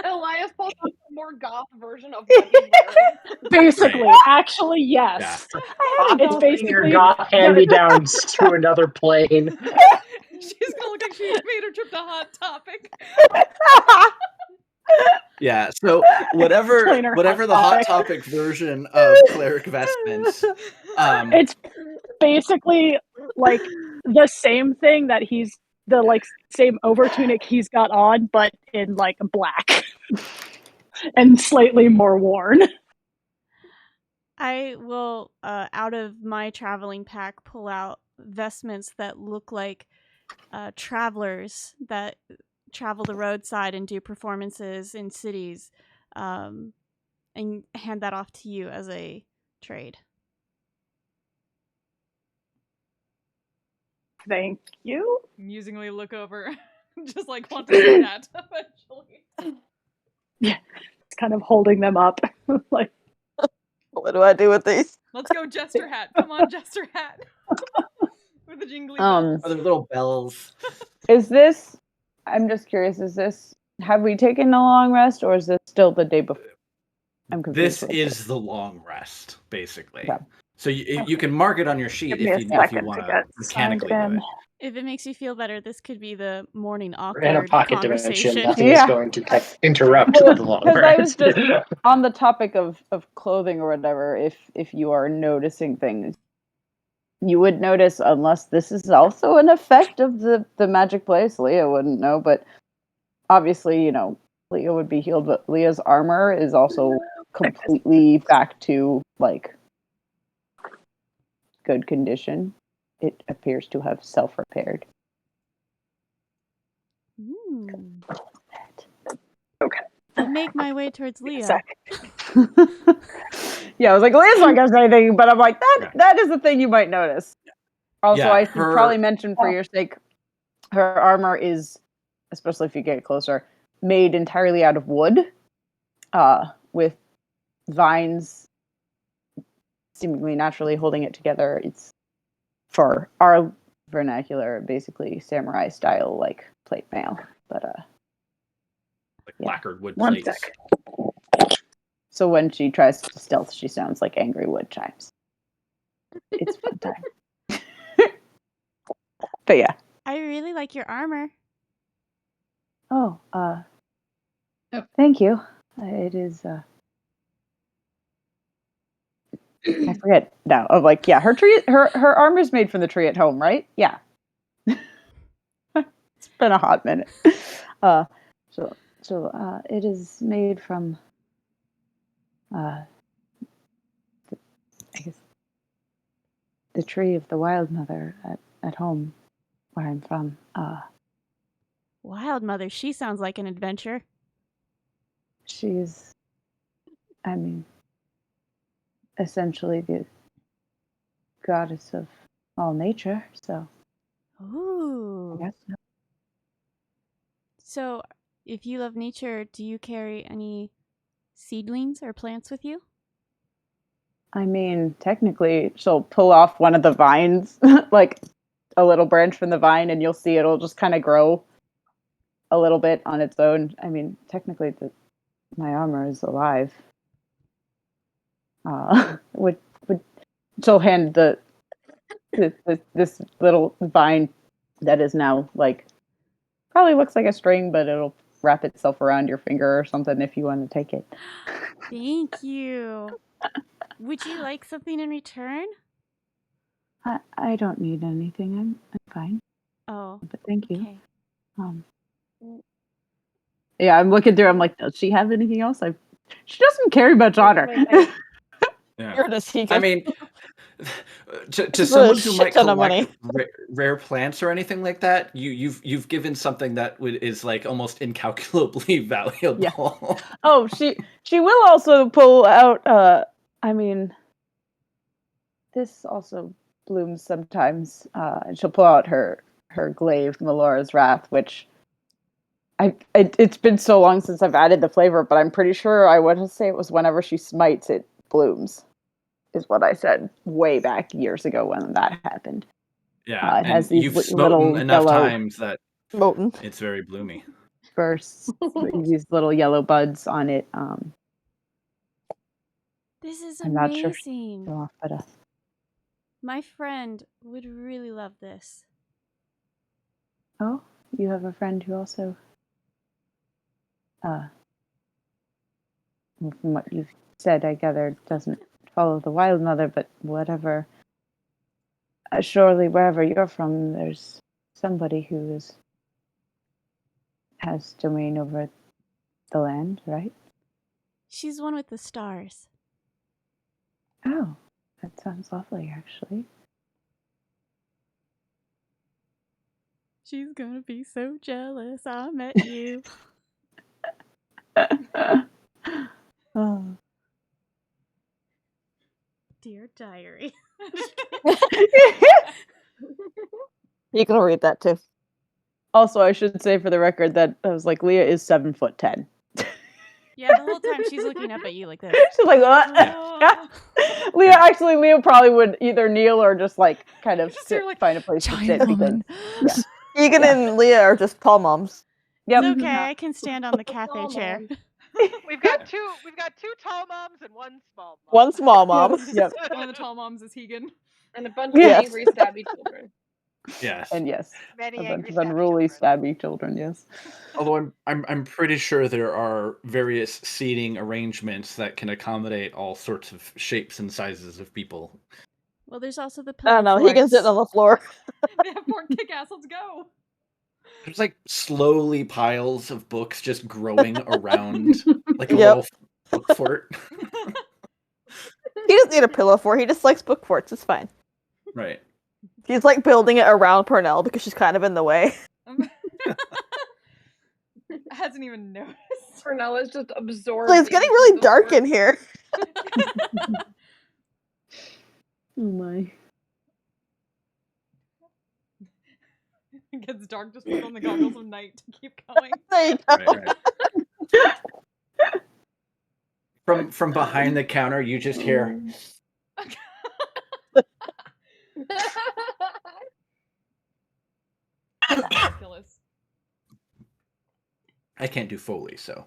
Elias pulls out a more goth version of what he's wearing. Basically, Right. actually, yes. It's Your basically goth hand-me-downs to another plane. She's gonna look like she made her trip to Hot Topic. Yeah, so whatever Plainer the Hot Hot Topic version of cleric vestments. It's basically like the same thing that he's the like same over tunic he's got on, but in like black and slightly more worn. I will, out of my traveling pack, pull out vestments that look like travelers that travel the roadside and do performances in cities, and hand that off to you as a trade. Thank you. Musingly look over, just like want to see that eventually. Yeah, it's kind of holding them up. Like, What do I do with these? Let's go, Jester Hat. Come on, Jester Hat. With the jingly bells. Are there little bells? Is this? I'm just curious. Is this? Have we taken a long rest, or is this still the day before? I'm confused. This is the long rest, basically. Okay. So you can mark it on your sheet give me a if you second want to to get mechanically signed do in. it. If it makes you feel better, this could be the morning We're in a awkward pocket dimension. conversation. Nothing is Yeah. going to interrupt Well, the long because I was rest. just on the topic of clothing or whatever. If you are noticing things, you would notice, unless this is also an effect of the magic place. Leah wouldn't know, but obviously, Leah would be healed. But Leah's armor is also completely back to like good condition. It appears to have self-repaired. Okay. I make my way towards Leah. Sec. Yeah, I was like, Leah's not gonna say anything, but I'm like, that is the thing you might notice. Also, Yeah, I should probably mention for your sake, her armor is, especially if you get closer, made entirely out of wood, with vines seemingly naturally holding it together. It's, for our vernacular, basically samurai style, like plate mail, but Like lacquered wood One plates. sec. so when she tries to stealth, she sounds like angry wood chimes. It's fun time. But yeah. I really like your armor. Oh, thank you. It is, I forget now. I'm like, yeah, her armor is made from the tree at home, right? Yeah. It's been a hot minute. So it is made from, I guess, the tree of the Wild Mother at home, where I'm from. Wild Mother, she sounds like an adventure. She's, I mean, essentially the goddess of all nature, so Ooh. I guess so. So, if you love nature, do you carry any seedlings or plants with you? I mean, technically, she'll pull off one of the vines, like a little branch from the vine, and you'll see it'll just kind of grow a little bit on its own. I mean, technically, my armor is alive. Would she'll hand this little vine that is now like probably looks like a string, but it'll wrap itself around your finger or something if you want to take it. Thank you. Would you like something in return? I don't need anything. I'm fine. Oh, But thank you. okay. Yeah, I'm looking through. I'm like, does she have anything else? She doesn't carry much on her. Yeah. You're just I mean, to for a someone who shit might ton of money. collect rare plants or anything like that, you've given something that is like almost incalculably valuable. Yeah. Oh, she will also pull out. I mean, this also blooms sometimes. And she'll pull out her glaive, Melora's Wrath, which it's been so long since I've added the flavor, but I'm pretty sure I want to say it was whenever she smites, it blooms. Is what I said way back years ago when that happened. Yeah, it has and these you've little smoten enough yellow times that Moten. it's very bloomy. bursts, these little yellow buds on it. This is I'm not sure. amazing. But My friend would really love this. oh, you have a friend who also, from what you've said, I gather doesn't follow the Wild Mother, but whatever. Surely, wherever you're from, there's somebody who has domain over the land, right? She's one with the stars. Oh, that sounds lovely, actually. She's gonna be so jealous I met you. Oh. Dear diary. You can read that too. Also, I should say for the record that I was like, Leah is 7'10". Yeah, the whole time she's looking up at you like this. She's like, what? Oh. Leah probably would either kneel or just like kind of Just sit, hear, like, find a place to Giant sit because woman. Egan and Leah are just tall moms. yep. It's okay, I can stand on the cafe chair. We've got two tall moms and one small mom. One small mom. Yep. One of the tall moms is Hegan. And a bunch of Yes. angry, stabby children. Yes. And yes, Many a bunch angry of stabby unruly children. stabby children. Yes. Although I'm pretty sure there are various seating arrangements that can accommodate all sorts of shapes and sizes of people. Well, there's also the I pillow don't know. Hegan's sitting on the floor. They have more kick-ass, let's go. There's like slowly piles of books just growing around like a Yep. little book fort. He doesn't need a pillow fort. He just likes book forts. It's fine. Right. He's like building it around Purnell because she's kind of in the way. I hasn't even noticed. Purnell is just absorbed. It's getting really dark in here. Oh my. It gets dark, just put on the goggles of night to keep going. There you go. Right. From behind the counter, you just hear. Ridiculous. I can't do Foley, so.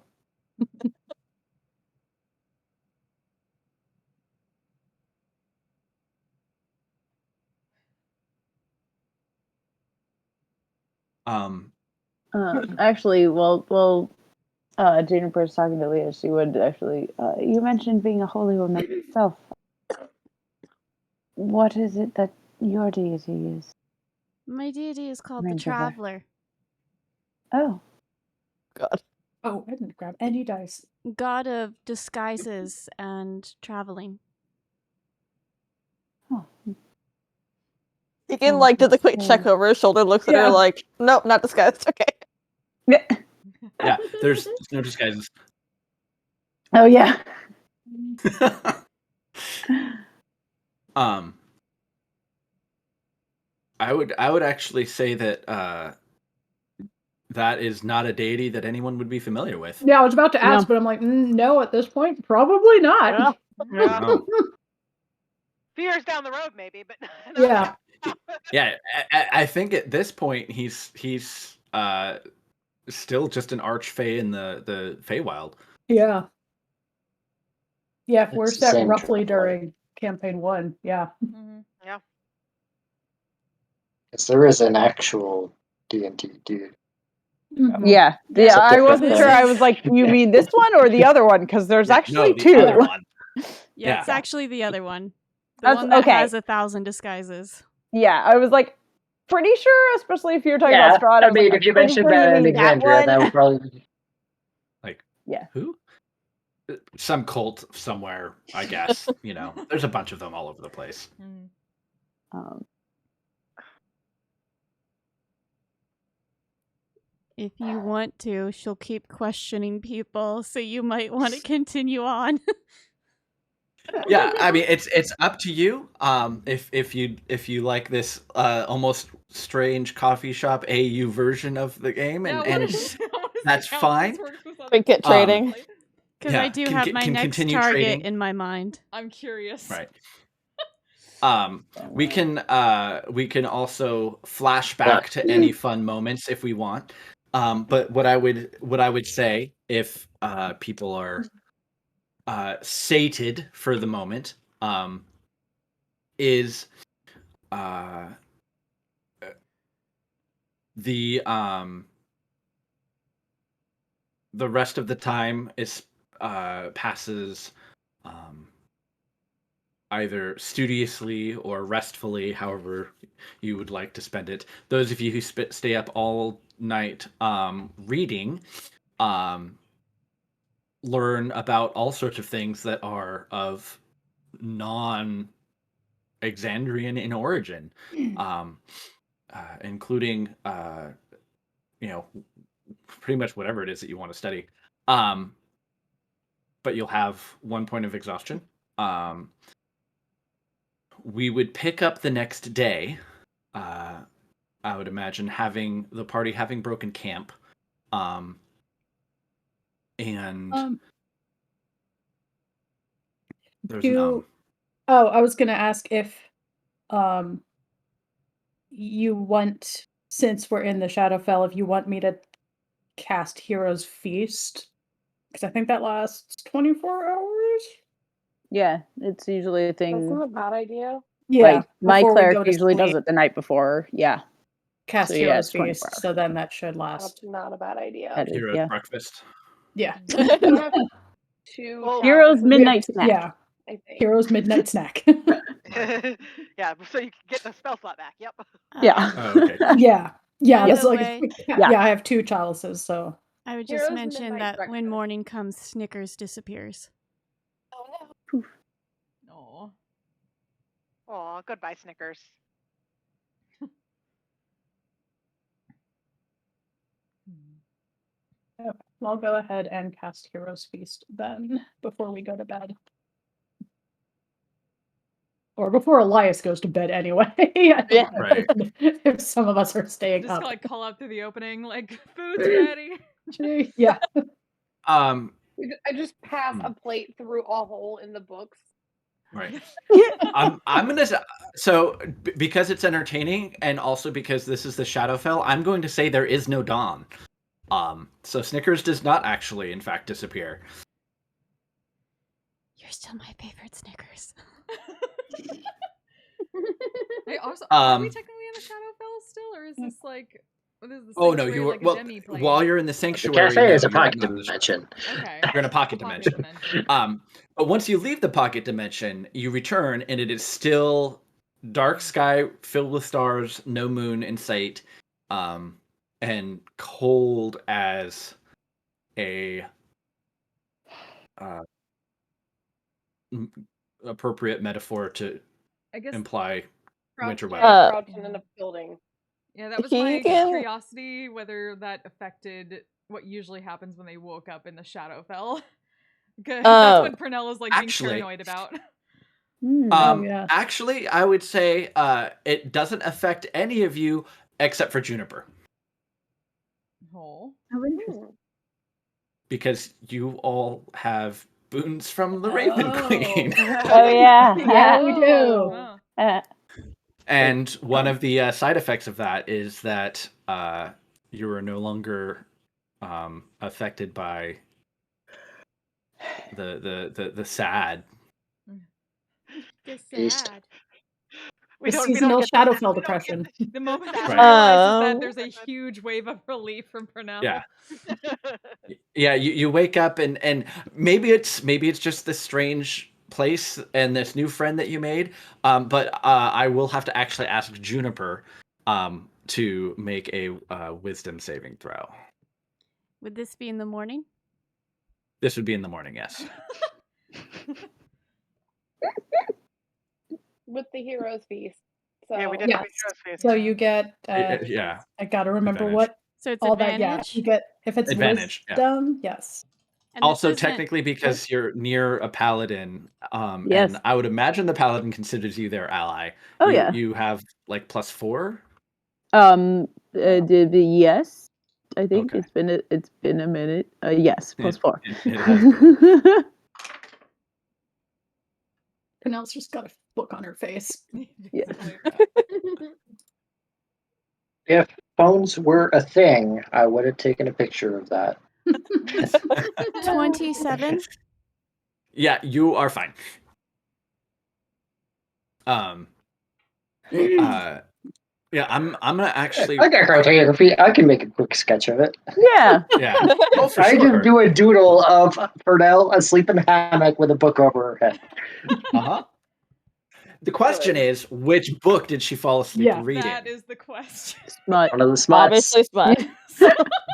Actually, Juniper's talking to Leah. She would actually. You mentioned being a holy woman yourself. What is it that your deity is? My deity is called the Ranger there. Traveler. Oh, God. Oh, I didn't grab any dice. God of disguises and traveling. oh. Egan like does a quick check over his shoulder, looks at her Yeah. like, nope, not disguised. Okay. Yeah, there's no disguises. Oh yeah. I would actually say that that is not a deity that anyone would be familiar with. Yeah, I was about to ask, No. but I'm like, no, at this point, probably not. Yeah. No. Few years down the road, maybe, but not Yeah. now. Yeah, I think at this point he's still just an archfey in the Feywild. Yeah. Yeah, if we're It's the set same roughly general way. during campaign 1, yeah. Mhm. Yeah. Because there is an actual D&D dude. Mhm. Yeah. It's Yeah. a I different wasn't one. sure. I was like, you mean this one or the other one? Because there's actually the two. other one. Yeah, it's Yeah. actually the other one. The That's- one that okay. has 1,000 disguises. Yeah, I was like, pretty sure, especially if you're talking Yeah, about Strahd. I was mean, like, if you I'm pretty mentioned sure that in mean that Alexandria, that one. would probably be... Like, Yeah. who? Some cult somewhere, I guess. You know, there's a bunch of them all over the place. Mhm. If you want to, she'll keep questioning people, so you might want to continue on. Yeah, I mean it's up to you. If you like this almost strange coffee shop AU version of the game, Yeah, and what is that's how fine. this works with other Trinket people? trading. Because Yeah, I do can- have can- my can next continue target trading. in my mind. I'm curious. Right. We can also flash back to any fun moments if we want. But what I would say if people are sated for the moment is the rest of the time is passes either studiously or restfully, however you would like to spend it. Those of you who stay up all night reading learn about all sorts of things that are of non-Exandrian in origin. including pretty much whatever it is that you want to study. But you'll have 1 point of exhaustion. We would pick up the next day. I would imagine the party having broken camp. And there's I was gonna ask if you want, since we're in the Shadowfell, if you want me to cast Hero's Feast, because I think that lasts 24 hours. Yeah, it's usually a That's thing. not a bad idea. Yeah, Like my before we cleric go to usually does sleep, it the night before. Yeah, cast so yeah, Hero's it's 24 Feast, hours. so then that should That's last. not a bad idea. That is, Hero's yeah. breakfast. Yeah. We have 2 Hero's chalices, midnight snack. Yeah, I think. Hero's midnight snack. Yeah, so you can get the spell slot back. Yep. Yeah. Oh, okay. Yeah, By that's the like way, yeah. I have 2 chalices, so I would just Hero's mention midnight that when breakfast. morning comes, Snickers disappears. No. Oh, goodbye, Snickers. I'll go ahead and cast Hero's Feast then before we go to bed. Or before Elias goes to bed anyway. I don't Yeah. know Right. if some of us are staying Just up. like call out through the opening, like food's ready. Yeah. I just pass a plate through a hole in the books. Right. I'm gonna because it's entertaining and also because this is the Shadowfell, I'm going to say there is no dawn. So Snickers does not actually, in fact, disappear. You're still my favorite Snickers. Hey, also, are we technically in the Shadowfell still, or is this like? Is the Oh no, sanctuary you were like a well demi plane? while you're in the The sanctuary. cafe no, is a you're pocket not in the dimension. Okay. You're in a pocket Pocket dimension. dimension. But once you leave the pocket dimension, you return, and it is still dark sky filled with stars, no moon in sight, and cold as a appropriate metaphor to I guess imply winter Crouched weather. crouched in a building. Yeah, that was my Keegan? curiosity whether that affected what usually happens when they woke up in the Shadowfell. That's what Pernell is like being Actually- paranoid about. Yes. Actually, I would say it doesn't affect any of you except for Juniper, Oh. How interesting. because you all have boons from the Raven Queen. Oh yeah. Yeah, we do. Oh. And one of the side effects of that is that you are no longer affected by the sad. The Beast. sad. We The don't seasonal get Shadowfell we don't depression. get The moment that Right. she realizes that Oh. there's a huge wave of relief from Pernell. Yeah. Yeah, you wake up and maybe it's just this strange place and this new friend that you made. But I will have to actually ask Juniper to make a wisdom saving throw. Would this be in the morning? This would be in the morning, yes. With the Hero's Feast. So Yeah, we did Yes. have a Hero's Feast. So you get Yeah. I gotta remember Advantage. what So it's all that. Yeah, advantage. you get if it's Advantage, yeah. wisdom. Yes. And this Also, isn't- technically, because you're near a paladin, Yes. and I would imagine the paladin considers you their ally. Oh, you, yeah. You have like +4. Yes. I think Okay. it's been a minute. Yes, +4. It has been. Pernell's just got a look on her face. Yeah. If phones were a thing, I would have taken a picture of that. 27. Yeah, you are fine. Yeah, I'm gonna actually. I got cartography. I can make a quick sketch of it. Yeah. Yeah. Oh, for I sure. just do a doodle of Pernell asleep in a hammock with a book over her head. Uh-huh. The question is, which book did she fall asleep Yeah. reading? That is the question. Smut. One of the smuts. Obviously smut.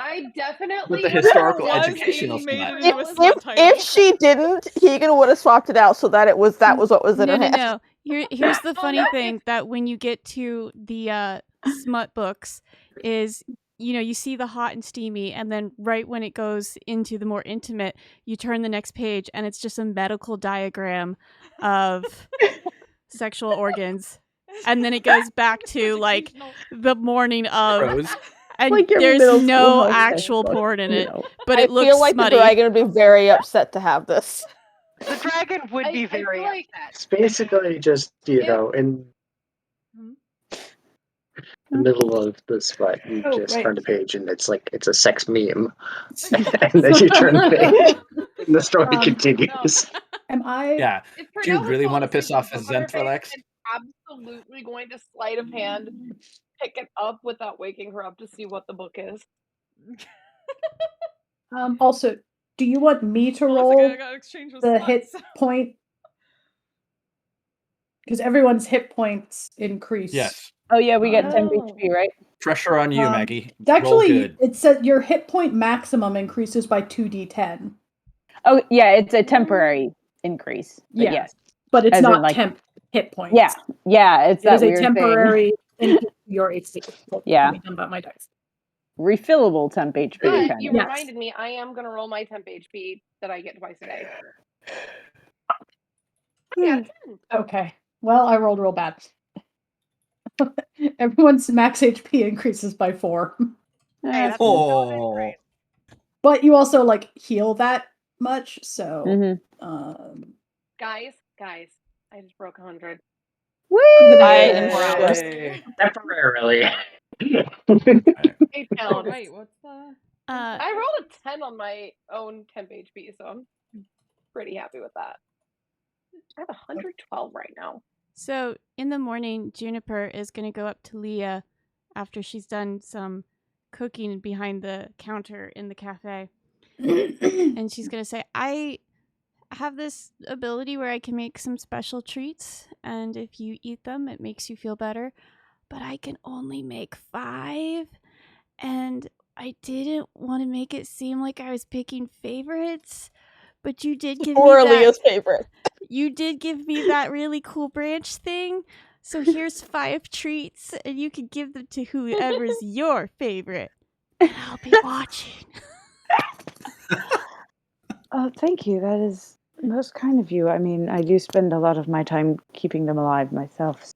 I definitely With the historical Was educational animated smut. into a If subtitle. she didn't, Keegan would have swapped it out so that was what was in No, her no, hand. no. Here's the funny thing that when you get to the smut books is, you see the hot and steamy, and then right when it goes into the more intimate, you turn the next page and it's just a medical diagram of sexual organs. And then it goes back to like the morning of, Rose. and Like your there's middle school no health actual textbook, porn in you it, know. but I it looks feel like smutty. the dragon would be very upset to have this. The dragon would be I feel very like It's basically just, in the middle of the spot, you Oh, just right. turn the page and it's a sex meme. And then you turn the page and the story continues. Am I? Yeah. if Do you Pernell was really falling want to asleep piss with a off a book on her face, Zentralex? I'm absolutely going to sleight of hand pick it up without waking her up to see what the book is. Also, do you want me to Hold on a roll second, I gotta exchange with the hit sluts. point? Because everyone's hit points increase. Yes. Oh yeah, we get 10 Oh. HP, right? Pressure on you, Maggie. It's actually, Roll good. it said your hit point maximum increases by 2d10. Oh yeah, it's a temporary increase. But Yeah. yes. But it's As in, not like- temp hit points. Yeah. Yeah, it's It that is a weird thing. temporary increase to your HP. Yeah. Let me dump out my dice. Refillable temp HP. But kind you of. Yes. reminded me, I am going to roll my temp HP that I get twice a day. Yeah, 10. Okay. Well, I rolled real bad. Everyone's max HP increases by 4. Hey, that's still Oh. great. But you also like heal that much, so Mhm. Guys, I just broke 100. Woo! I am Yay. Temporarily. It Oh counts. wait, what's the? I rolled a 10 on my own temp HP, so I'm pretty happy with that. I have 112 right now. So in the morning, Juniper is going to go up to Leah after she's done some cooking behind the counter in the cafe. And she's going to say, I have this ability where I can make some special treats. And if you eat them, it makes you feel better. But I can only make 5. And I didn't want to make it seem like I was picking favorites. But you did give me Or that. Leah's favorite. You did give me that really cool branch thing. So here's 5 treats, and you can give them to whoever's your favorite. And I'll be watching. Oh, thank you. That is most kind of you. I mean, I do spend a lot of my time keeping them alive myself.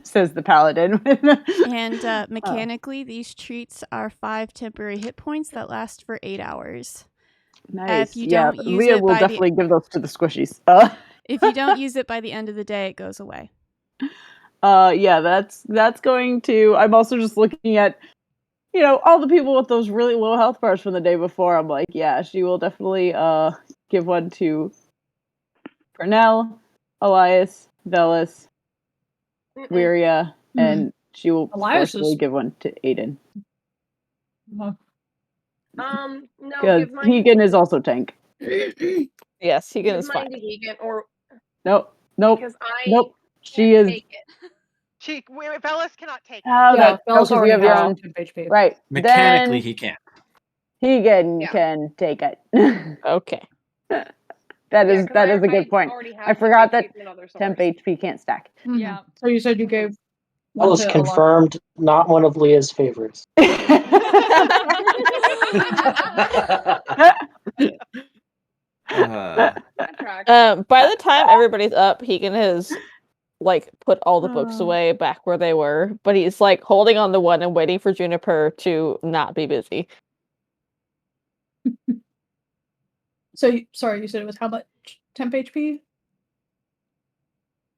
Says the paladin. And mechanically, these treats are 5 temporary hit points that last for 8 hours. Nice. If you Yeah, don't use Leah it will by the- definitely give those to the squishies. If you don't use it by the end of the day, it goes away. Yeah, that's going to. I'm also just looking at, all the people with those really low health bars from the day before. I'm like, yeah, she will definitely give one to Pernell, Elias, Velis, Wiria, and she will Elias forcefully is- give one to Aiden. No, Because give mine. Hegan is also tank. Yes, Hegan Give is mine fine. to Hegan, or Nope. because I Nope. She can't is. take it. Bellis cannot take it. Oh, Yeah, no, Bells because you already have your has own. temp HP. Right. Mechanically, Then he can't. Hegan Yeah. can take it. Okay. That Yeah, is 'cause a good point. already have I forgot temp that HP from another temp source. HP can't stack. Yeah. So you said you gave one Alice to confirmed, not one of Leah's favorites. That tracks. By the time everybody's up, Hegan has put all the books away back where they were, but he's holding on to one and waiting for Juniper to not be busy. Sorry, you said it was how much temp HP?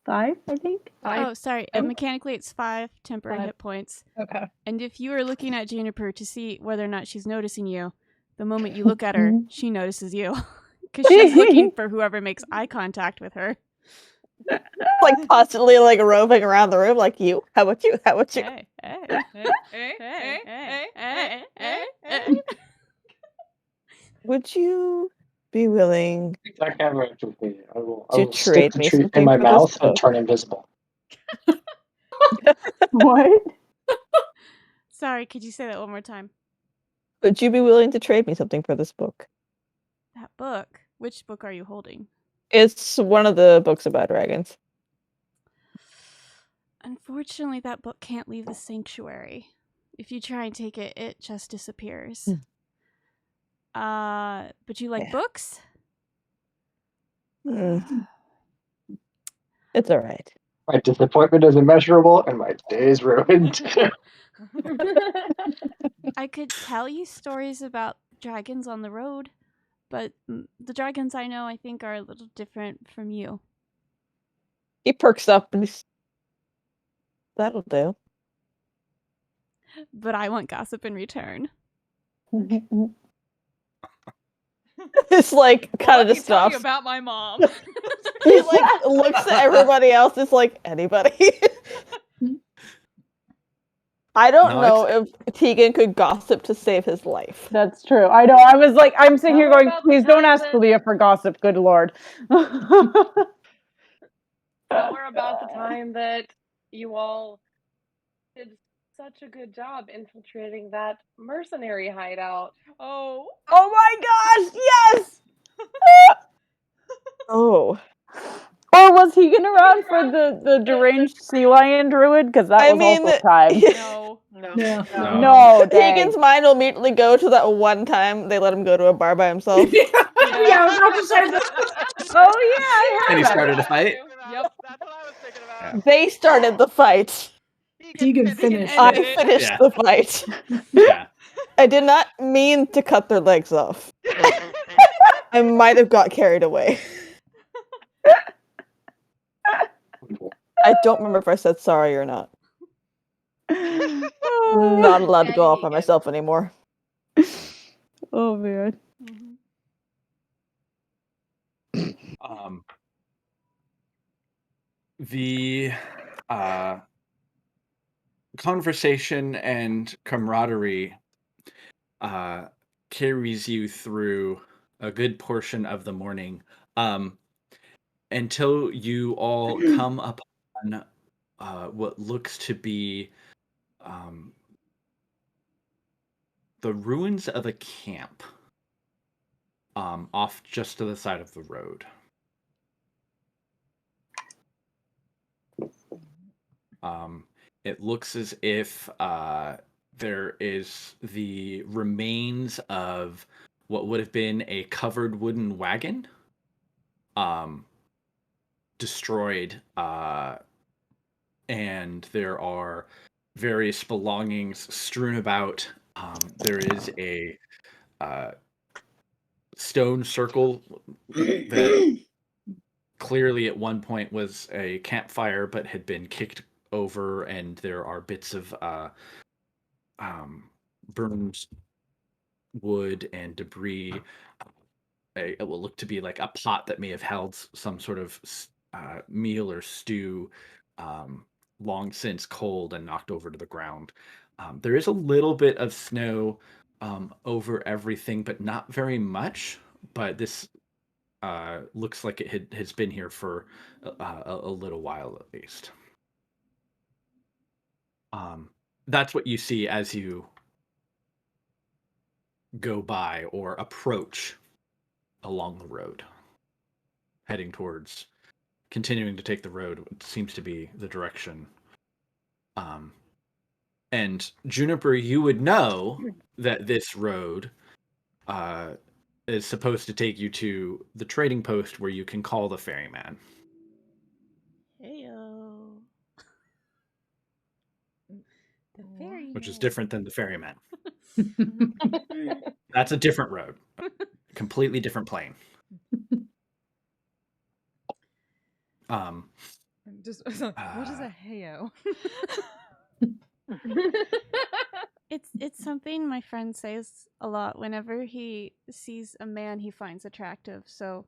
5, I think. Oh, sorry. Mechanically, it's 5 temporary 5. hit points. Okay. And if you are looking at Juniper to see whether or not she's noticing you, the moment you look at her, she notices you. Because she's looking for whoever makes eye contact with her. Constantly roving around the room like you. How about you? How about you? Hey, hey, Would you be willing That camera actually, I will to stick trade the me treat in something my for this mouth and book? turn invisible. What? Sorry, could you say that one more time? Would you be willing to trade me something for this book? That book? Which book are you holding? It's one of the books about dragons. Unfortunately, that book can't leave the sanctuary. If you try and take it, it just disappears. But you like books? It's all right. My disappointment is immeasurable, and my day is ruined. I could tell you stories about dragons on the road, but the dragons I know, I think, are a little different from you. He perks up and he's... That'll do. But I want gossip in return. It's like kind of Let me just tell you stops. about my mom. He like looks at everybody else. It's like anybody. I don't know if Tegan could gossip to save his life. That's true. I know. I was like, I'm sitting Tell here her going, about the please don't time ask that- Leah for gossip. Good lord. Tell her about the time that you all did such a good job infiltrating that mercenary hideout. Oh. Oh my gosh, yes! Oh. Or was he going around for the deranged sea lion druid? Because that I was mean, also time. No. Yeah. No, dang. Tegan's mind will immediately go to that one time they let him go to a bar by himself. Yeah, I was about to say that. Oh yeah, I And he heard started that. a fight. Yep. That's what I was thinking about. They started the fight. Tegan finished I it. finished Yeah. the fight. Yeah. I did not mean to cut their legs off. I might have got carried away. I don't remember if I said sorry or not. Not allowed to go off by myself anymore. Oh man. The conversation and camaraderie carries you through a good portion of the morning until you all come upon what looks to be the ruins of a camp off just to the side of the road. It looks as if there is the remains of what would have been a covered wooden wagon destroyed, and there are various belongings strewn about. There is a stone circle that clearly at one point was a campfire but had been kicked over, and there are bits of burned wood and debris. It will look to be like a pot that may have held some sort of meal or stew, long since cold and knocked over to the ground. There is a little bit of snow over everything, but not very much. But this looks like it has been here for a little while at least. That's what you see as you go by or approach along the road, heading towards, continuing to take the road. It seems to be the direction. And Juniper, you would know that this road is supposed to take you to the trading post where you can call the ferryman. Heyo. The ferry. Which is different than the ferryman. That's a different road. Completely different plane. Just what is a heyo? It's something my friend says a lot whenever he sees a man he finds attractive. So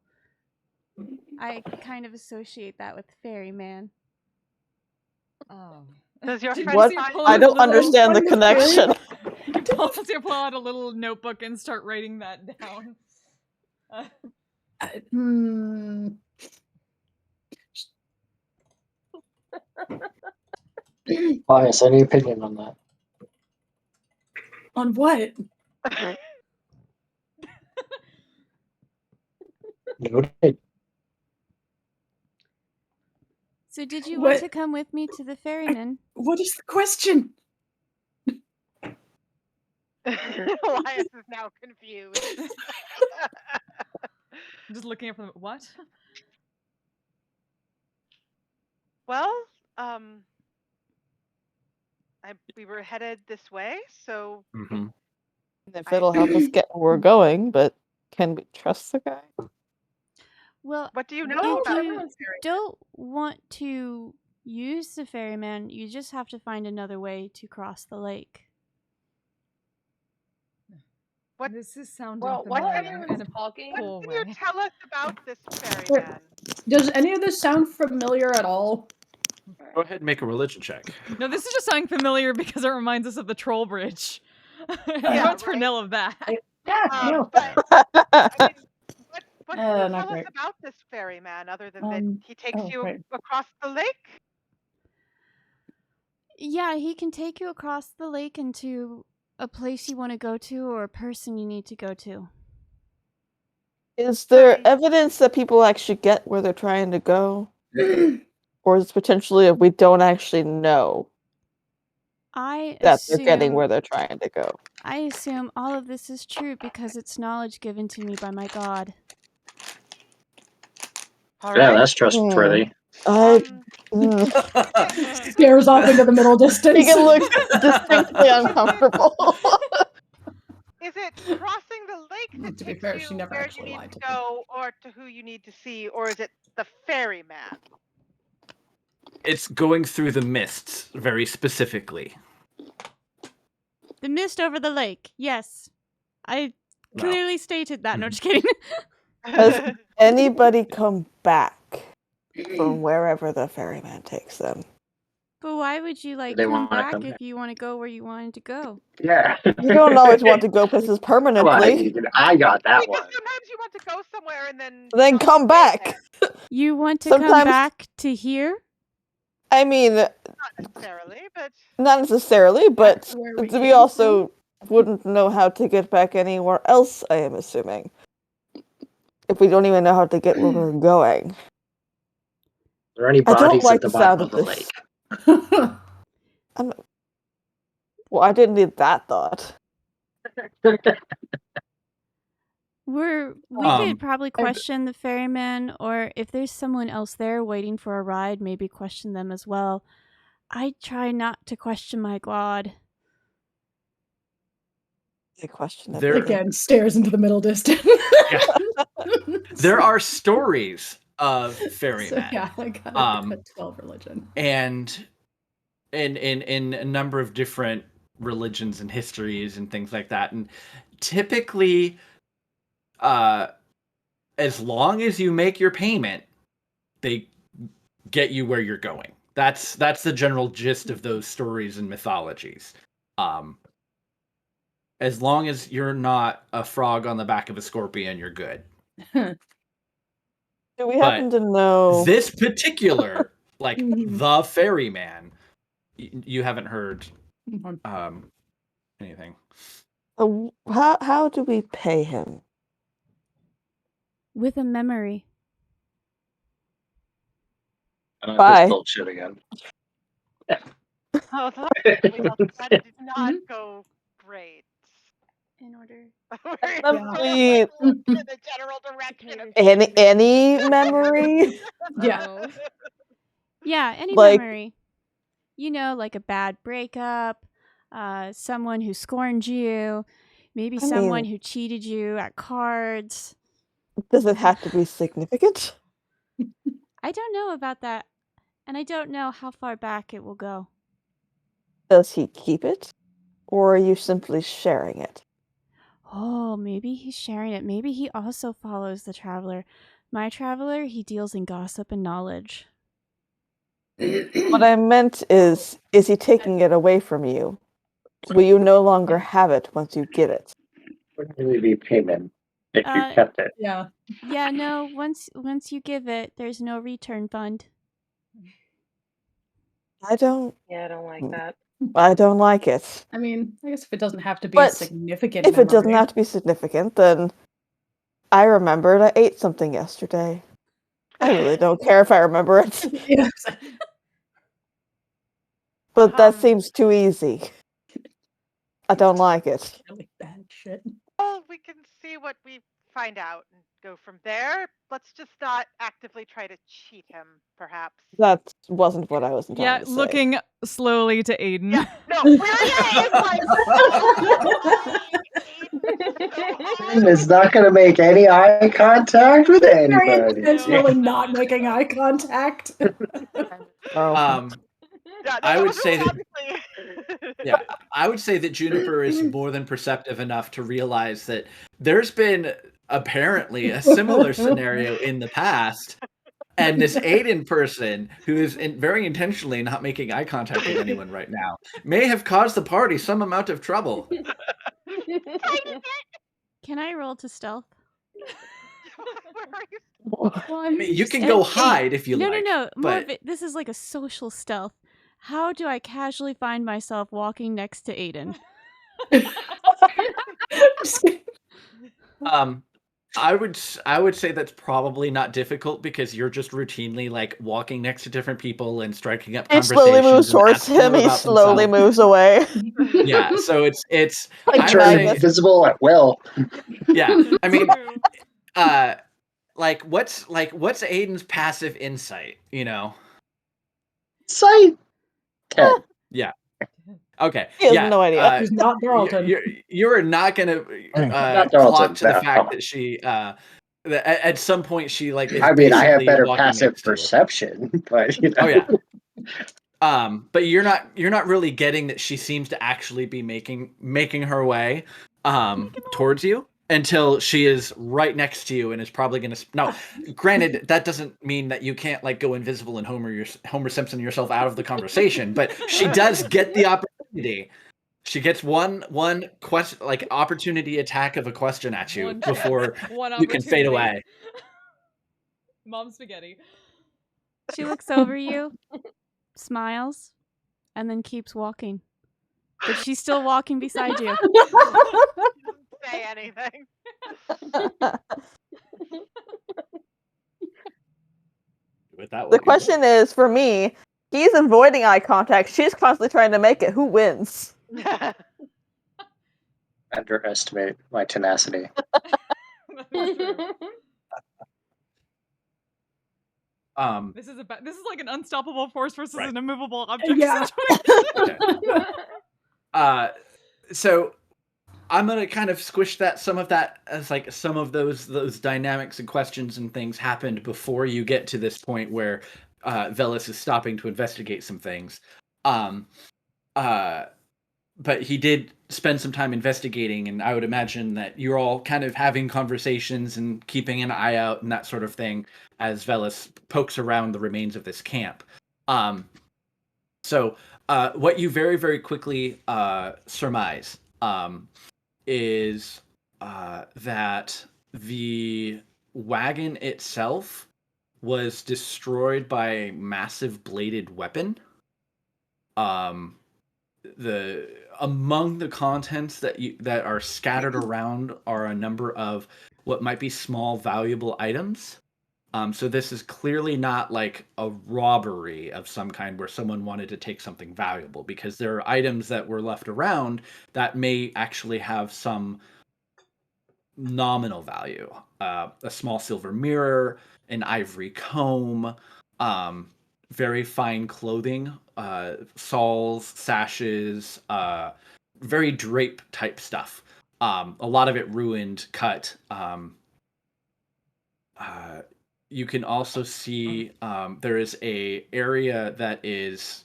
I kind of associate that with ferryman. Oh. Does your friend What? find I don't understand the connection. Volunteer pull out a little notebook and start writing that down. Bias, any opinion on that? On what? Noted. So did you What- want to come with me to the ferryman? What is the question? Elias is now confused. I'm just looking at them. What? Well, we were headed this way, so Mhm. If it'll help us get where we're going, but can we trust the guy? Well, what do you know if about you this ferry? don't want to use the ferryman, you just have to find another way to cross the lake. What- This is sounding Well, while familiar everyone's in a talking, poor Can you way. tell us about this ferryman? Does any of this sound familiar at all? Go ahead and make a religion check. No, this is just sounding familiar because it reminds us of the troll bridge. Yeah, Votes for right. nil of that. Yeah, no. But I mean, what can you not tell great. us about this ferryman other than that he takes oh, you right. across the lake? Yeah, he can take you across the lake into a place you want to go to or a person you need to go to. Is there Right. evidence that people actually get where they're trying to go? Or is it potentially we don't actually know I that they're getting assume where they're trying to go? I assume all of this is true because it's knowledge given to me by my god. All Yeah, right. that's trustworthy. Stares off into the middle distance. He can look distinctly uncomfortable. Is it crossing the lake that To be takes fair, you she never where you actually need lied to to me. go, or to who you need to see, or is it the ferryman? It's going through the mists very specifically. The mist over the lake. Yes. I No. clearly stated that. No, just kidding. Has anybody come back from wherever the ferryman takes them? But why would you like They come wanna back come if back. you want to go where you wanted to go? Yeah. You don't always want to go places permanently. I got that Because one. sometimes you want to go somewhere and then Then don't come stay back. there. You want to come Sometimes- back to here? I mean, Not necessarily, but not necessarily, but where we we came also wouldn't know how to get back anywhere else, I am assuming. If we don't even know how to get where we're going. Are there any I don't bodies like at the the sound bottom of of this. the lake? Well, I didn't need that thought. We could probably question the ferryman, or if there's someone else there waiting for a ride, maybe question them as well. I try not to question my god. I question There- everything. Again, stares into the middle distance. There are stories of ferrymen. So, yeah, I got a 12 religion. And in a number of different religions and histories and things like that. And typically, as long as you make your payment, they get you where you're going. That's the general gist of those stories and mythologies. As long as you're not a frog on the back of a scorpion, you're good. Do we happen to know This particular, like the ferryman, you haven't heard anything. how do we pay him? With a memory. And Bye. I just shit again. oh, that did not go great. In order. Lovely. In the general direction of Any memory? Yeah. Yeah, any Like- memory. You know, like a bad breakup, someone who scorned you, maybe I someone mean- who cheated you at cards. Does it have to be significant? I don't know about that, and I don't know how far back it will go. Does he keep it? Or are you simply sharing it? Oh, maybe he's sharing it. Maybe he also follows the traveler. My traveler, he deals in gossip and knowledge. What I meant is he taking it away from you? Will you no longer have it once you get it? Wouldn't really be payment if you Uh, kept it. Yeah. Yeah, no, once you give it, there's no return fund. I don't Yeah, I don't like that. like it. I mean, I guess if it doesn't have to be But a significant If it doesn't memory. have to be significant, then I remembered I ate something yesterday. I really don't care if I remember it. Yes. But that seems too easy. I don't like it. Really bad shit. Well, we can see what we find out and go from there. Let's just not actively try to cheat him, perhaps. That wasn't what I was intending Yeah, to say. looking slowly to Aiden. Yeah, no, Aiden is not going to make any eye contact with Very anybody. intentionally not making eye contact. Yeah, I that would was say really that. obviously. Yeah, I would say that Juniper is more than perceptive enough to realize that there's been apparently a similar scenario in the past, and this Aiden person, who is very intentionally not making eye contact with anyone right now, may have caused the party some amount of trouble. Can I roll to stealth? I mean, you can go hide if you no, like. No, more but of it. This is like a social stealth. How do I casually find myself walking next to Aiden? I would say that's probably not difficult because you're just routinely like walking next to different people and striking up He conversations. slowly moves and towards asking him. them He about slowly themselves. moves away. Yeah, so it's. I I would turn say, invisible at will. yeah, I mean, like what's Aiden's passive insight? You know. Sight. 10. Yeah. Okay. He has yeah. no idea. He's not Darlton. You're not gonna Not clock Darlton, to the no. fact that she that at some point she like is I mean, I have basically better walking passive next to you. perception, but you know. Oh yeah. But you're not really getting that she seems to actually be making her way towards you until she is right next to you and is probably gonna no. Granted, that doesn't mean that you can't like go invisible and Homer Simpson yourself out of the conversation, but she does get the opportunity. She gets one question, like opportunity attack of a question at you before you can fade away. Mom spaghetti. She looks over you, smiles, and then keeps walking. But she's still walking beside you. Say anything. The question is, for me, he's avoiding eye contact. She's constantly trying to make it. Who wins? Underestimate my tenacity. This is like an unstoppable force versus an immovable object Yeah. situation. So I'm gonna kind of squish some of that as like some of those dynamics and questions and things happened before you get to this point where Velis is stopping to investigate some things. But he did spend some time investigating, and I would imagine that you're all kind of having conversations and keeping an eye out and that sort of thing as Velis pokes around the remains of this camp. So what you very, very quickly surmise is that the wagon itself was destroyed by a massive bladed weapon. Among the contents that are scattered around are a number of what might be small valuable items. So this is clearly not like a robbery of some kind where someone wanted to take something valuable, because there are items that were left around that may actually have some nominal value. A small silver mirror, an ivory comb, very fine clothing, shawls, sashes, very drape type stuff. A lot of it ruined, cut. You can also see there is a area that is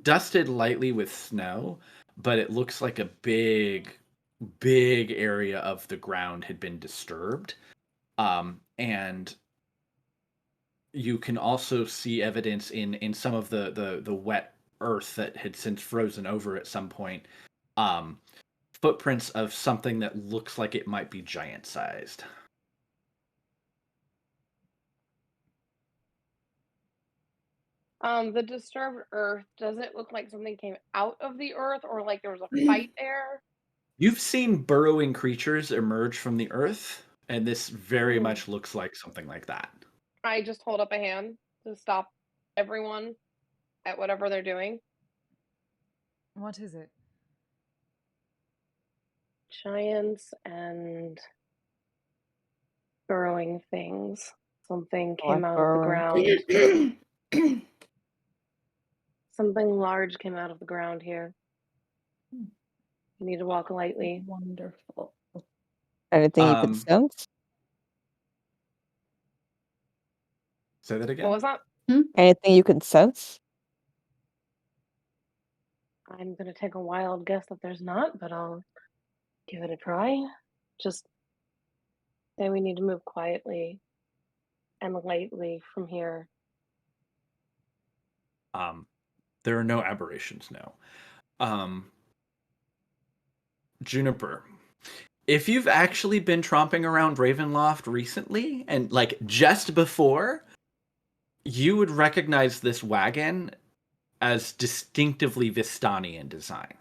dusted lightly with snow, but it looks like a big area of the ground had been disturbed. And you can also see evidence in some of the wet earth that had since frozen over at some point. Footprints of something that looks like it might be giant-sized. The disturbed earth, does it look like something came out of the earth or like there was a fight there? You've seen burrowing creatures emerge from the earth, and this very much looks like something like that. I just hold up a hand to stop everyone at whatever they're doing. What is it? Giants and burrowing things. Something I like came out of the burrowing. ground. Something large came out of the ground here. You need to walk lightly. Wonderful. Anything you could sense? Say that again. What was that? Anything you can sense? I'm gonna take a wild guess that there's not, but I'll give it a try. Just say we need to move quietly and lightly from here. There are no aberrations, no. Juniper, if you've actually been tromping around Ravenloft recently, and like just before, you would recognize this wagon as distinctively Vistani in design.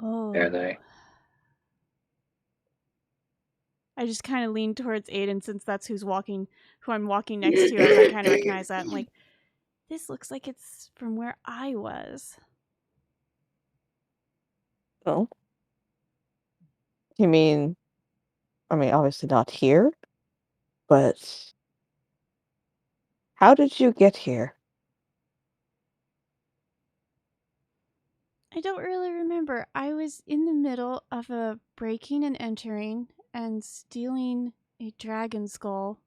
Oh. Are they? I just kind of lean towards Aiden since that's who I'm walking next to, as I kind of recognize that. I'm like, this looks like it's from where I was. Oh. You mean, obviously not here, but how did you get here? I don't really remember. I was in the middle of a breaking and entering and stealing a dragon skull.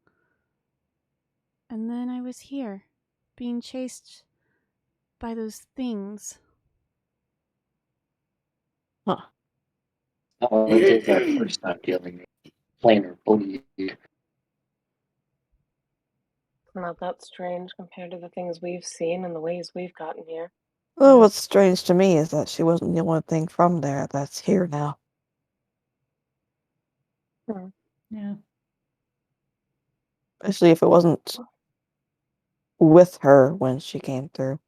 And then I was here, being chased by those things. Huh. Oh, I did that first time dealing with planar bully. Not that strange compared to the things we've seen and the ways we've gotten here. Well, what's strange to me is that she wasn't the only thing from there that's here now. Yeah. Especially if it wasn't with her when she came through.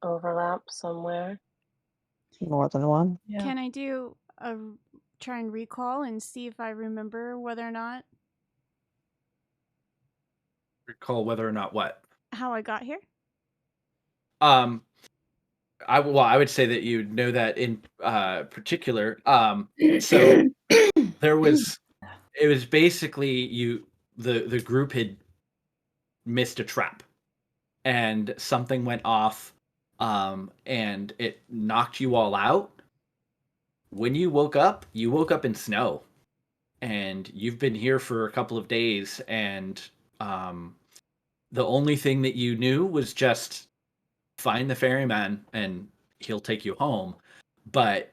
Overlap somewhere. More than one. Yeah. Can I do a try and recall and see if I remember whether or not Recall whether or not what? how I got here? I would say that you know that in particular. So it was basically the group had missed a trap, and something went off, and it knocked you all out. When you woke up in snow, and you've been here for a couple of days, and the only thing that you knew was just find the ferryman and he'll take you home. But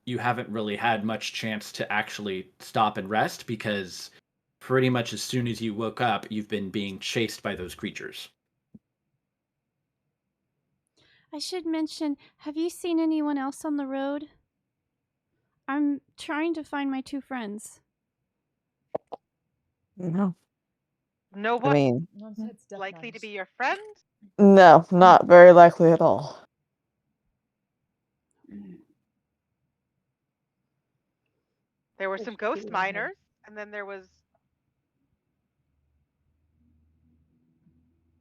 you haven't really had much chance to actually stop and rest because pretty much as soon as you woke up, you've been being chased by those creatures. I should mention, have you seen anyone else on the road? I'm trying to find my two friends. No. Nobody Not besides Death likely to Knight. be your friend? No, not very likely at all. There were some ghost miners, and then there was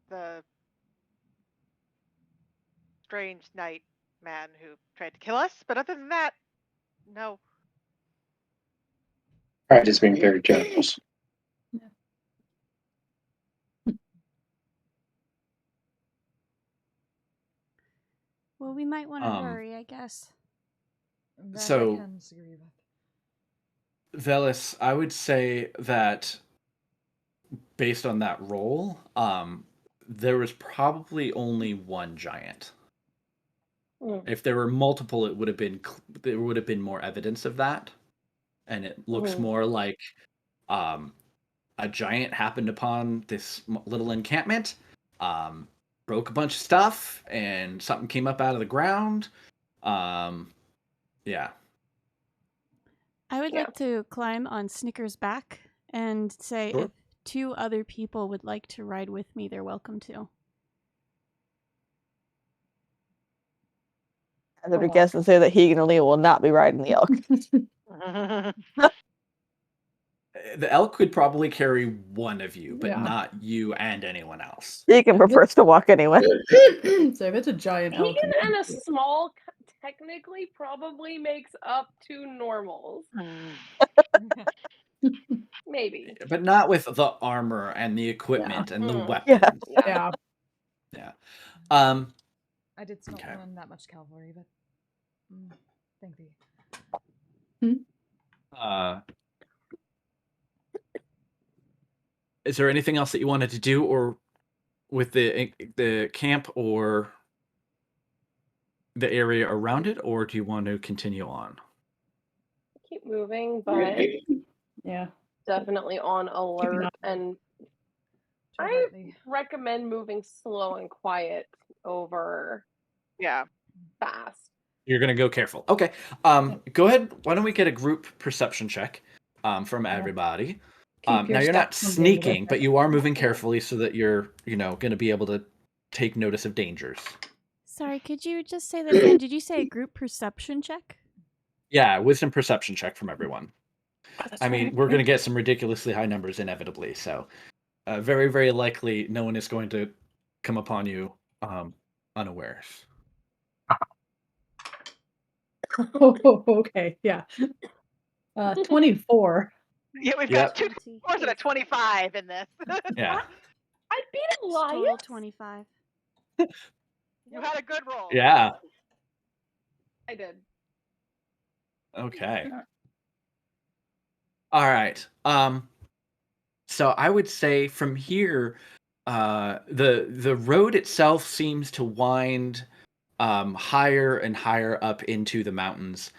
the strange knight man who tried to kill us. But other than that, no. I'm just being very generous. Well, we might want to hurry, I guess. That So- I can disagree with. Velis, I would say that based on that roll, there was probably only one giant. If there were multiple, there would have been more evidence of that, and it looks more like a giant happened upon this little encampment, broke a bunch of stuff, and something came up out of the ground. Yeah. I would like to climb on Snicker's back and say Sure. if two other people would like to ride with me, they're welcome to. I'm going to guess and say that Hegan and Leah will not be riding the elk. The elk could probably carry one of you, but Yeah. not you and anyone else. Deacon prefers to walk anyway. So if it's a giant elk, Deacon and a small technically probably makes up 2 normals. Maybe. But not with the armor and the equipment and the Mm. weapons. yeah. Yeah. Um, I did not Okay. learn that much cavalry, but thank thee. Is there anything else that you wanted to do, or with the camp, or the area around it, or do you want to continue on? Keep moving, but Yeah. definitely on alert. And I Lightly. recommend moving slow and quiet over Yeah. fast. You're gonna go careful. Okay. Go ahead. Why don't we get a group perception check from everybody? Keep your Now you're not steps from being sneaking, but horrific. you are moving carefully so that you're, gonna be able to take notice of dangers. Sorry, could you just say that again? Did you say a group perception check? Yeah, wisdom perception check from everyone. That's I mean, right. we're gonna get some ridiculously high numbers inevitably, so very, very likely no one is going to come upon you unawares. Oh, okay. Yeah. 24. Yeah, we've Yep. got 2 24s and a 25 in this. Yeah. I beat Total Elias. 25. You had a good roll. Yeah. I did. Okay. All right. So I would say from here, the road itself seems to wind higher and higher up into the mountains.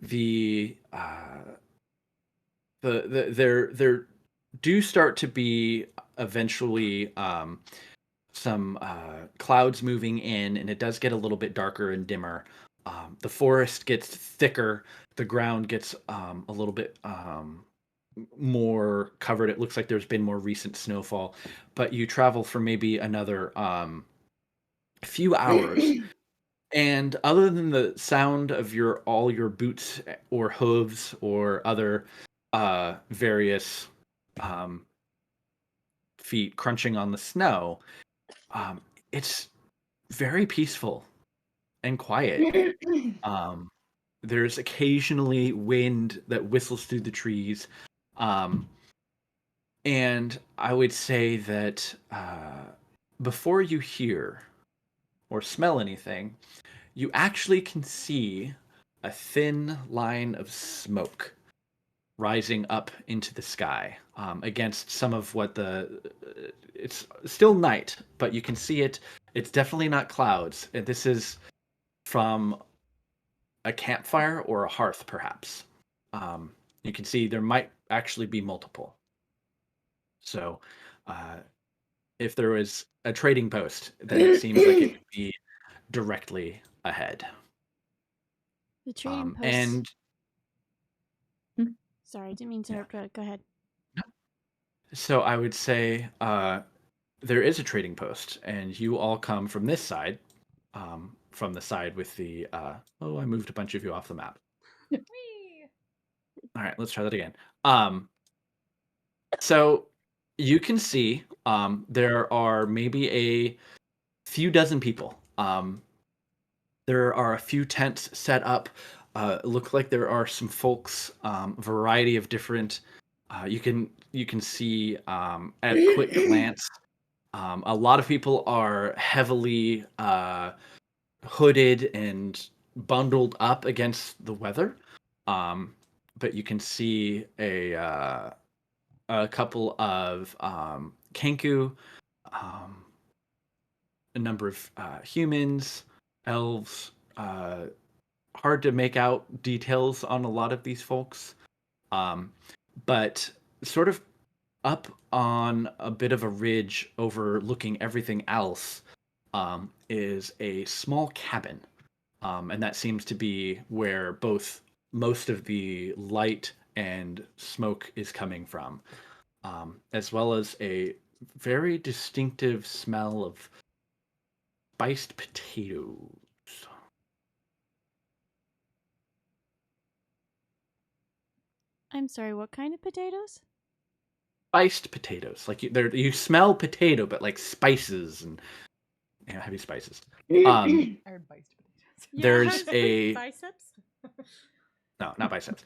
The there do start to be eventually some clouds moving in, and it does get a little bit darker and dimmer. The forest gets thicker. The ground gets a little bit more covered. It looks like there's been more recent snowfall, but you travel for maybe another few hours. And other than the sound of all your boots or hooves or other various feet crunching on the snow, it's very peaceful and quiet. There's occasionally wind that whistles through the trees. And I would say that before you hear or smell anything, you actually can see a thin line of smoke rising up into the sky against some of what it's still night, but you can see it. It's definitely not clouds. This is from a campfire or a hearth, perhaps. You can see there might actually be multiple. So, if there was a trading post, then it seems like it would be directly ahead. The trading post. And Sorry, I didn't mean to interrupt. Go ahead. so I would say there is a trading post, and you all come from this side, from the side with the. I moved a bunch of you off the map. All right, let's try that again. So you can see there are maybe a few dozen people. There are a few tents set up. Look like there are some folks, variety of different. You can see at a quick glance. A lot of people are heavily hooded and bundled up against the weather. But you can see a couple of Kenku, a number of humans, elves. Hard to make out details on a lot of these folks, but sort of up on a bit of a ridge overlooking everything else is a small cabin, and that seems to be where both most of the light and smoke is coming from, as well as a very distinctive smell of spiced potatoes. I'm sorry, what kind of potatoes? Spiced potatoes. Like you smell potato, but like spices and heavy spices. I heard biced potatoes. There's a biceps. no, not biceps.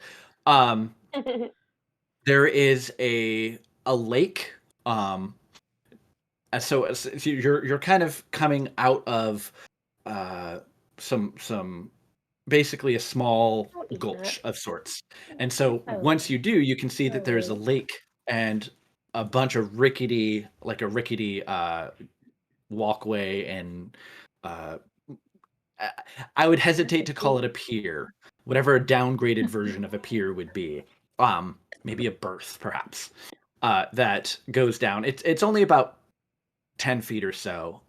There is a lake. So you're kind of coming out of some basically a small gulch of sorts. And so once you do, you can see that there's a lake and a bunch of rickety walkway and I would hesitate to call it a pier, whatever a downgraded version of a pier would be. Maybe a berth, perhaps, that goes down. It's only about 10 feet or so.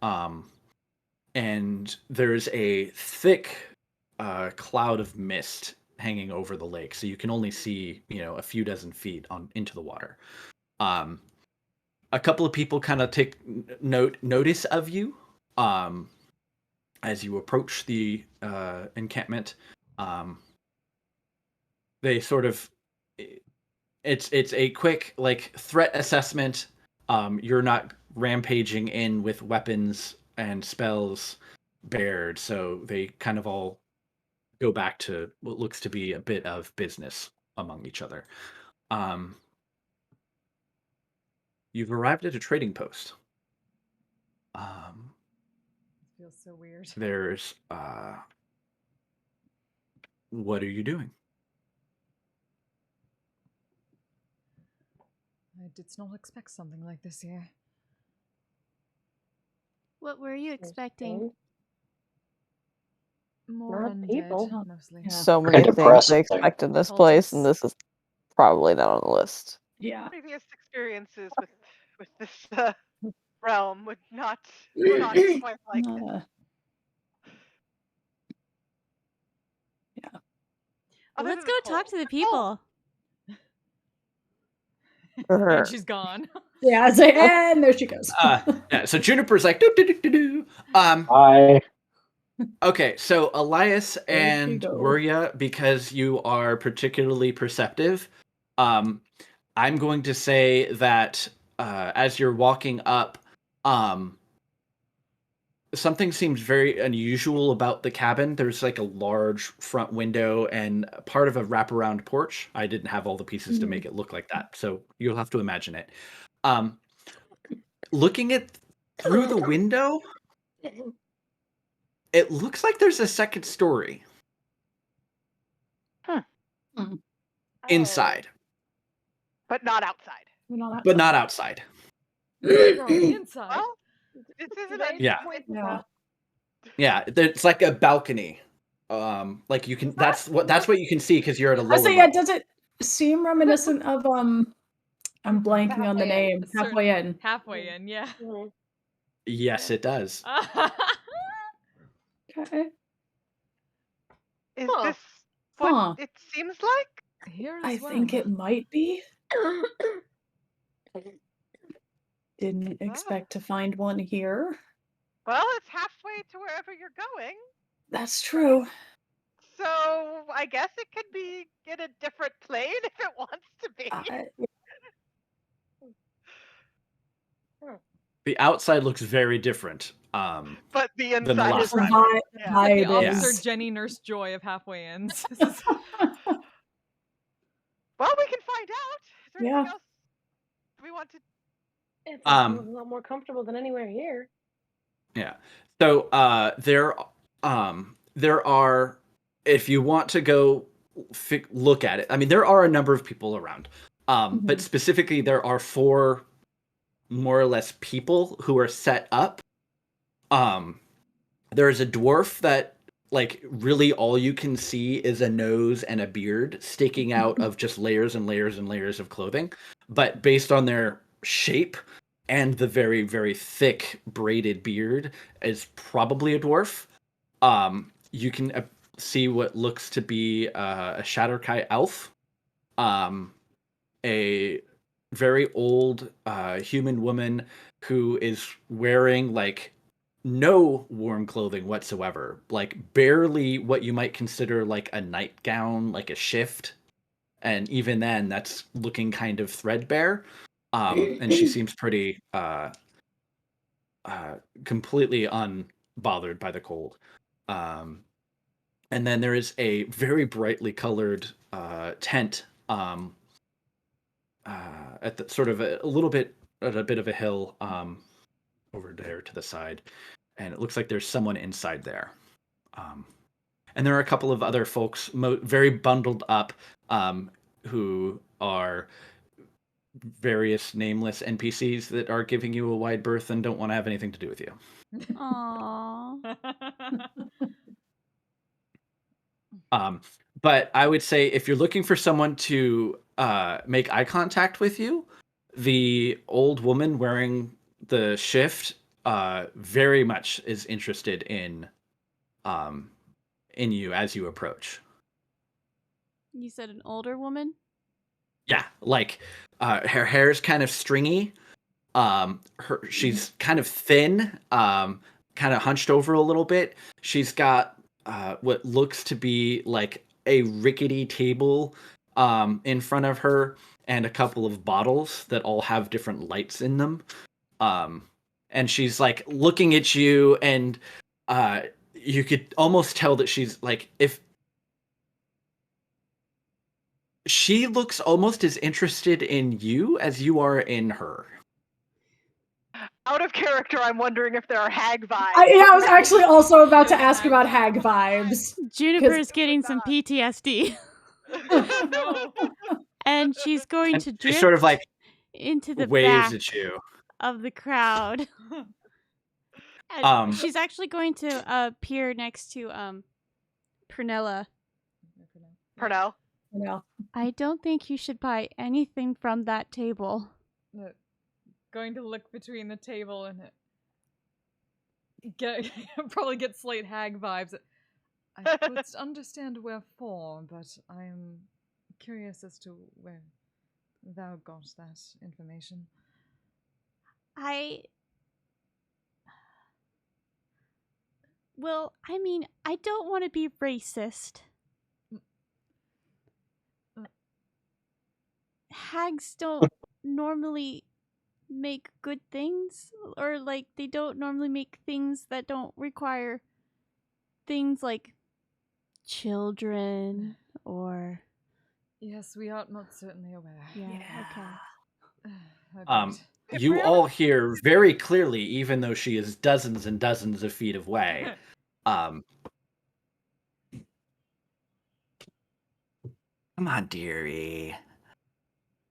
And there's a thick cloud of mist hanging over the lake, so you can only see, a few dozen feet into the water. A couple of people kind of take notice of you as you approach the encampment. They sort of, it's a quick threat assessment. You're not rampaging in with weapons and spells bared, so they kind of all go back to what looks to be a bit of business among each other. You've arrived at a trading post. Feels so weird. There's what are you doing? I did not expect something like this here. What were you expecting? More Not undead, people. mostly. Yeah. So many Kind things of they depressing. expect in this place, and this is probably not on the list. Yeah. Previous experiences with this realm were not quite like this. Yeah. Other Let's than go the talk cold. to the people. And she's gone. Yeah, I say, and there she goes. Yeah, so Juniper's like do do do do do. Hi. Okay, so Elias There you and go. Wuria, because you are particularly perceptive, I'm going to say that as you're walking up, something seems very unusual about the cabin. There's like a large front window and part of a wraparound porch. I didn't have all the pieces to make it look like that, so you'll have to imagine it. Looking at through the window, it looks like there's a second story inside, But not outside. but not outside. Inside. Well, this isn't a Yeah. Yeah. Yeah, it's like a balcony. Like you can. That's what you can see because you're at a lower I say, yeah, level. does it seem reminiscent of I'm blanking on the Halfway in. name. Halfway in. Halfway in, yeah. Yes, it does. Okay. Is Huh. this what Huh. it seems like? Here I as well. think it might be. Didn't expect to find one here. Well, it's halfway to wherever you're going. That's true. So I guess it could be in a different plane if it wants to be. The outside looks very different. But the than the inside last is time. right. The Vibe Officer is- Jenny Nurse Joy of Halfway Ins. Well, we can find out. Is there anything else we want to? It's a lot more comfortable than anywhere here. Yeah. So there are, if you want to go look at it. I mean, there are a number of people around. But specifically, there are 4 more or less people who are set up. There is a dwarf that really all you can see is a nose and a beard sticking out of just layers and layers and layers of clothing. But based on their shape and the very, very thick braided beard, is probably a dwarf. You can see what looks to be a Shatterkai elf. A very old human woman who is wearing no warm clothing whatsoever, barely what you might consider a nightgown, like a shift, and even then, that's looking kind of threadbare. And she seems pretty completely unbothered by the cold. And then there is a very brightly colored tent at the sort of a little bit at a bit of a hill over there to the side, and it looks like there's someone inside there. And there are a couple of other folks, very bundled up, who are various nameless NPCs that are giving you a wide berth and don't want to have anything to do with you. Aww. But I would say if you're looking for someone to make eye contact with you, the old woman wearing the shift very much is interested in you as you approach. You said an older woman? Yeah, like her hair's kind of stringy. She's kind of thin, kind of hunched over a little bit. She's got what looks to be like a rickety table in front of her and a couple of bottles that all have different lights in them. And she's like looking at you, and you could almost tell that she's like, if she looks almost as interested in you as you are in her. Out of character, I'm wondering if there are hag vibes. I was actually also about to ask about hag vibes. Juniper's getting some PTSD. No. And she's going And to she drift sort of like into the waves back at you. of the crowd. And she's actually going to appear next to Prunella. Pernell. Yeah. I don't think you should buy anything from that table. Going to look between the table and probably get Slate Hag vibes. I could understand wherefore, but I am curious as to where thou got that information. Well, I mean, I don't want to be racist. Hags don't normally make good things, or like they don't normally make things that don't require things like children or Yes, we are not certainly aware. okay. Agreed. You all hear very clearly, even though she is dozens and dozens of feet away. Come on, dearie.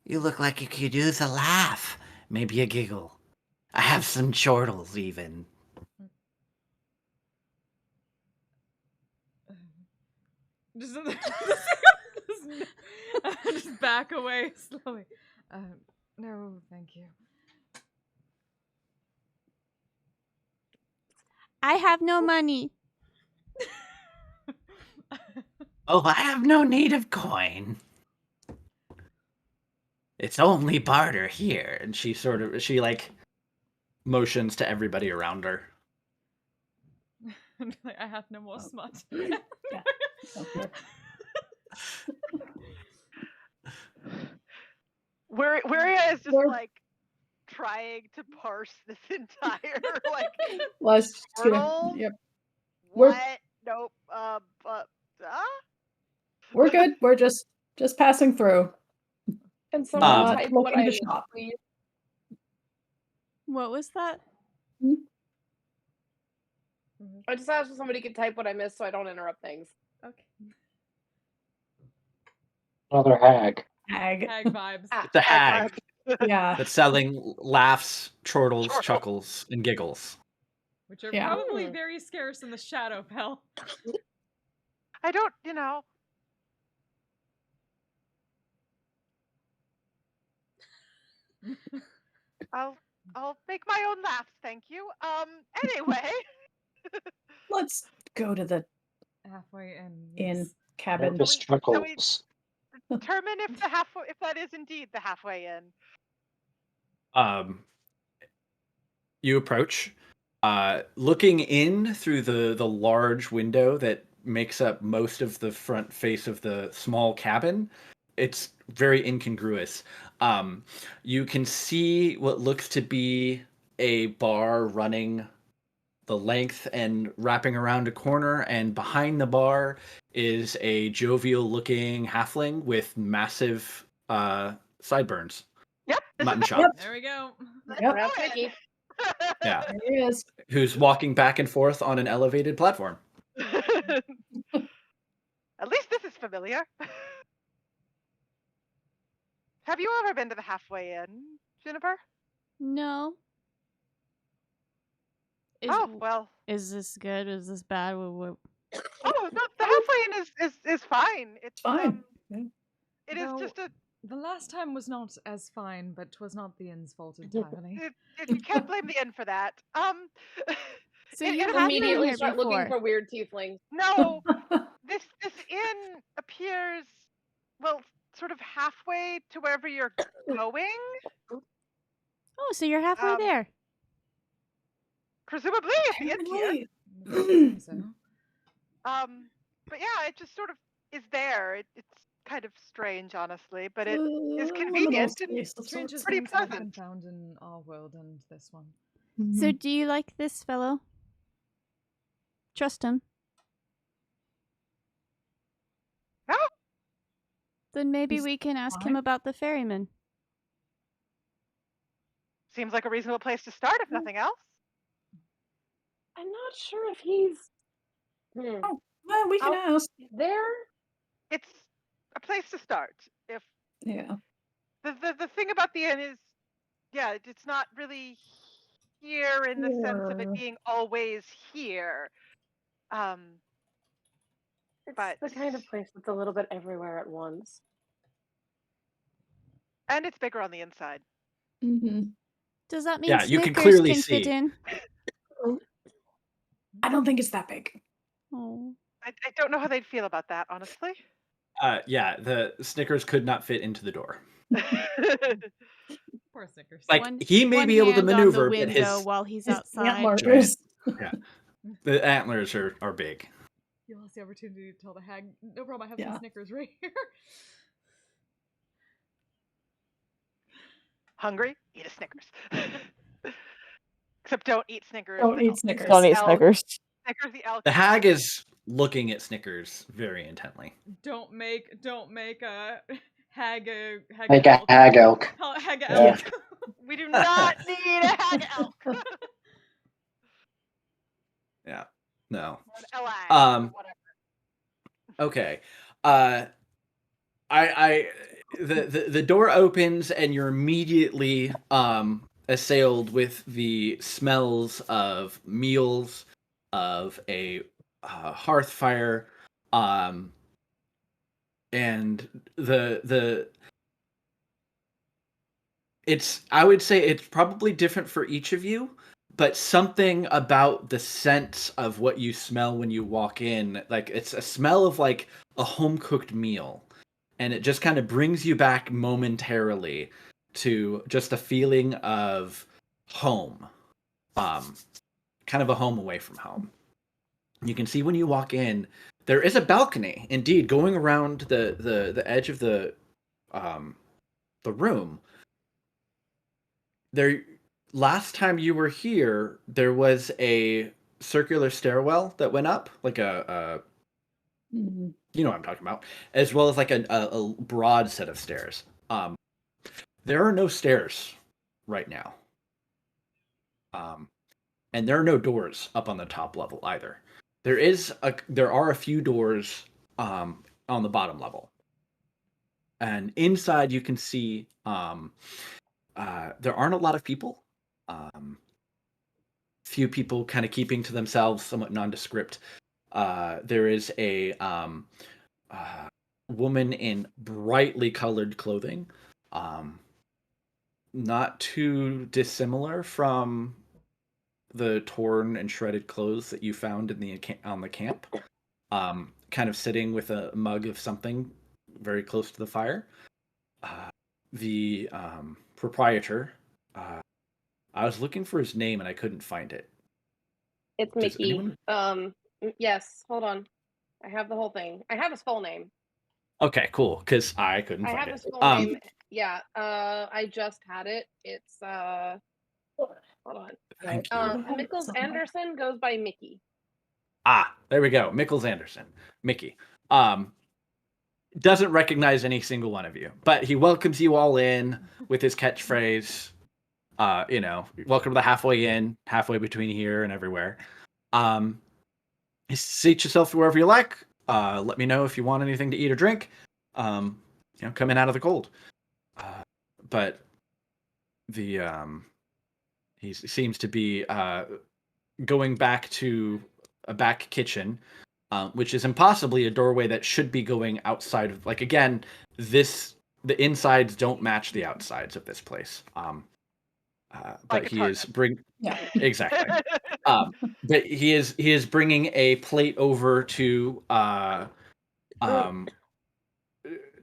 You look like you could use a laugh, maybe a giggle. I have some chortles, even. Just back away slowly. No, thank you. I have no money. Oh, I have no need of coin. It's only barter here. And she like motions to everybody around her. I have no more smut. Waria is just like trying to parse this entire like portal. Yep. What? Nope. We're good. We're just passing through. And someone type what looking I to missed, shop. please. What was that? I just asked if somebody could type what I missed so I don't interrupt things. Okay. Another hag. Hag. Hag vibes. It's a hag. Yeah. That's selling laughs, chortles, chuckles, and giggles. Which are Yeah. probably very scarce in the Shadowfell. I don't, you know. I'll make my own laughs, thank you. Anyway. Let's go to the Halfway inn cabin. Nervous chuckles. Determine if that is indeed the halfway inn. You approach, looking in through the large window that makes up most of the front face of the small cabin. it's very incongruous. You can see what looks to be a bar running the length and wrapping around a corner, and behind the bar is a jovial-looking halfling with massive sideburns. Yep. Mutton Yep. chops. There we go. Yep. That's Mickey. Yeah. There he is. Who's walking back and forth on an elevated platform. At least this is familiar. Have you ever been to the Halfway Inn, Juniper? No. Oh, well. Is this good? Is this bad? Oh, no, the Halfway Inn is fine. It's Fine. It is just a. The last time was not as fine, but 'twas not the inn's fault entirely. You can't blame the inn for that. So it- you it have been Immediately here start looking before. for weird tieflings. No, this inn appears, well, sort of halfway to wherever you're going. Oh, so you're halfway there. Presumably, if the inn's here. I so. But yeah, it just sort of is there. It's kind of strange, honestly, but it is Liminal convenient space and of The strangest pretty things have been pleasant. found in our world and this one. So do you like this fellow? Trust him. No, Then maybe He's we can ask him fine. about the ferryman. seems like a reasonable place to start, if nothing else. I'm not sure if he's Oh, well, we can Out- ask. there. It's a place to start. If Yeah. the thing about the inn is, yeah, it's not really here in the sense of it Sure. being always here. It's But the kind of place that's a little bit everywhere at once. and it's bigger on the inside. Mm-hmm. Does that mean Yeah, you can Snickers clearly can fit see. in? I don't think it's that big. Oh. I don't know how they'd feel about that, honestly. Yeah, the Snickers could not fit into the door. Poor Snickers. Like, he may one be able to hand maneuver, on the but window his while he's His outside. antlers. yeah, the antlers are big. You lost the opportunity to tell the hag, no problem, I have Yeah. some Snickers right here. Hungry? Eat a Snickers. Except don't eat Snickers. Don't the eat elk- Snickers. Don't eat elk- Snickers. Snickers, the elk. The hag is looking at Snickers very intently. Don't make a hag Make a hag elk. Hag Yeah. elk. We do not need a hag elk. Yeah. No. Or an elag, Um, or whatever. Okay. The door opens and you're immediately assailed with the smells of meals, of a hearth fire, and I would say it's probably different for each of you, but something about the sense of what you smell when you walk in, like it's a smell of like a home cooked meal, and it just kind of brings you back momentarily to just a feeling of home, kind of a home away from home. You can see when you walk in, there is a balcony, indeed, going around the edge of the room. There, last time you were here, there was a circular stairwell that went up, like a Mhm. you know what I'm talking about, as well as like a broad set of stairs. There are no stairs right now. And there are no doors up on the top level either. There are a few doors on the bottom level. And inside you can see there aren't a lot of people. Few people kind of keeping to themselves, somewhat nondescript. There is a woman in brightly colored clothing, not too dissimilar from the torn and shredded clothes that you found on the camp. Kind of sitting with a mug of something very close to the fire. The proprietor. I was looking for his name and I couldn't find it. It's Does Mickey. anyone- Yes, hold on. I have the whole thing. I have his full name. Okay, cool. Because I couldn't I find have it. his full name. Yeah, I just had it. It's hold on. Thank you. Mikkels Anderson goes by Mickey. There we go. Mikkels Anderson, Mickey. Doesn't recognize any single one of you, but he welcomes you all in with his catchphrase. Welcome to the halfway inn, halfway between here and everywhere. Seat yourself wherever you like. Let me know if you want anything to eat or drink. Come in out of the cold. But the he seems to be going back to a back kitchen, which is impossibly a doorway that should be going outside of. Like again, the insides don't match the outsides of this place. But Like a he is target. exactly. But he is bringing a plate over to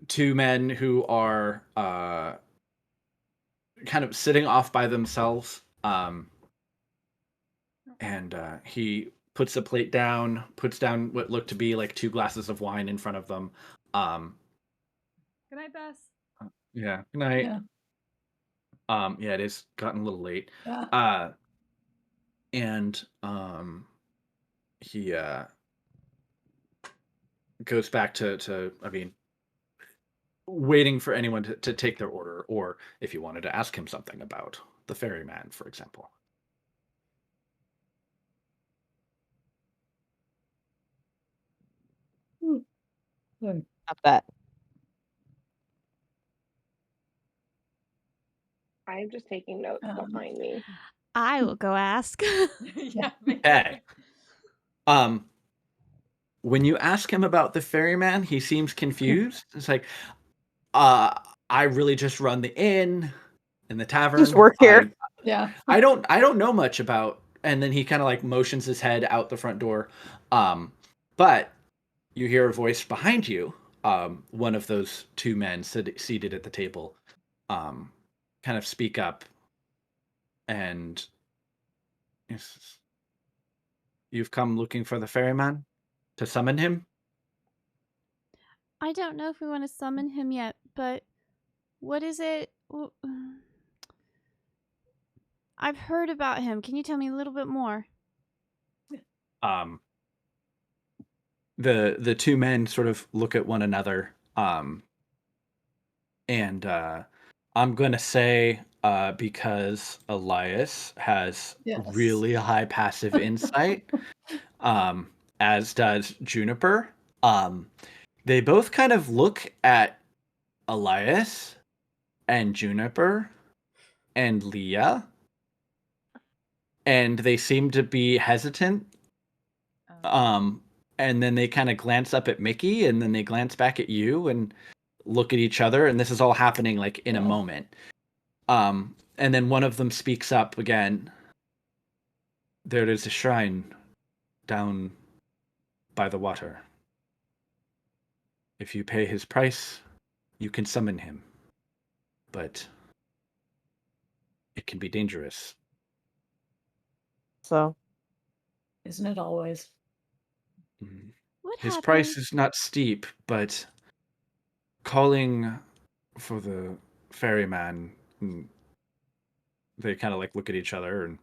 two men who are kind of sitting off by themselves. And he puts the plate down, puts down what looked to be like 2 glasses of wine in front of them. Good night, Bess. Yeah, good night. Yeah. It is gotten a little late. Yeah. And he goes back to waiting for anyone to take their order, or if you wanted to ask him something about the ferryman, for example. Not that. I'm just taking notes behind me. I will go ask. Yeah. Okay. When you ask him about the ferryman, he seems confused. It's like, I really just run the inn and the tavern. Just work here. Yeah. I don't know much about. And then he kind of like motions his head out the front door. But you hear a voice behind you. One of those 2 men seated at the table, kind of speak up, and you've come looking for the ferryman to summon him. I don't know if we want to summon him yet, but what is it? I've heard about him. Can you tell me a little bit more? The 2 men sort of look at one another, and I'm gonna say because Elias has really high passive insight, as does Juniper. They both kind of look at Elias and Juniper and Leah, and they seem to be hesitant. And then they kind of glance up at Mickey, and then they glance back at you and look at each other, and this is all happening like in a moment. And then one of them speaks up again. There is a shrine down by the water. If you pay his price, you can summon him. But it can be dangerous. So, Isn't it always? What His happened? price is not steep, but calling for the ferryman, they kind of like look at each other, and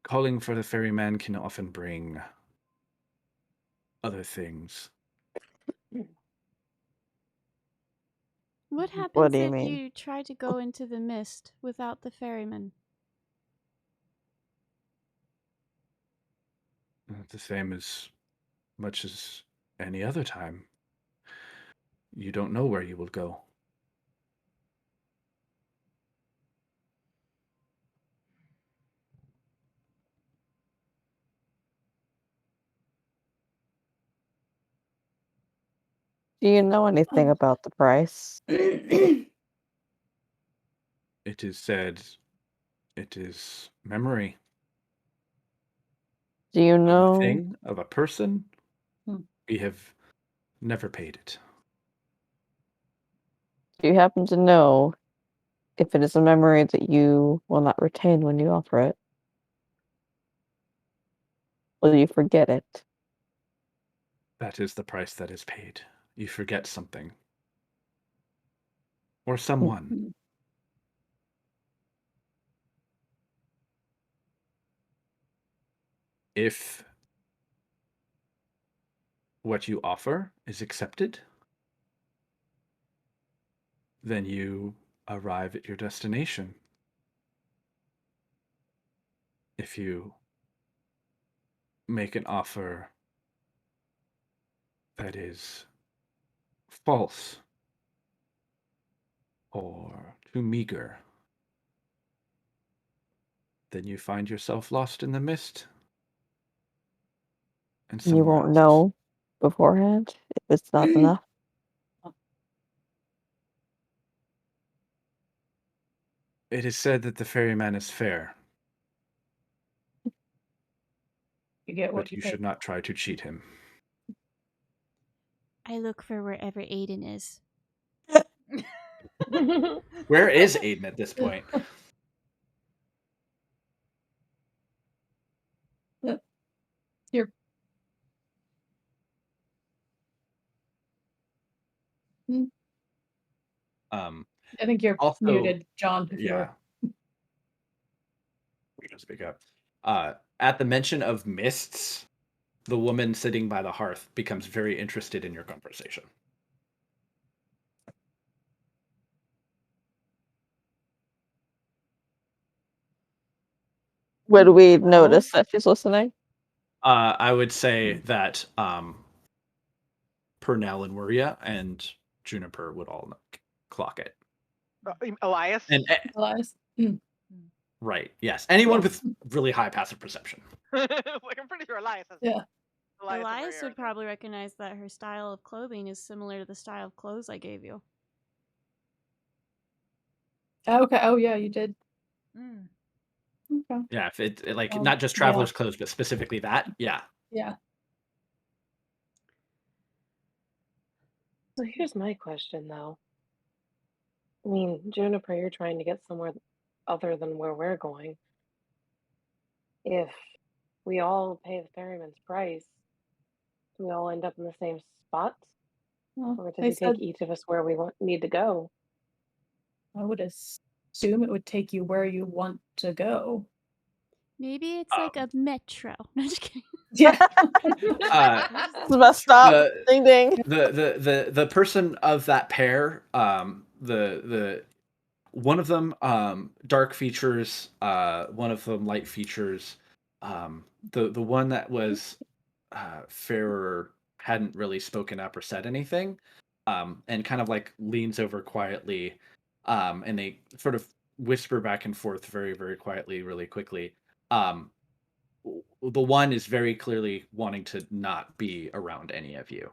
calling for the ferryman can often bring other things. What happens What do you if mean? you try to go into the mist without the ferryman? The same as much as any other time. You don't know where you will go. do you know anything about the price? It is said it is memory Do you of a know? thing, of a person. Hmm. We have never paid it. Do you happen to know if it is a memory that you will not retain when you offer it? Will you forget it? That is the price that is paid. you forget something. Or someone. If what you offer is accepted, then you arrive at your destination. If you make an offer that is false or too meager, then you find yourself lost in the mist and You somewhere won't else. know beforehand if it's not enough. It is said that the ferryman is fair, You get what but you you pay. should not try to cheat him. I look for wherever Aiden is. Where is Aiden at this point? You're. I think you're Also, muted, John. If yeah. We can speak up. At the mention of mists, the woman sitting by the hearth becomes very interested in your conversation. Would we notice that she's listening? I would say that Purnell and Wuria and Juniper would all clock it. Elias? And Elias. right, yes. Anyone Yeah. with really high passive perception. Like, I'm pretty sure Elias has. Yeah. Elias would probably recognize that her style of clothing is similar to the style of clothes I gave you. Okay. Oh yeah, you did. Okay. Yeah, if it like not just traveler's clothes, but specifically that. Yeah. Yeah. So here's my question, though. I mean, Juniper, you're trying to get somewhere other than where we're going. If we all pay the ferryman's price, do we all end up in the same spot? Well, Or does they he take said each of us where we need to go? I would assume it would take you where you want to go. Maybe it's like a metro. No, just kidding. Yeah. The bus stop. Ding ding. The person of that pair, the one of them dark features, one of them light features. The one that was fairer hadn't really spoken up or said anything, and kind of like leans over quietly, and they sort of whisper back and forth very, very quietly, really quickly. The one is very clearly wanting to not be around any of you,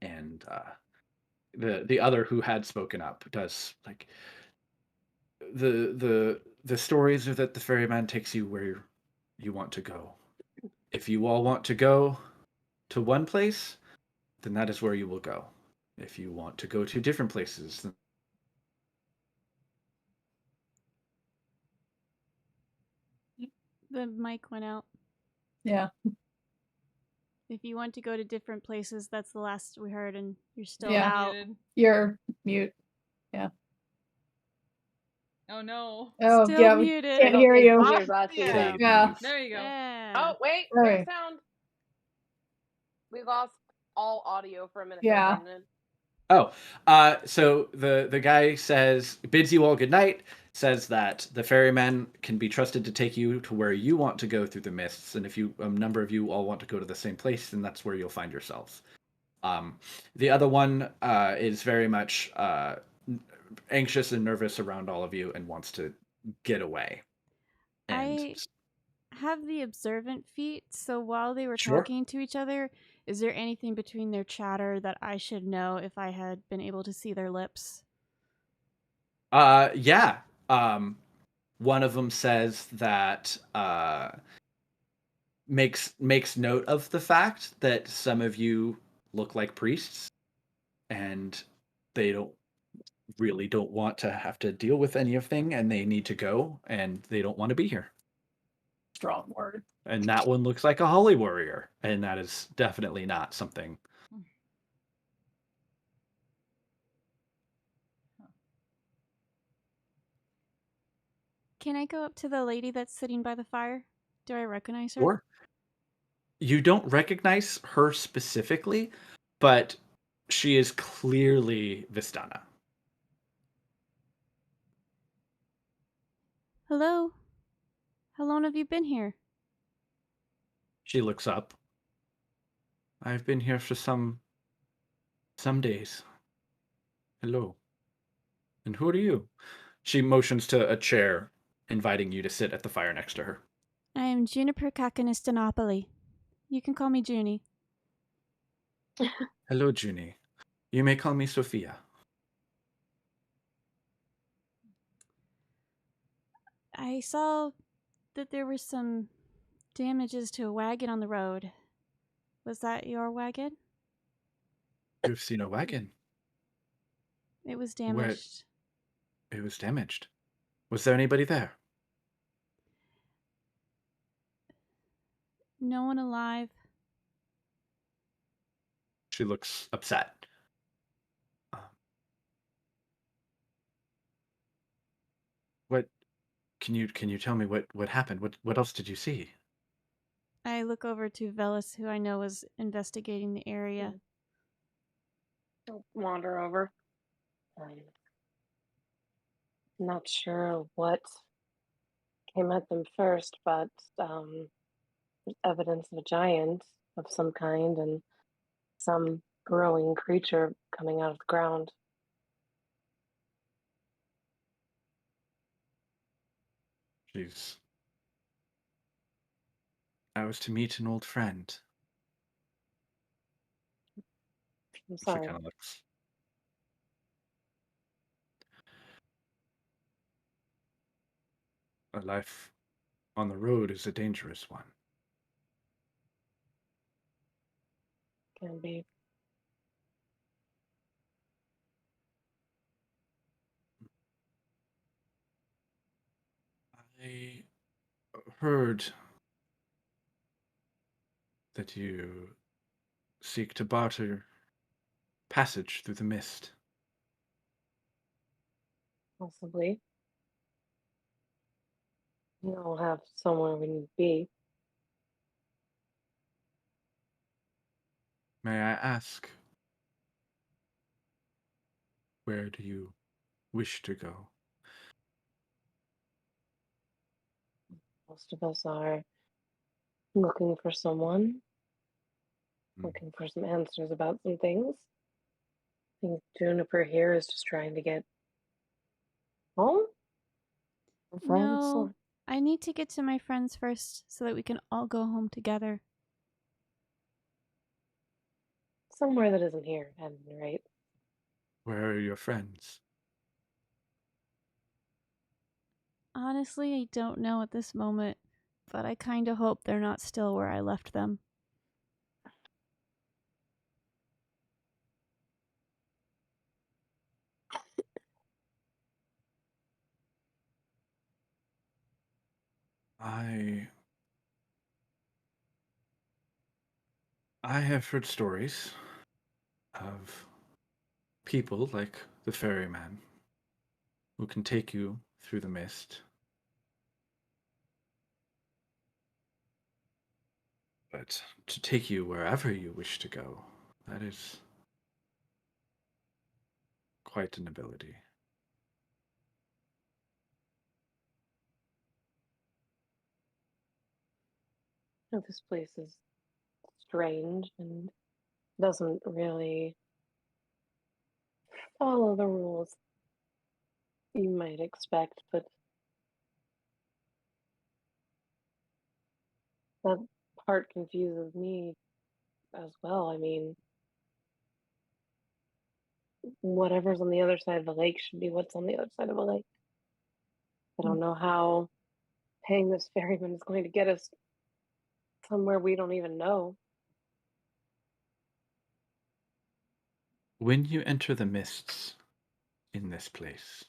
and the other who had spoken up does like the stories are that the ferryman takes you where you want to go. If you all want to go to one place, then that is where you will go. If you want to go to different places, then The mic went out. Yeah. If you want to go to different places, that's the last we heard, and you're still Yeah. out. You're mute. Yeah. Oh no. Oh Still yeah, we muted. can't hear you. Here's us either. Yeah. There you go. Yeah. Oh, wait, Sorry. great sound. We lost all audio for a minute. Yeah. oh, so the guy bids you all good night, says that the ferryman can be trusted to take you to where you want to go through the mists, and if a number of you all want to go to the same place, then that's where you'll find yourselves. The other one is very much anxious and nervous around all of you and wants to get away. And I have the observant feat, so while they were Sure. talking to each other, is there anything between their chatter that I should know if I had been able to see their lips? yeah. One of them says that makes note of the fact that some of you look like priests, and they don't want to have to deal with anything, and they need to go, and they don't want to be here. Strong word. And that one looks like a holy warrior, and that is definitely not something Can I go up to the lady that's sitting by the fire? Do I recognize her? Or you don't recognize her specifically, but she is clearly Vistana. Hello? How long have you been here? She looks up. I've been here for some days. Hello. And who are you? She motions to a chair, inviting you to sit at the fire next to her. I am Juniper Kakanistanopoly. You can call me Junie. Hello, Junie. You may call me Sophia. I saw that there were some damages to a wagon on the road. Was that your wagon? You've seen a wagon. It was Where damaged. it was damaged. Was there anybody there? No one alive. She looks upset. What can you tell me what happened? What else did you see? I look over to Velis, who I know was investigating the area. I'll wander over. I'm not sure what came at them first, but there's evidence of a giant of some kind and some growing creature coming out of the ground. She's. I was to meet an old friend. I'm She sorry. kind of looks. A life on the road is a dangerous one. Can be. I heard that you seek to barter passage through the mist. Possibly. We all have somewhere we need to be. May I ask, where do you wish to go? Most of us are looking for someone, Hmm. looking for some answers about some things. I think Juniper here is just trying to get home. Friends? No, I need to get to my friends first so that we can all go home together. Somewhere that isn't here, and right? Where are your friends? Honestly, I don't know at this moment, but I kind of hope they're not still where I left them. I have heard stories of people like the ferryman who can take you through the mist. But to take you wherever you wish to go, that is quite an ability. This place is strange and doesn't really follow the rules you might expect, but that part confuses me as well. I mean, whatever's on the other side of the lake should be what's on the other side of the lake. I don't know how paying this ferryman is going to get us somewhere we don't even know. When you enter the mists in this place,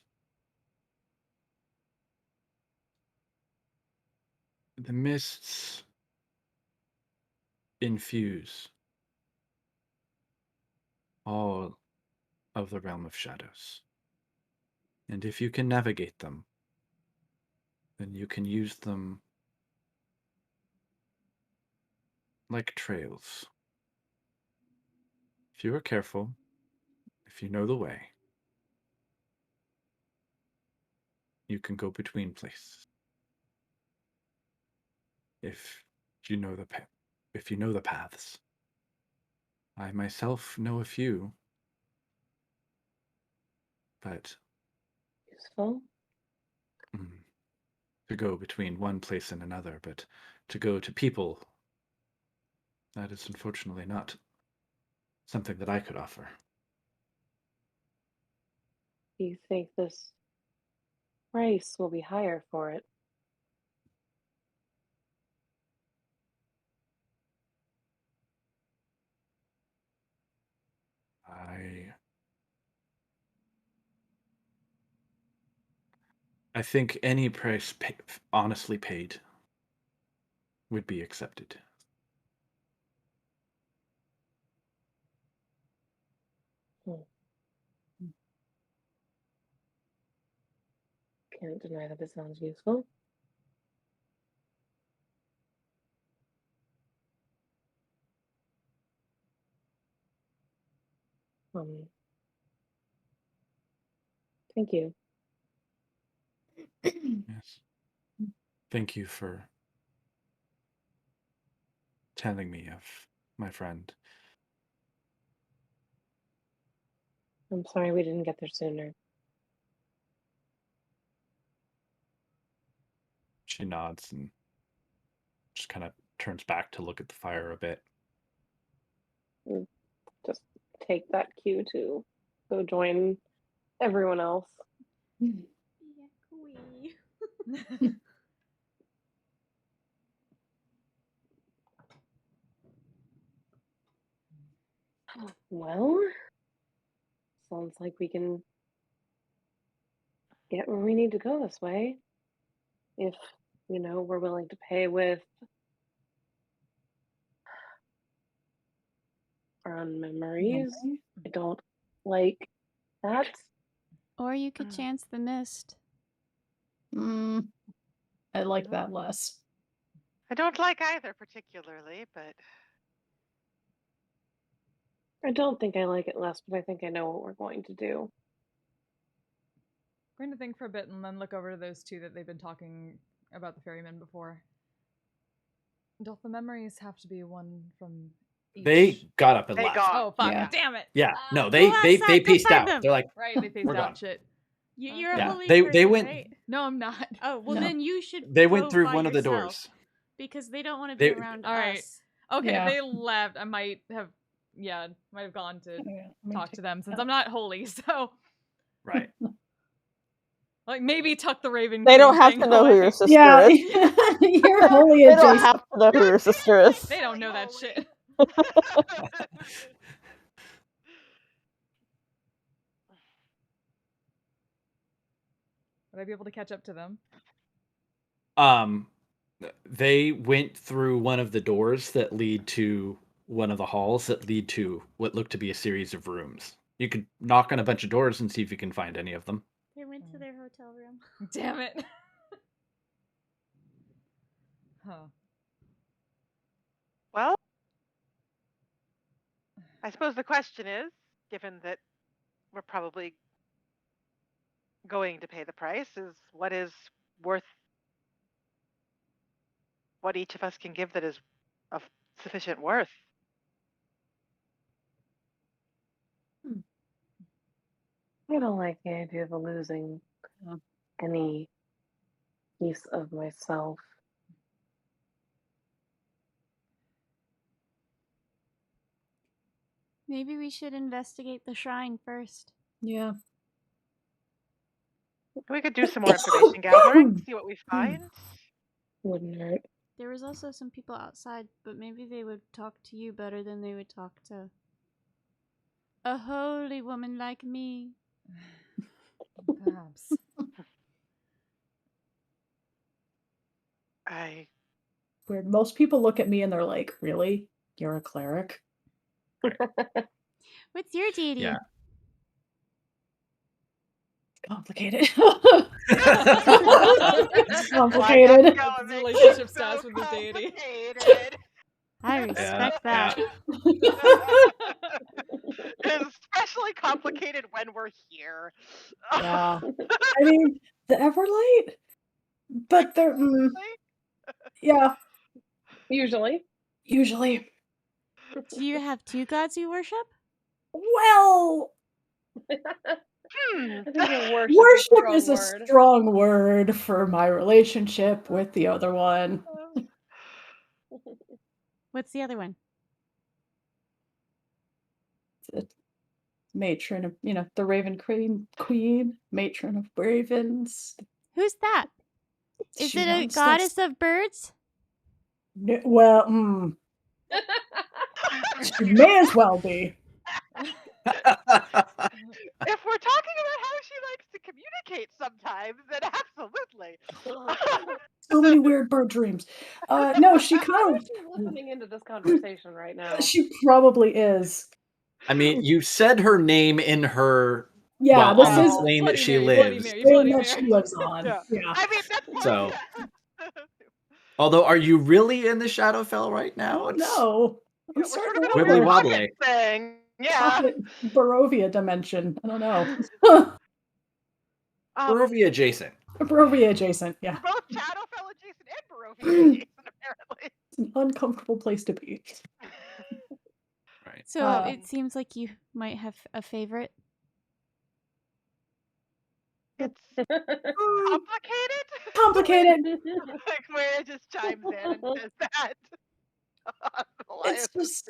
the mists infuse all of the realm of shadows. And if you can navigate them, then you can use them like trails. If you are careful, if you know the way, you can go between places. If you know the paths. I myself know a few, but Useful. To go between one place and another, but to go to people, that is unfortunately not something that I could offer. Do you think this price will be higher for it? I think any price honestly paid would be accepted. Can't deny that it sounds useful. Thank you. Yes. Thank you for telling me of my friend. I'm sorry we didn't get there sooner. She nods and just kind of turns back to look at the fire a bit. Just take that cue to go join everyone else. Well, sounds like we can get where we need to go this way. If, we're willing to pay with our own memories. I don't like that. Or you could chance the mist. I like that less. I don't like either particularly, but I don't think I like it less, but I think I know what we're going to do. I'm going to think for a bit and then look over to those two that they've been talking about the ferryman before. Doth the memories have to be one from each? They got up and they left. got. Oh, fuck. Yeah. Damn it. Yeah, no, Who they asked that? Go pieced find out. them. They're like, Right, they phased We're out gone. shit. You're a Yeah, holy they person, went. right? No, I'm not. Oh, well No. then you should They go went through by one of the yourself, doors. because they don't want to be around All right. us. Okay, Yeah. if they left, I might have gone to Yeah, let me talk take to them since that. I'm not holy, so Right. like maybe tuck the Raven They don't Queen have thing to know who away. your sister Yeah, is. you're holy They don't adjacent. have to know who your sister is. They don't know that shit. Would I be able to catch up to them? They went through one of the doors that lead to one of the halls that lead to what looked to be a series of rooms. You could knock on a bunch of doors and see if you can find any of them. They went to their hotel room. Damn it. Huh. Well, I suppose the question is, given that we're probably going to pay the price, is what is worth what each of us can give that is of sufficient worth. I don't like the idea of losing any piece of myself. Maybe we should investigate the shrine first. Yeah. We could do some more information gathering, see what we find. Wouldn't hurt. There was also some people outside, but maybe they would talk to you better than they would talk to a holy woman like me. Perhaps. Weird. Most people look at me and they're like, "Really? You're a cleric?" What's your deity? Yeah. complicated. It's complicated. going to make Relationship it status so with the deity. complicated. I respect that. It's especially complicated when we're here. Yeah. I mean, the Everlight, but they're yeah, Usually. usually. Do you have two gods you worship? Well, I think your worship, worship is is a a strong word. strong word for my relationship with the other one. What's the other one? The matron of, the Raven Queen, matron of ravens. Who's that? Is She it a runs goddess this- of birds? Well, she may as well be. If we're talking about how she likes to communicate sometimes, then absolutely. So many weird bird dreams. No, she How kind is she listening into this conversation right now? of. She probably is. I mean, you said her name in her Yeah, on the this is plane that Bloody she Mary, Bloody lives. Mary, the Bloody thing Mary. that she lives on. Yeah. Yeah. I mean, that's part So, of although, are you really in the Shadowfell right now? Oh no. I'm we're starting sort of in to a Wibbly weird wonder. wobbly. pocket thing. Yeah. Pocket Barovia dimension. I don't know. Barovia adjacent. Barovia adjacent. Yeah. Both Shadowfell adjacent and Barovia adjacent, apparently. It's an uncomfortable place to be. Right. So it seems like you might have a favorite. It's complicated. Complicated. Like where it just chimes in and says that. It's just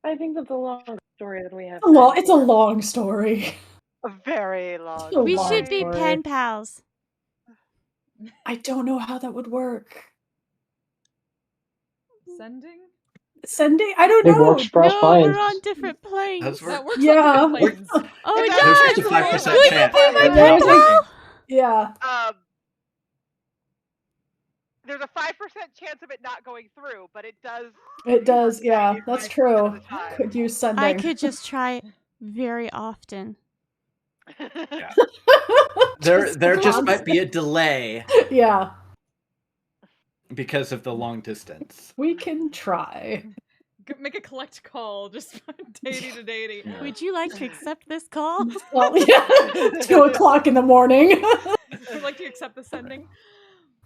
I think that's a long story that we have. it's a long story. A very long. It's a We long should be story. pen pals. I don't know how that would work. Sending? Sending? I don't It know. works for us No, fine. we're on different planes. That works Yeah. on different planes. Oh, it There's does! just a 5% Will you chance. be my There's pen pal? Yeah. There's a 5% chance of it not going through, but it does. It does, yeah. That's 95% of true. the time. Could use sending. I could just try it very often. Yeah. There just might be a delay Yeah. because of the long distance. We can try. Make a collect call, just deity to deity. Yeah. Would you like to accept this call? Well, yeah. 2:00 in the morning. Would like to accept the sending?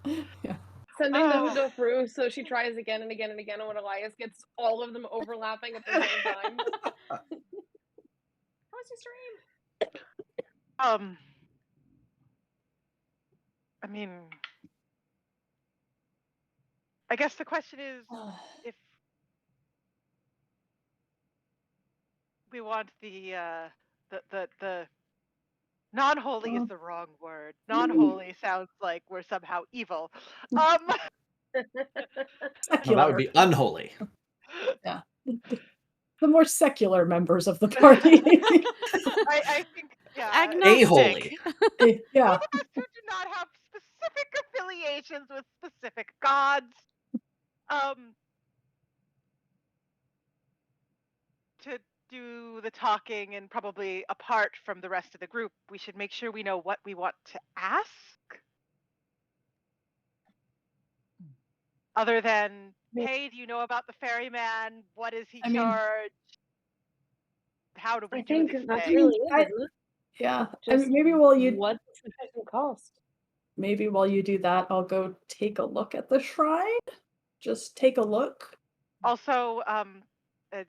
Yeah. Sending doesn't go through, so she tries again and again and again, and when Elias gets all of them overlapping at the same time. How was your stream? I mean, I guess the question is if we want the non-holy is the wrong word. Non-holy sounds like we're somehow evil. No, that would be unholy. Yeah. The more secular members of the party. I think, yeah. Agnostic. A-holy. Yeah. Both of us who do not have specific affiliations with specific gods. To do the talking and probably apart from the rest of the group, we should make sure we know what we want to ask. Other than, hey, do you know about the ferryman? What is he charged? How do we do this That's thing? really it, isn't it? Yeah. Just maybe while you what's the sufficient cost? Maybe while you do that, I'll go take a look at the shrine. Just take a look. Also,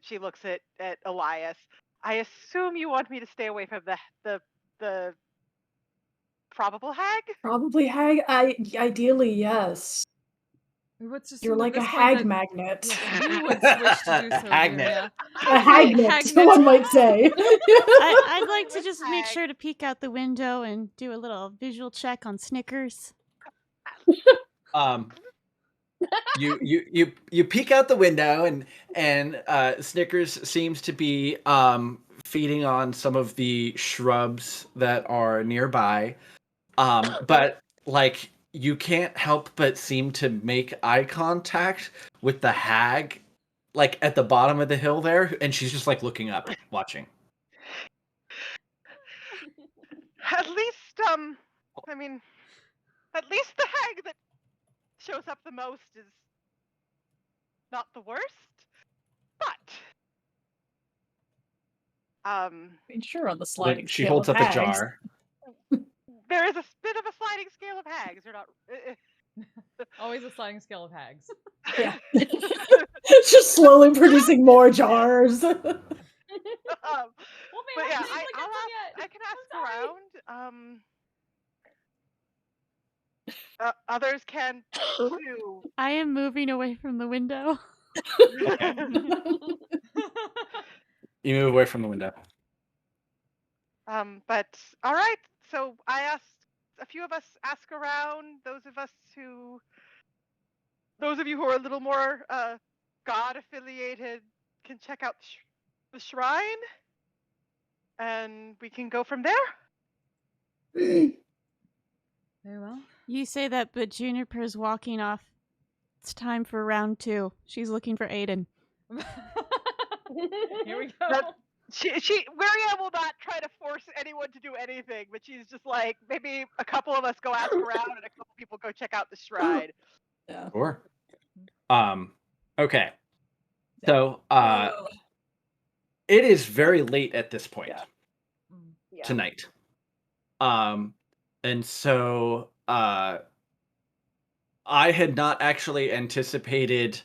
she looks at Elias. I assume you want me to stay away from the probable hag? Probably hag. Ideally, yes. Let's just You're assume at like a this point hag that- magnet. Yes, we would wish to do so. Hagnet. Yeah. A hagnet, Hagnet. one might say. I'd like to just make sure to peek out the window and do a little visual check on Snickers. You peek out the window and Snickers seems to be feeding on some of the shrubs that are nearby. But like you can't help but seem to make eye contact with the hag like at the bottom of the hill there, and she's just like looking up, watching. At least, I mean, at least the hag that shows up the most is not the worst. But, I mean, sure, on the Like, sliding she scale holds of up a hags. jar. there is a bit of a sliding scale of hags. They're not. Always a sliding scale of hags. Yeah. It's just slowly producing more jars. Well, But man, yeah, I didn't get some yet. I can ask I'm around. Others can too. I am moving away from the window. You move away from the window. But all right. So I asked a few of us ask around. Those of you who are a little more god affiliated can check out the shrine, and we can go from there. Very well. You say that, but Juniper's walking off. It's time for round 2. She's looking for Aiden. Here we go. Maria will not try to force anyone to do anything, but she's just like, maybe a couple of us go ask around and a couple people go check out the shrine. Yeah. Sure. Okay. So it is very late at this point tonight. And so I had not actually anticipated.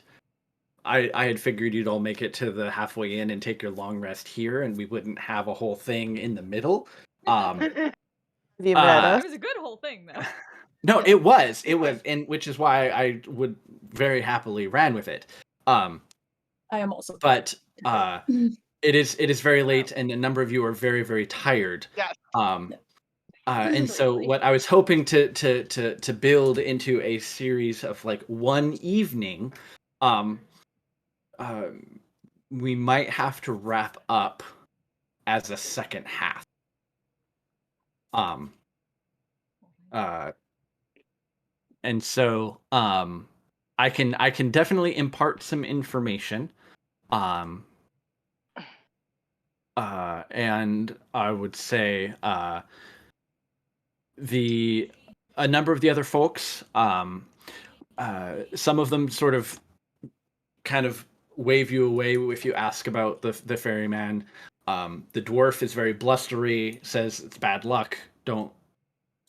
I had figured you'd all make it to the halfway in and take your long rest here, and we wouldn't have a whole thing in the middle. The It meta. was a good whole thing, though. No, it was, and which is why I would very happily ran with it. I am also. But it is very late, and a number of you are very, very tired. Yes. And so what I was hoping to build into a series of like one evening, we might have to wrap up as a second half. And so I can definitely impart some information. And I would say a number of the other folks, some of them sort of kind of wave you away if you ask about the ferryman. The dwarf is very blustery, says it's bad luck, don't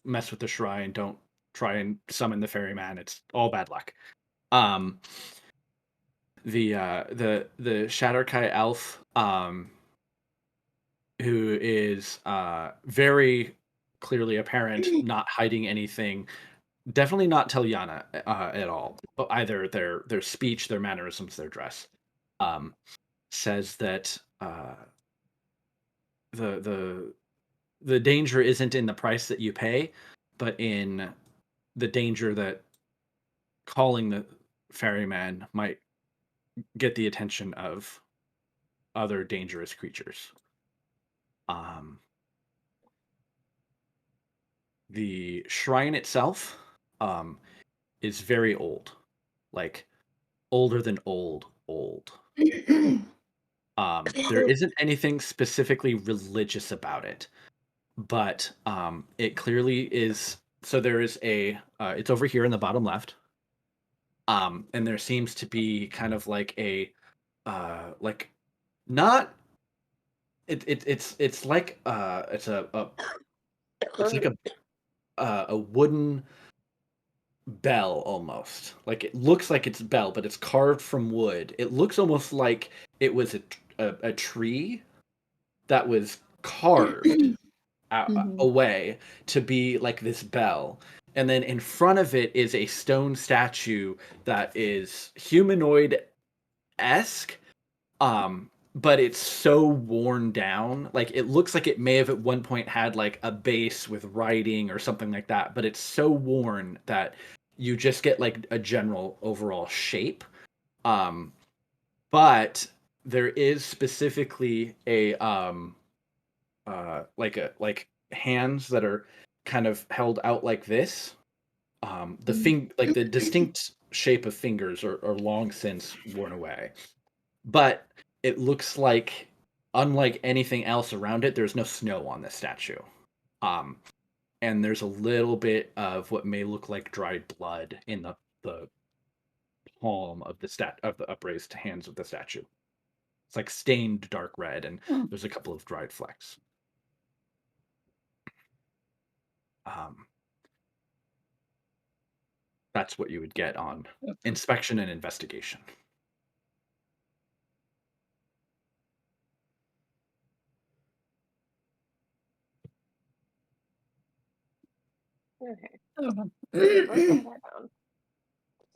mess with the shrine, don't try and summon the ferryman, it's all bad luck. The Shatterkai elf, who is very clearly apparent, not hiding anything, definitely not Telyana at all, but either their speech, their mannerisms, their dress, says that the danger isn't in the price that you pay, but in the danger that calling the ferryman might get the attention of other dangerous creatures. The shrine itself is very old, like older than old. There isn't anything specifically religious about it, but it clearly is. So there is it's over here in the bottom left, and there seems to be kind of like a like not it's like it's like a wooden bell almost. Like it looks like it's bell, but it's carved from wood. It looks almost like it was a tree that was carved away to be like this bell. And then in front of it is a stone statue that is humanoid-esque, but it's so worn down. Like it looks like it may have at one point had like a base with writing or something like that, but it's so worn that you just get like a general overall shape. But there is specifically a like hands that are kind of held out like this. The distinct shape of fingers are long since worn away. But it looks like, unlike anything else around it, there's no snow on this statue. And there's a little bit of what may look like dried blood in the palm of the upraised hands of the statue. It's like stained dark red, and there's a couple of dried flecks. That's what you would get on inspection and investigation. Okay. Oh. Let's write that down.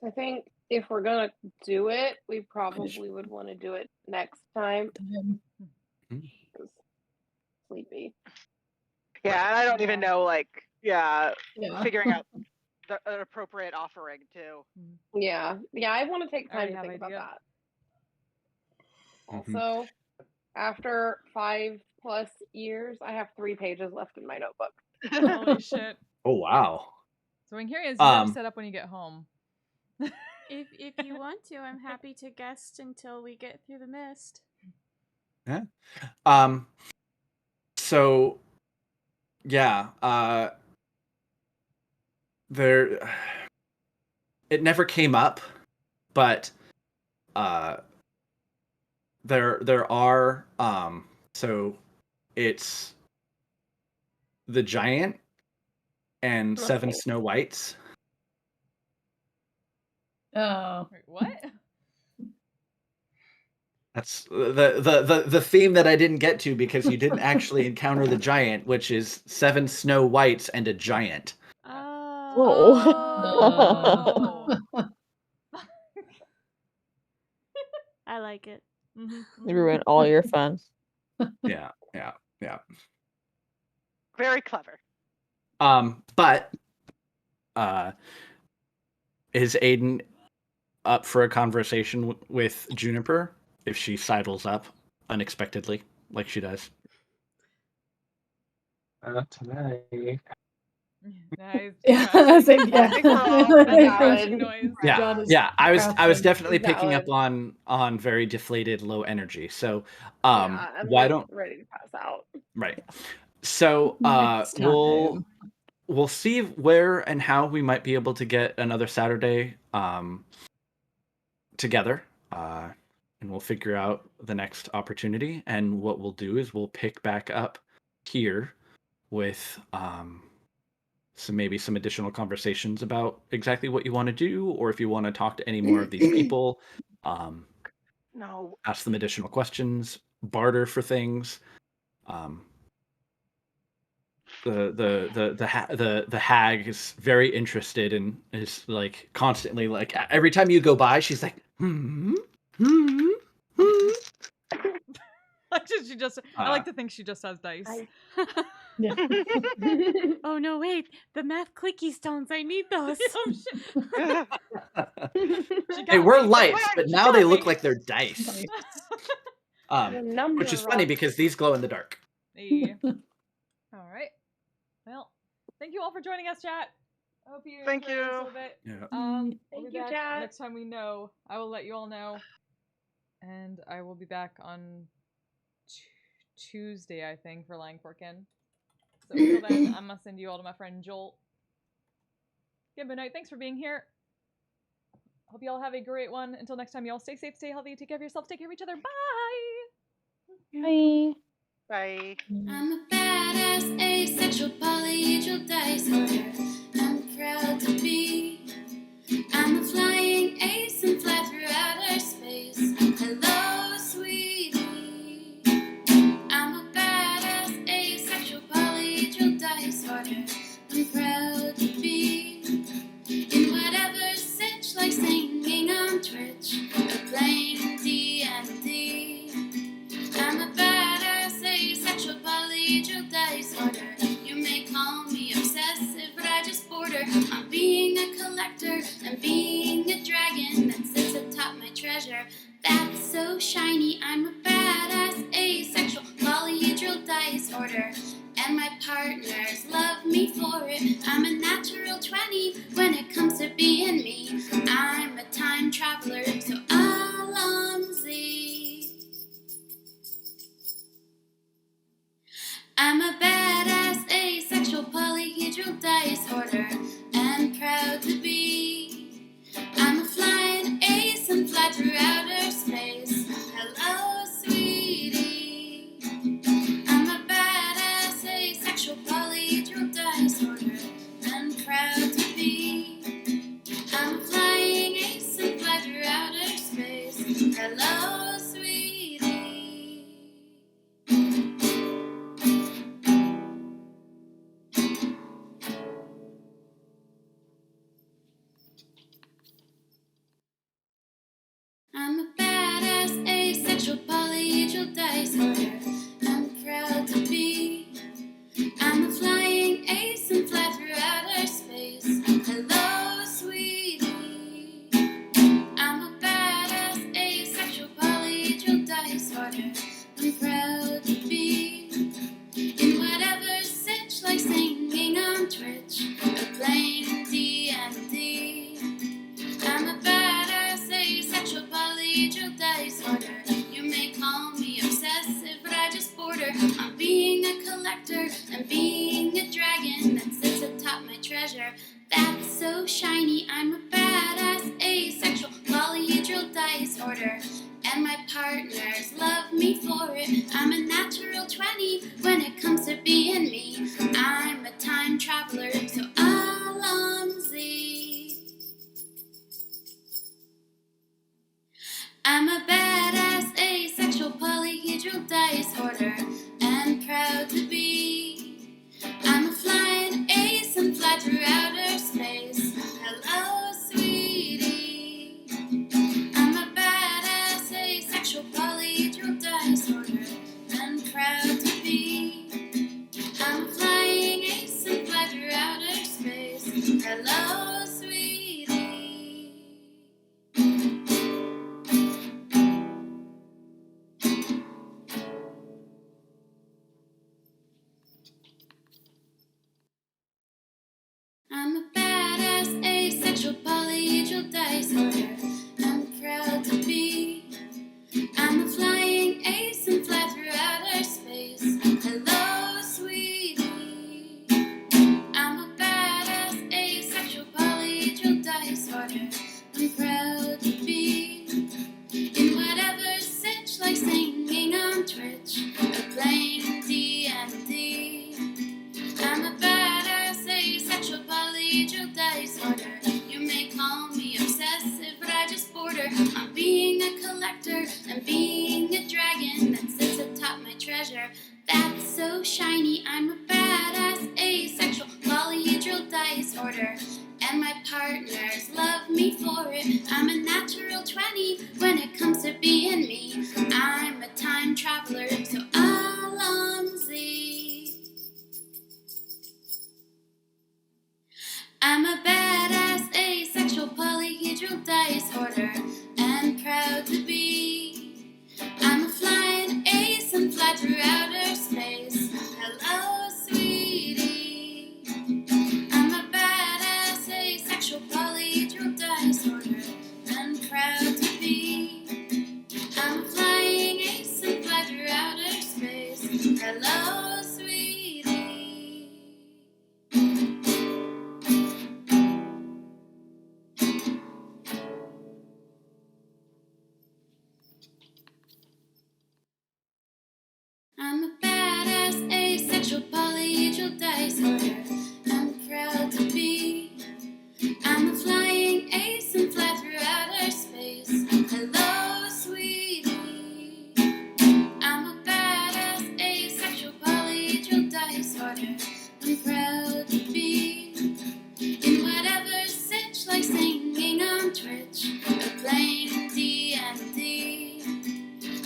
I think if we're gonna do it, we probably would want to do it next time. Because sleepy. Yeah, and I don't even know, like, Yeah. figuring out an appropriate offering too. Yeah, I want to take I already time to have think about idea. that. Also, after 5+ years, I have 3 pages left in my notebook. Holy shit. Oh wow. So I'm curious, you better set up when you get home. If you want to, I'm happy to guest until we get through the mist. Yeah. So yeah, there it never came up, but there are so it's the giant and 7 Okay. Snow Whites. Oh. Wait, what? That's the theme that I didn't get to because you didn't actually encounter the giant, which is 7 Snow Whites and a giant. Oh. I like it. You ruin all your fun. Yeah. Very clever. But is Aiden up for a conversation with Juniper if she sidles up unexpectedly, like she does? Tonight. Nice. Yeah, I think, I think we're all Crunching noise. John is Yeah. I was crouching. definitely picking up Valid. on very deflated, low energy. So Yeah, I'm why like don't ready to pass out. right? So Next time. we'll see where and how we might be able to get another Saturday together, and we'll figure out the next opportunity. And what we'll do is we'll pick back up here with some additional conversations about exactly what you want to do, or if you want to talk to any more of these people, No. ask them additional questions, barter for things. The hag is very interested and is like constantly like every time you go by, she's like, She just. I like to think she just has dice. Yeah. Oh no, wait. The math clicky stones. I need those. They were me. lights, but She now got they me. look like they're dice. The number Which is funny rock. because these glow in the dark. Hey. All right. Well, thank you all for joining us, chat. I hope you Thank enjoyed this a you. little bit. Yeah. We'll Thank be you, back chat. next time we know. I will let you all know. And I will be back on Tuesday, I think, for Langforkin. So until then, I'm gonna send you all to my friend Joel. Good night. Thanks for being here. Hope you all have a great one. Until next time, y'all stay safe, stay healthy, take care of yourself, take care of each other. Bye. Bye. Bye. I'm a badass, asexual, polyhedral dice holder. I'm proud to be. I'm a flying ace and fly through outer space. Hello, sweetie. I'm a badass, asexual, polyhedral dice holder. I'm proud to be in whatever sitch, like singing on Twitch or playing D&D. I'm a badass, asexual, polyhedral dice holder. You may call me obsessive, but I just border on being a collector and being a dragon that sits atop my treasure. That's so shiny. I'm a badass, asexual, polyhedral dice holder. And my partners love me for it. I'm a natural 20 when it comes to being me. I'm a time traveler, so Alonzi. I'm a badass, asexual, Hello, sweetie. I'm a badass, asexual, polyhedral dice holder. I'm proud to be. I'm a flying ace and fly through outer space. Hello, sweetie. I'm a badass, asexual, polyhedral dice holder. I'm proud to be in whatever sitch, like singing on Twitch or playing D&D. I'm a badass, asexual, polyhedral dice holder. You may call me obsessive, but I just border on being a collector and being a dragon that sits atop my treasure. That's so shiny. I'm a badass, asexual, polyhedral dice order. And my partners love me for it. I'm a natural 20 when it comes to being me. I'm a time traveler, so Alonzi. I'm a badass, asexual, polyhedral dice hoarder, and proud to be. I'm a flying ace and fly through outer space. Hello, sweetie. I'm a badass, asexual, polyhedral dice hoarder, and proud to be. I'm a flying ace and fly through outer space. Hello, sweetie. I'm a badass, asexual, polyhedral dice holder. I'm proud to be. I'm a flying ace and fly through outer space. Hello, sweetie. I'm a badass, asexual, polyhedral dice holder. I'm proud to be in whatever sitch, like singing on Twitch or playing D&D. I'm a badass, asexual, polyhedral dice holder. You may call me obsessive, but I just border on being a collector and being a dragon that sits atop my treasure. That's so shiny. I'm a badass, asexual, polyhedral dice holder. And my partners love me for it. I'm a natural 20 when it comes to being me. I'm a time traveler, so Alonzi. I'm a badass, asexual, polyhedral dice hoarder, and proud to be. I'm a flying ace and fly through outer space. Hello, sweetie. I'm a badass, asexual, polyhedral dice hoarder, and proud to be. I'm a flying ace and fly through outer space. Hello, sweetie. I'm a badass, asexual, polyhedral dice holder. I'm proud to be. I'm a flying ace and fly through outer space. Hello, sweetie. I'm a badass, asexual, polyhedral dice holder. I'm proud to be in whatever sitch, like singing on Twitch or playing D&D.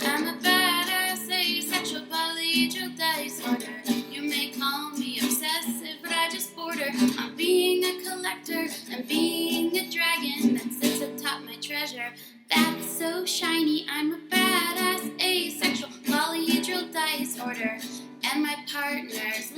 I'm a badass, asexual, polyhedral dice holder. You may call me obsessive, but I just border on being a collector and being a dragon that sits atop my treasure. That's so shiny. I'm a badass, asexual, polyhedral dice holder. And my partners